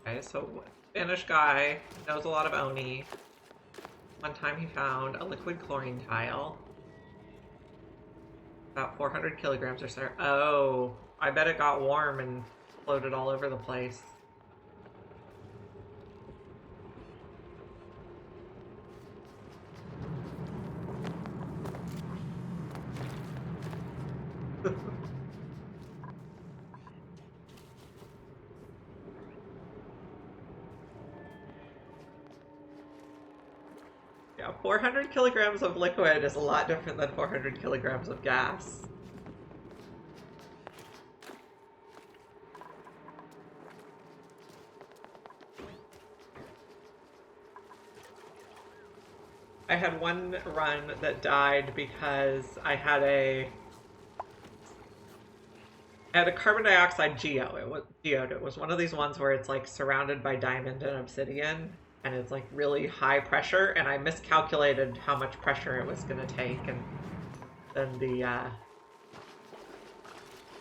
Okay, so Spanish guy knows a lot of Oni. One time he found a liquid chlorine tile. About 400 kilograms or so. Oh, I bet it got warm and floated all over the place. Yeah, 400 kilograms of liquid is a lot different than 400 kilograms of gas. I had one run that died because I had a carbon dioxide geode. It was one of these ones where it's like surrounded by diamond and obsidian, and it's like really high pressure, and I miscalculated how much pressure it was going to take, and then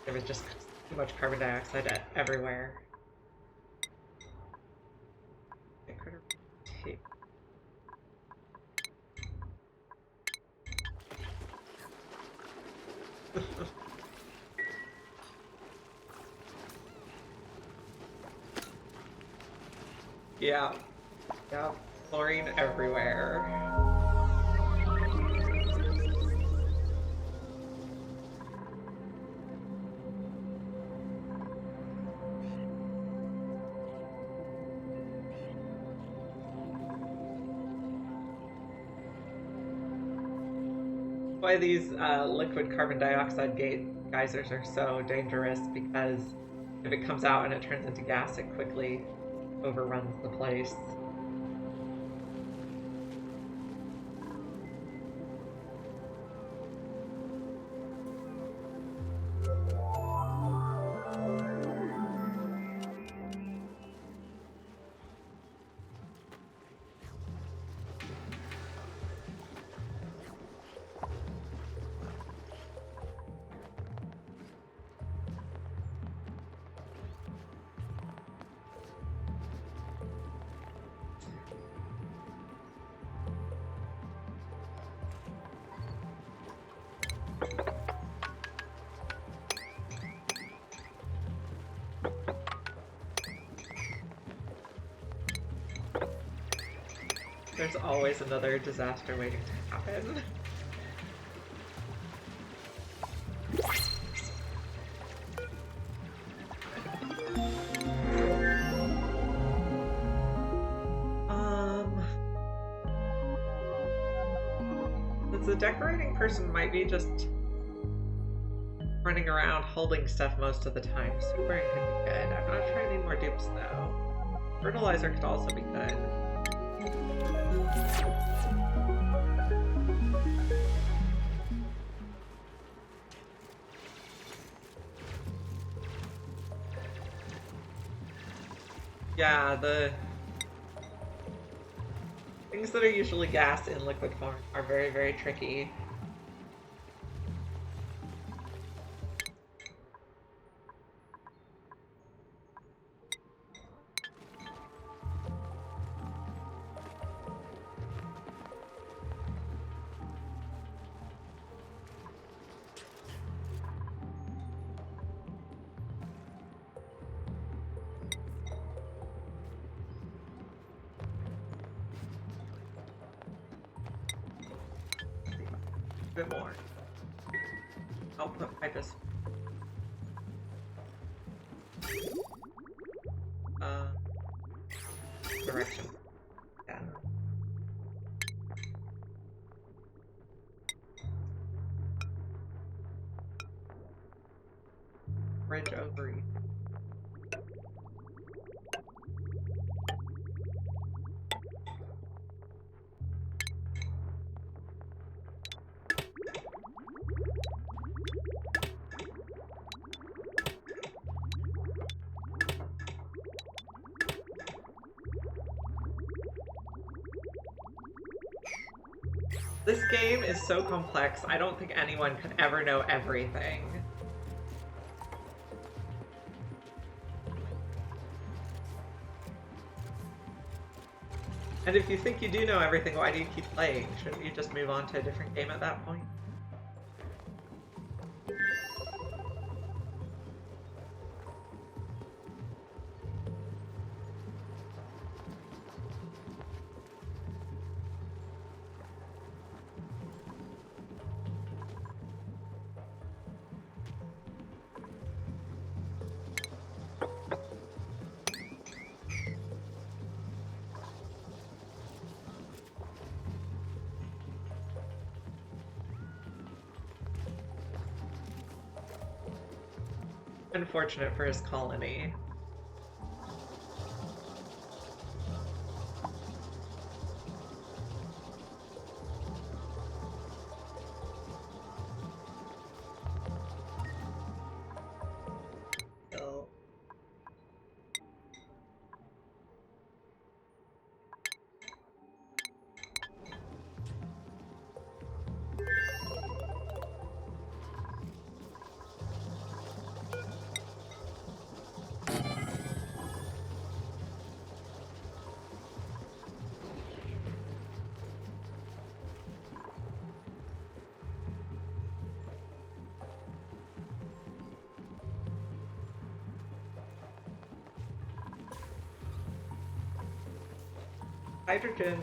there was just too much carbon dioxide everywhere. Yeah. Yeah. Chlorine everywhere. Why these liquid carbon dioxide geysers are so dangerous, because if it comes out and it turns into gas, it quickly overruns the place. There's always another disaster waiting to happen. The decorating person might be just running around holding stuff most of the time. Supering could be good. I'm not sure I need more dupes though. Fertilizer could also be good. Yeah, the things that are usually gas in liquid form are very, very tricky. A bit more. I'll put this. Direction. Yeah. Bridge ovary. This game is so complex, I don't think anyone could ever know everything. And if you think you do know everything, why do you keep playing? Shouldn't you just move on to a different game at that point? Unfortunate for his colony. Hydrogen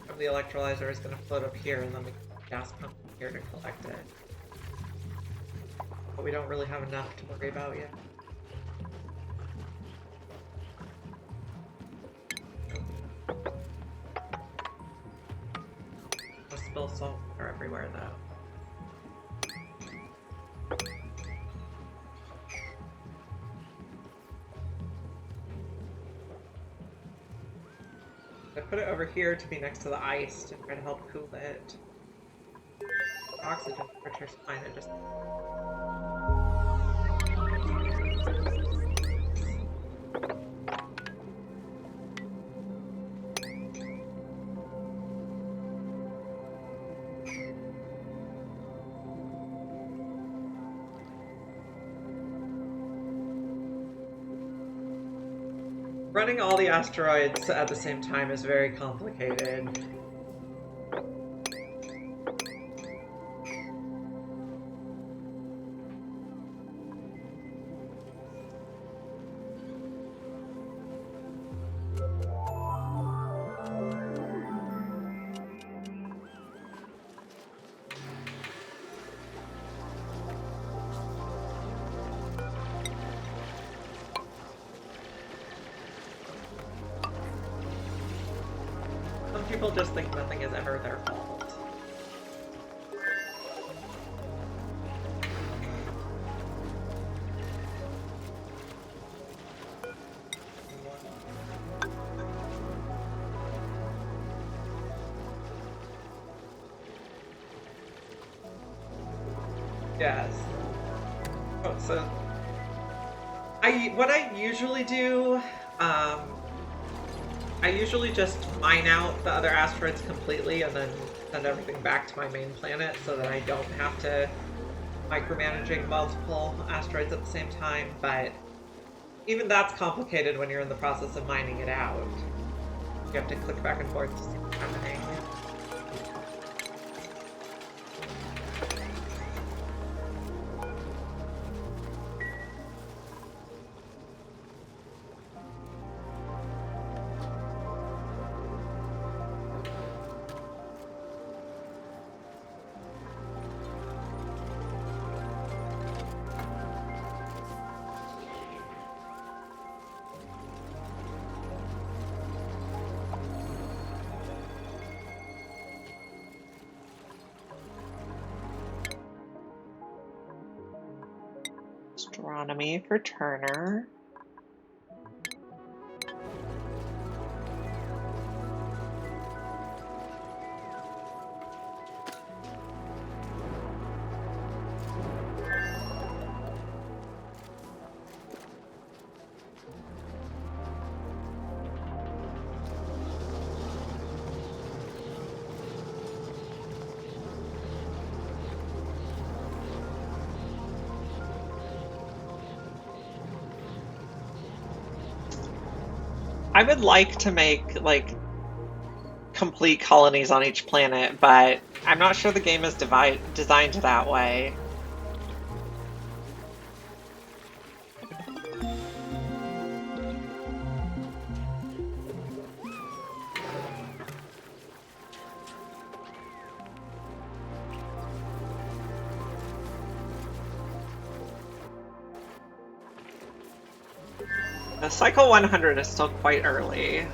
from the electrolyzer is going to float up here, and then the gas pump here to collect it. But we don't really have enough to worry about yet. I'll spill salt water everywhere, though. I put it over here to be next to the ice to try to help cool it. Oxygen temperature's fine, it just... Running all the asteroids at the same time is very complicated. People just think nothing is ever their fault. Yes. Oh, so what I usually do, I usually just mine out the other asteroids completely and then send everything back to my main planet so that I don't have to micromanaging multiple asteroids at the same time, but even that's complicated when you're in the process of mining it out. You have to click back and forth to see what's happening. Astronomy for Turner. I would like to make, like, complete colonies on each planet, but I'm not sure the game is designed that way. The cycle 100 is still quite early.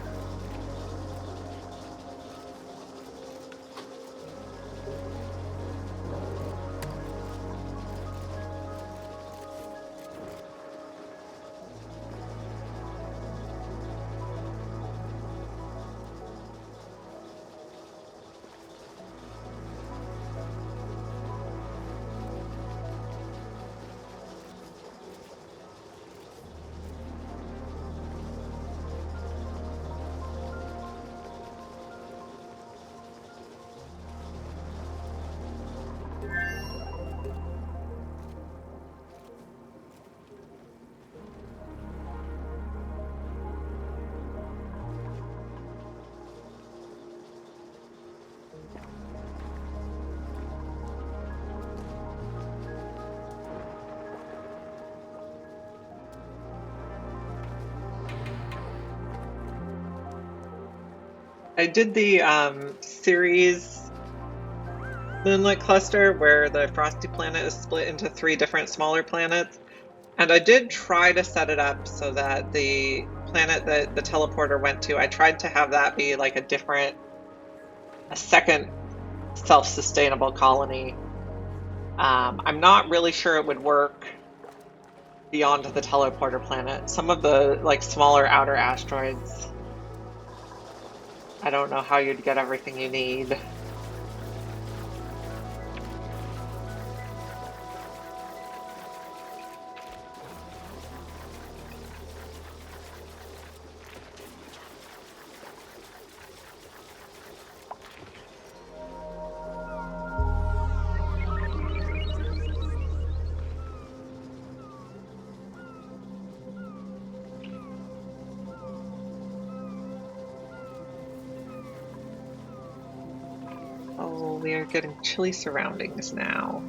I did the series Moonlet cluster where the frosty planet is split into 3 different smaller planets. And I did try to set it up so that the planet that the teleporter went to, I tried to have that be like a second self-sustainable colony. I'm not really sure it would work beyond the teleporter planet. Some of the like smaller outer asteroids, I don't know how you'd get everything you need. Oh, we are getting chilly surroundings now.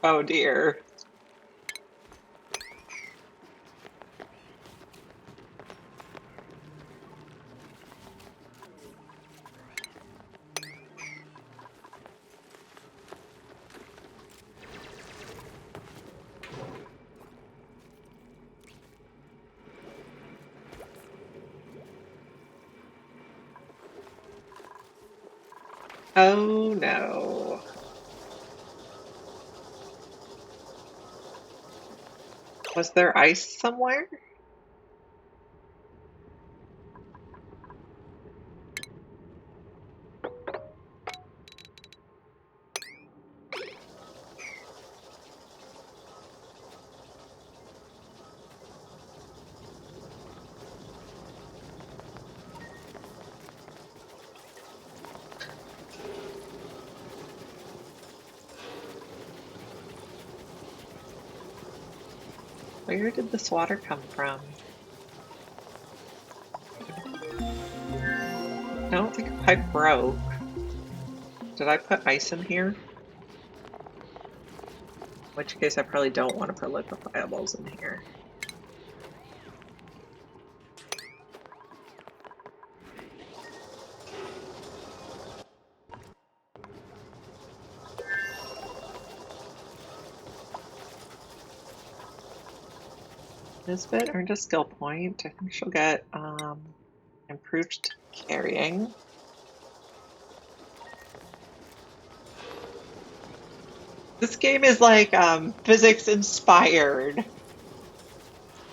Oh dear. Oh no. Was there ice somewhere? Where did this water come from? I don't think a pipe broke. Did I put ice in here? In which case I probably don't want to put liquefiables in here. Nisbet earned a skill point. I think she'll get improved carrying. This game is like physics inspired,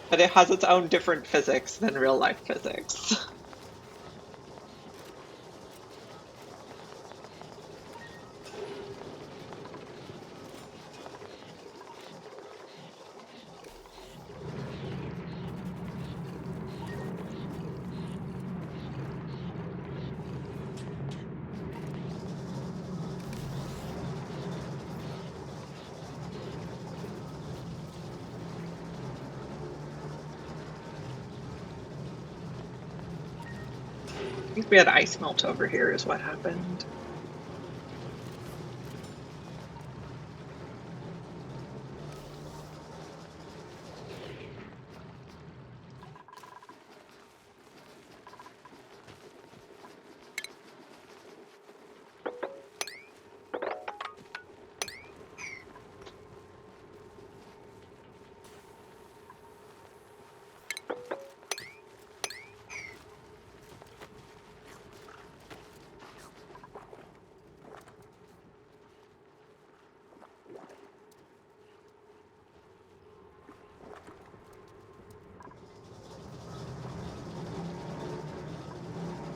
but it has its own different physics than real life physics. I think we had ice melt over here is what happened.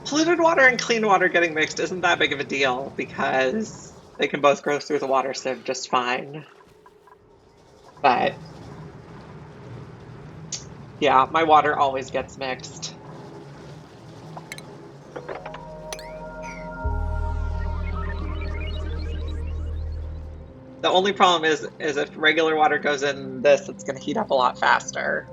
Polluted water and clean water getting mixed isn't that big of a deal because they can both go through the water sieve just fine. But yeah, my water always gets mixed. The only problem is if regular water goes in this, it's going to heat up a lot faster.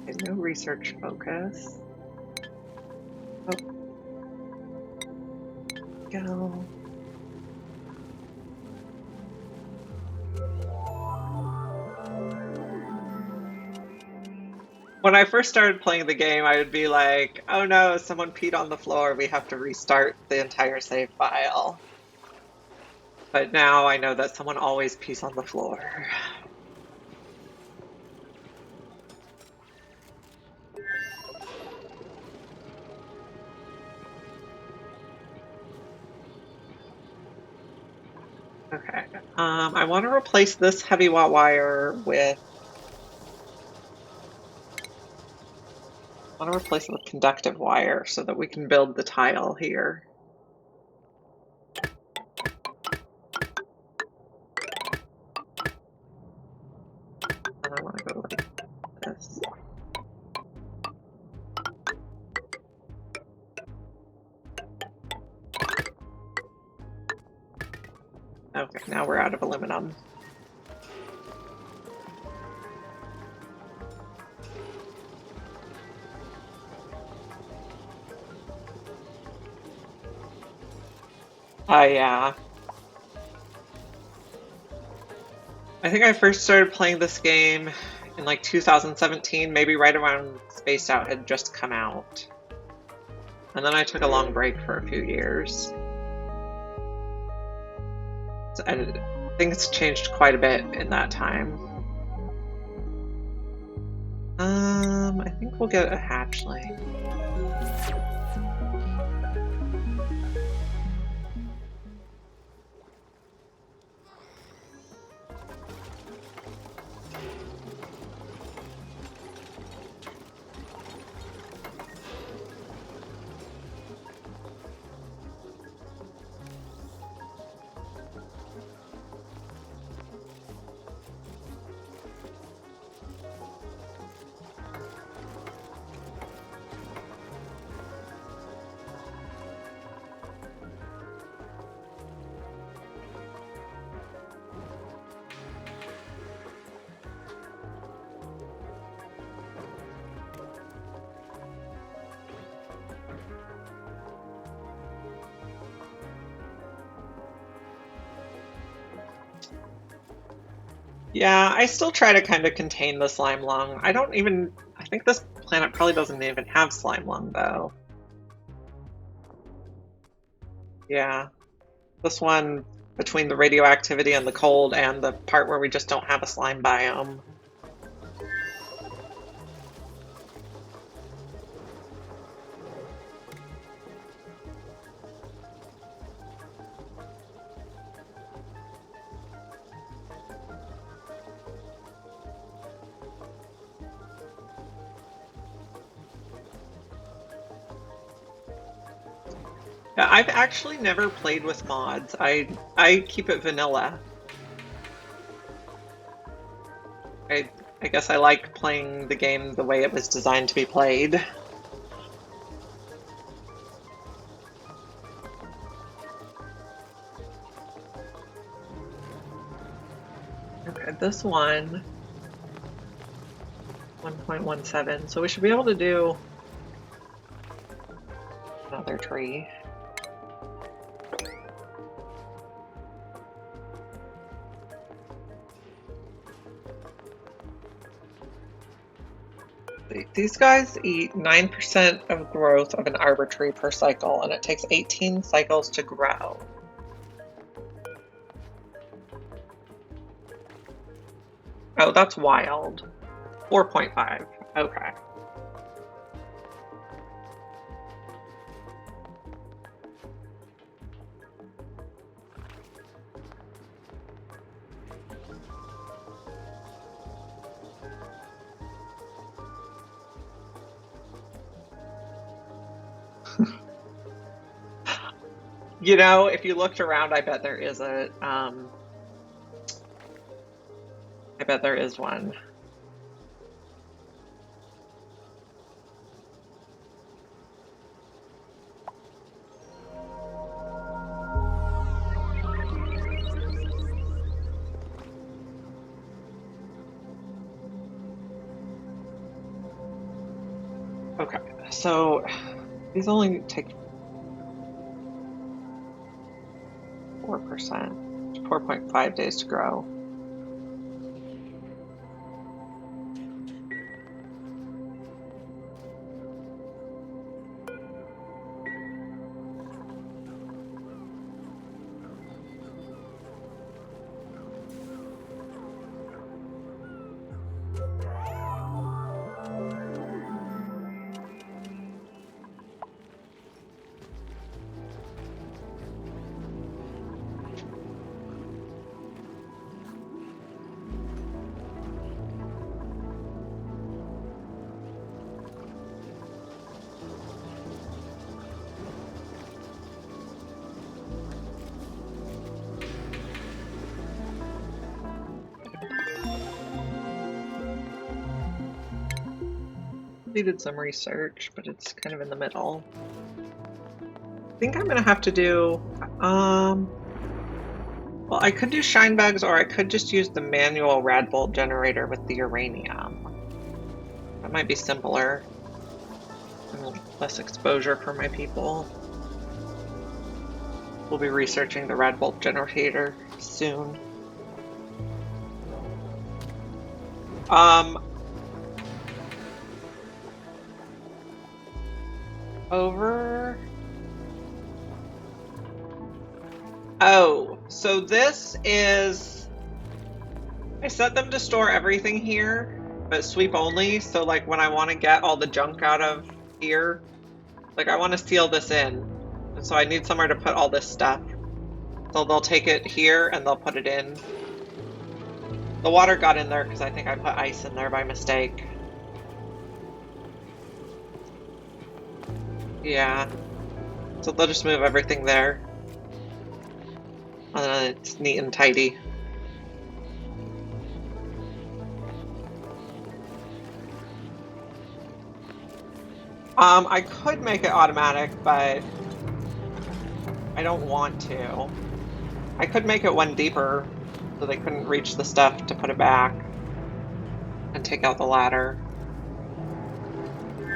There's no research focus. Oh. Go. When I first started playing the game, I would be like, oh no, someone peed on the floor. We have to restart the entire save file. But now I know that someone always pees on the floor. Okay. I want to replace this heavy watt wire with. I want to replace it with conductive wire so that we can build the tile here. And I want to go like this. Okay, now we're out of aluminum. Yeah. I think I first started playing this game in like 2017, maybe right around Spaced Out had just come out. And then I took a long break for a few years. And things changed quite a bit in that time. I think we'll get a hatchling. Yeah, I still try to kind of contain the slime lung. I think this planet probably doesn't even have slime lung though. Yeah, this one between the radioactivity and the cold and the part where we just don't have a slime biome. Yeah, I've actually never played with mods. I keep it vanilla. I I guess I like playing the game the way it was designed to be played. Okay, this one 1.17, so we should be able to do another tree. These guys eat 9% of growth of an arbor tree per cycle, and it takes 18 cycles to grow. Oh, that's wild. 4.5. Okay. You know, if you looked around, I bet there is I bet there is one. Okay, so these only take 4%, 4.5 days to grow. Did some research, but it's kind of in the middle. I think I'm gonna have to do, well, I could do shine bugs, or I could just use the manual rad bolt generator with the uranium. That might be simpler and less exposure for my people. We'll be researching the rad bolt generator soon. Over. Oh, so this is, I set them to store everything here, but sweep only. So like when I want to get all the junk out of here, like I want to seal this in. And so I need somewhere to put all this stuff. So they'll take it here and they'll put it in. The water got in there because I think I put ice in there by mistake. Yeah. So they'll just move everything there. It's neat and tidy. I could make it automatic, but I don't want to. I could make it one deeper so they couldn't reach the stuff to put it back and take out the ladder.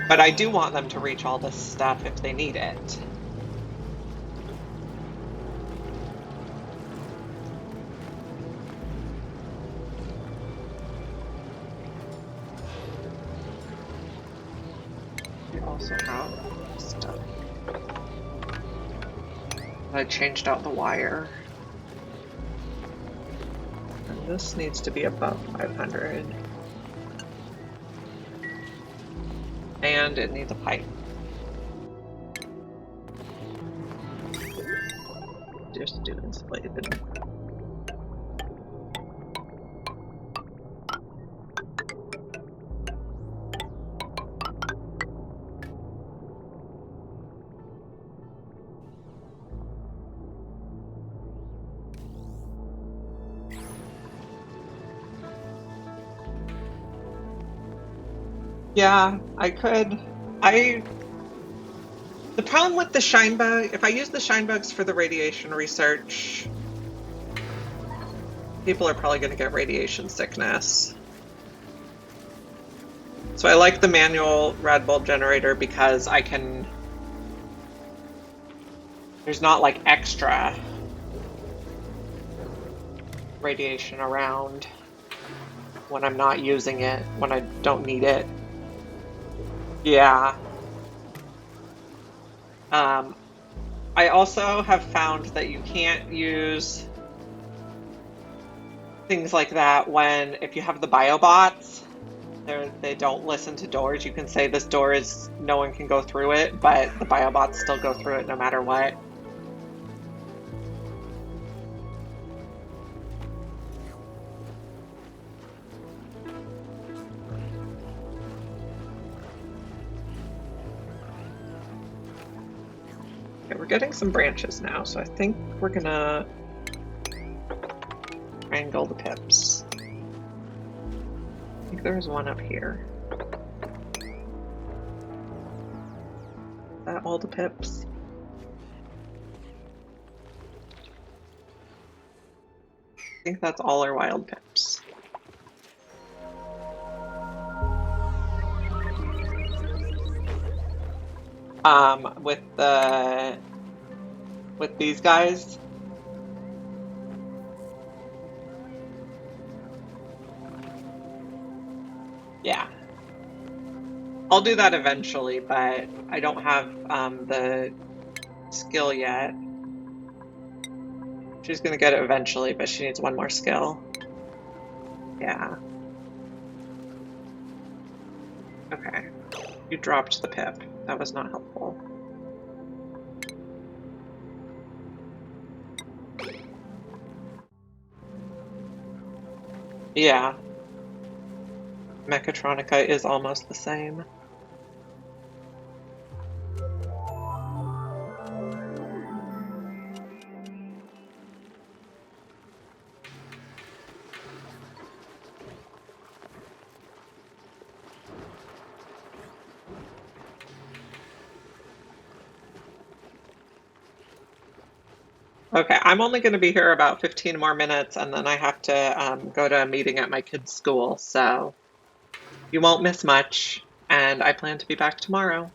But I do want them to reach all this stuff if they need it. We also have stuff. I changed out the wire. And this needs to be above 500. And it needs a pipe. Just do insulated. Yeah, I could. The problem with the shine bug, if I use the shine bugs for the radiation research, people are probably going to get radiation sickness. So I like the manual rad bulb generator because there's not like extra radiation around when I'm not using it, when I don't need it. Yeah. I also have found that you can't use things like that if you have the biobots, they don't listen to doors. You can say this door no one can go through it, but the biobots still go through it no matter what. Okay, we're getting some branches now, so I think we're gonna triangle the pips. I think there's one up here. Is that all the pips? I think that's all our wild pips. With these guys. Yeah. I'll do that eventually, but I don't have the skill yet. She's gonna get it eventually, but she needs one more skill. Yeah. Okay. You dropped the pip. That was not helpful. Yeah. Mechatronica is almost the same. Okay, I'm only going to be here about 15 more minutes, and then I have to go to a meeting at my kid's school, so you won't miss much, and I plan to be back tomorrow.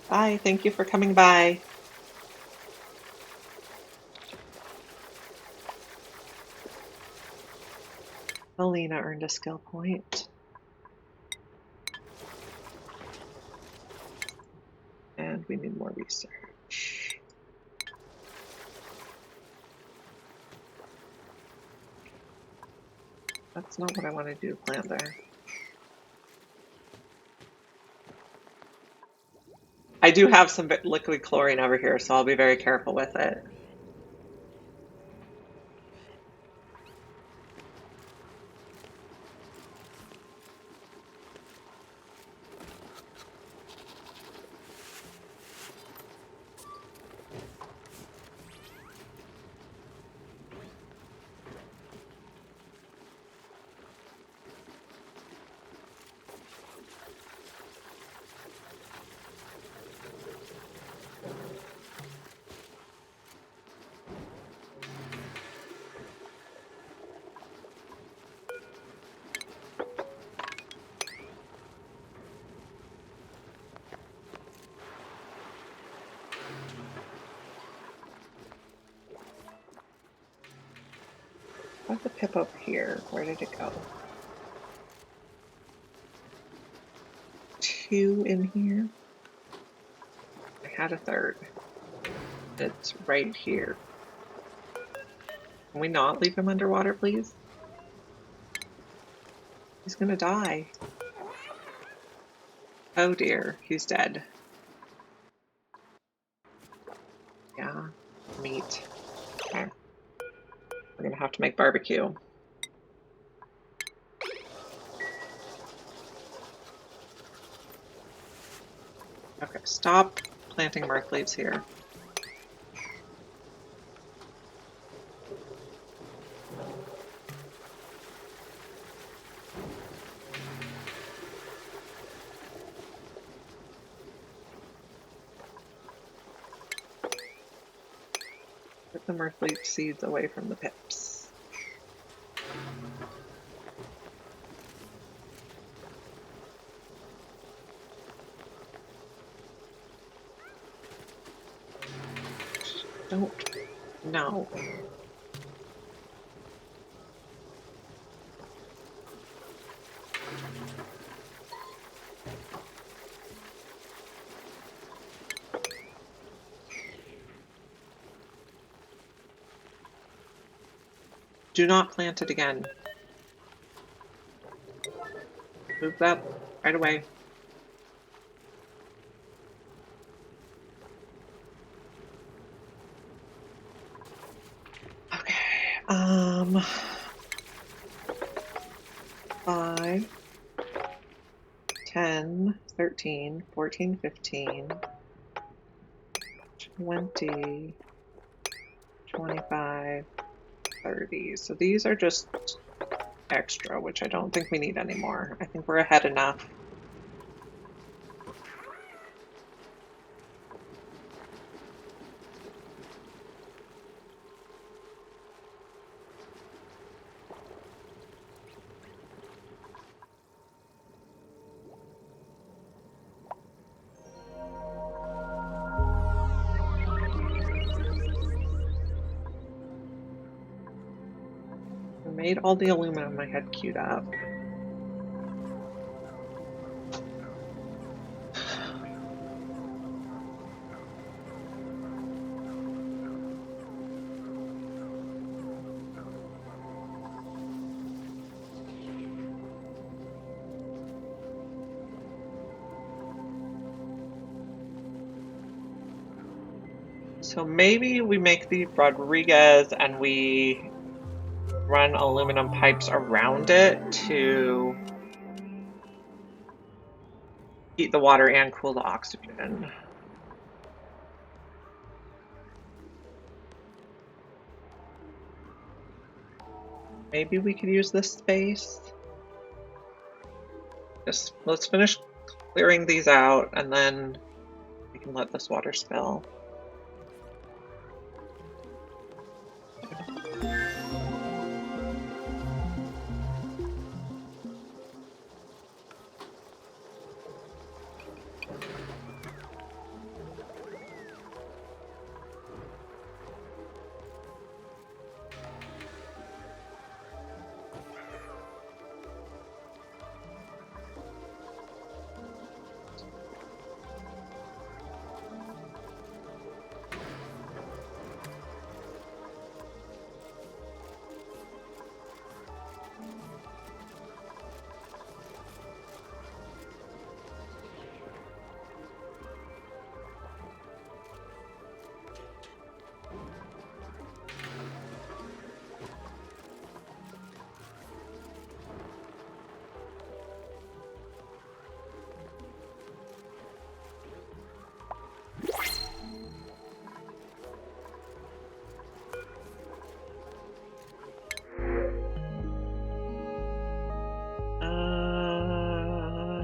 Bye, thank you for coming by. Alina earned a skill point. And we need more research. That's not what I want to do, plant there. I do have some liquid chlorine over here, so I'll be very careful with it. Got the pip over here. Where did it go? 2 in here. I had a third. It's right here. Can we not leave him underwater, please? He's gonna die. Oh dear, he's dead. Yeah, meat. Okay. We're gonna have to make barbecue. Okay, stop planting mirth leaves here. Put the mirth leaf seeds away from the pips. Don't. No. Do not plant it again. Move that right away. Okay. 5, 10, 13, 14, 15, 20, 25, 30. So these are just extra, which I don't think we need anymore. I think we're ahead enough. I made all the aluminum I had queued up. So maybe we make the Rodriguez and we run aluminum pipes around it to heat the water and cool the oxygen. Maybe we could use this space. Just let's finish clearing these out and then we can let this water spill.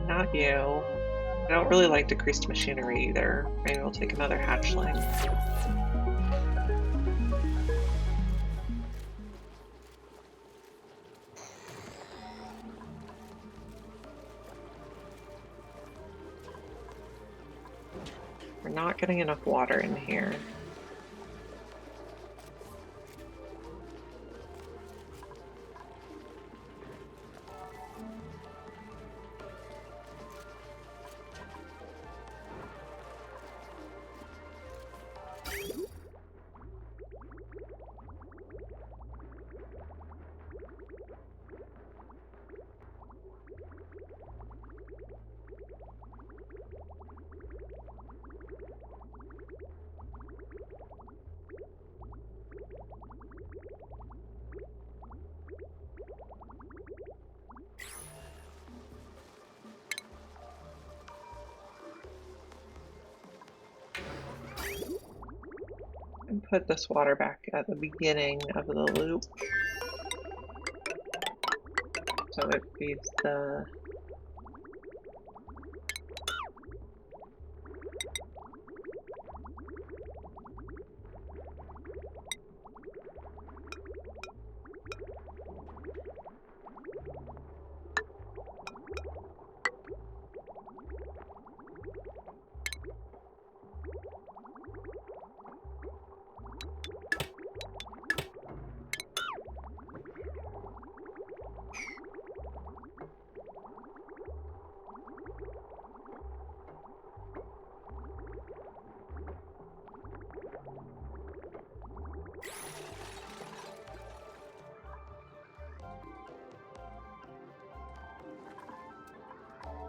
Not you. I don't really like decreased machinery either. Maybe we'll take another hatchling. We're not getting enough water in here. put this water back at the beginning of the loop so it feeds the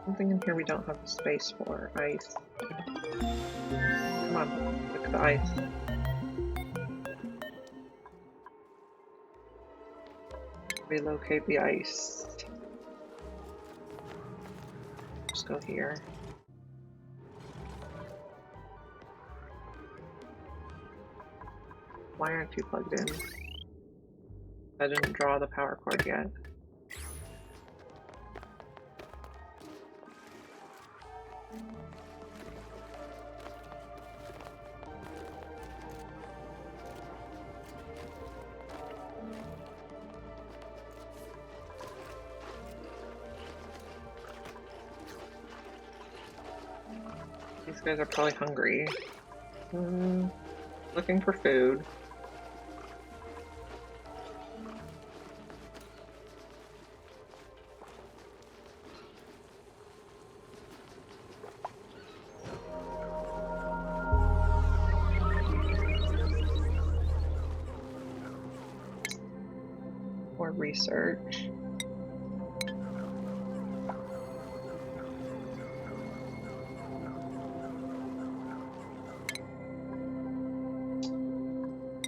something in here we don't have space for. Ice. Come on, look at the ice. Relocate the ice. Just go here. Why aren't you plugged in? I didn't draw the power cord yet. These guys are probably hungry. Looking for food. More research.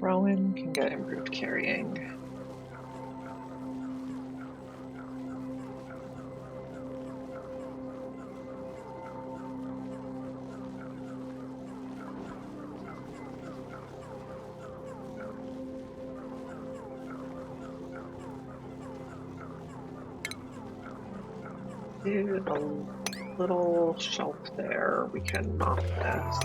Rowan can get improved carrying. Do a little shelf there. We can mop this.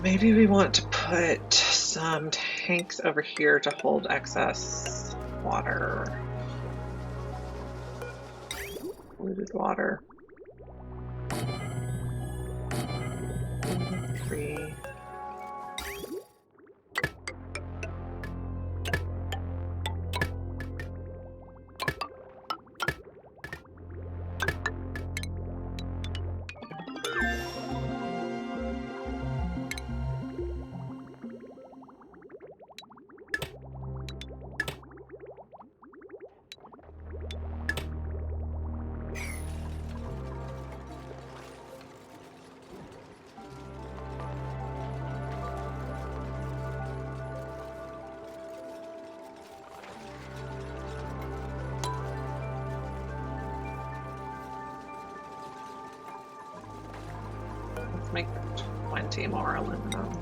Maybe we want to put some tanks over here to hold excess water. Polluted water. 3. Let's make 20 more aluminum.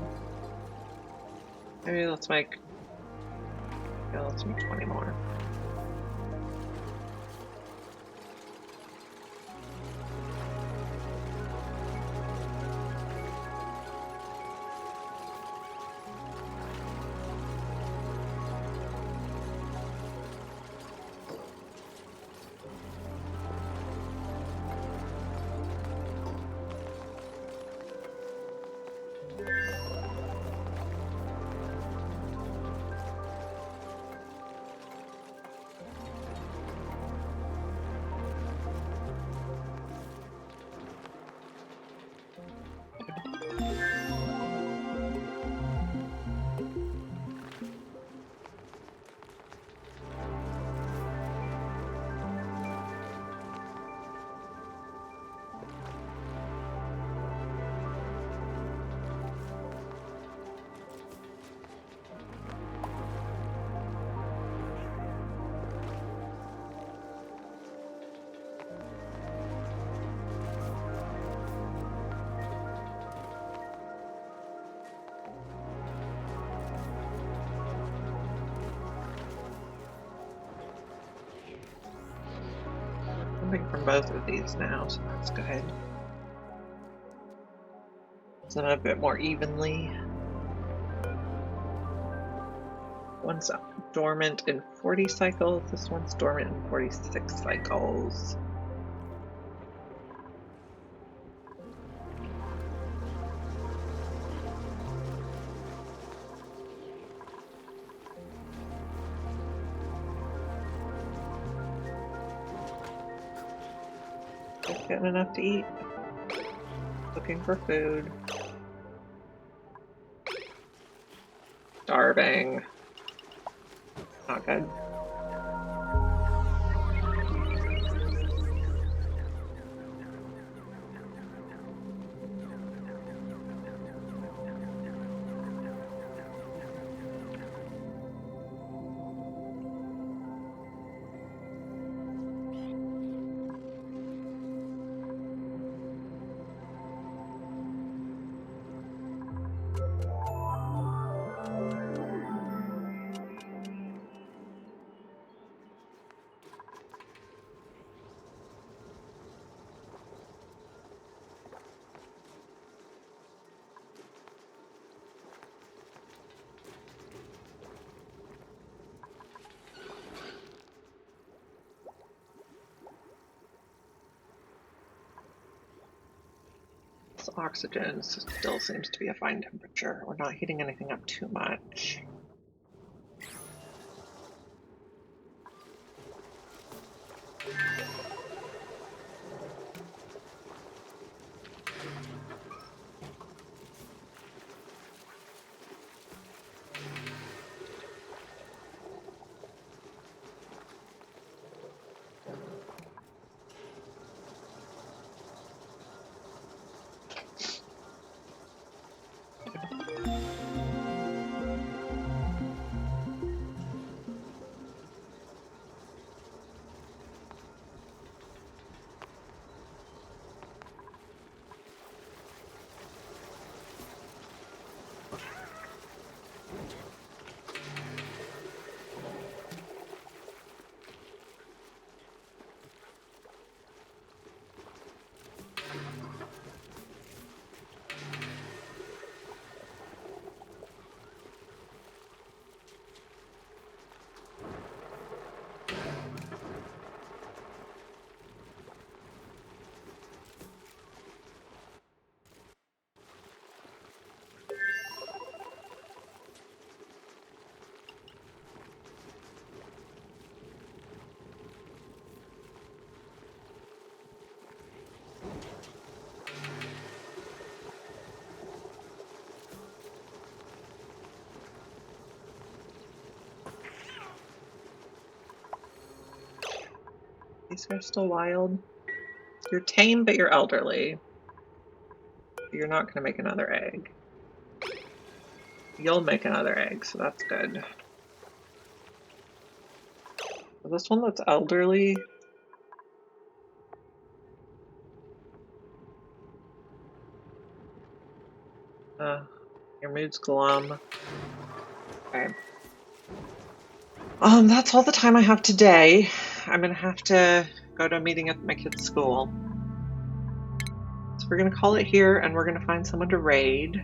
Maybe let's make 20 more. from both of these now, so that's good. It's a bit more evenly. One's dormant in 40 cycles, this one's dormant in 46 cycles. Just getting enough to eat. Looking for food. Starving. Not good. Oxygen still seems to be a fine temperature. We're not heating anything up too much. These are still wild. You're tame, but you're elderly. You're not going to make another egg. You'll make another egg, so that's good. This one that's elderly. Your mood's glum. Okay. That's all the time I have today. I'm gonna have to go to a meeting at my kid's school. So we're gonna call it here and we're gonna find someone to raid.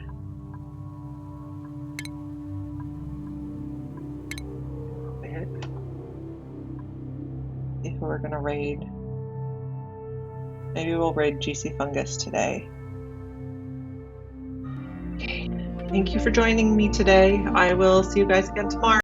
See who we're gonna raid. Maybe we'll raid GC Fungus today. Okay. Thank you for joining me today. I will see you guys again tomorrow.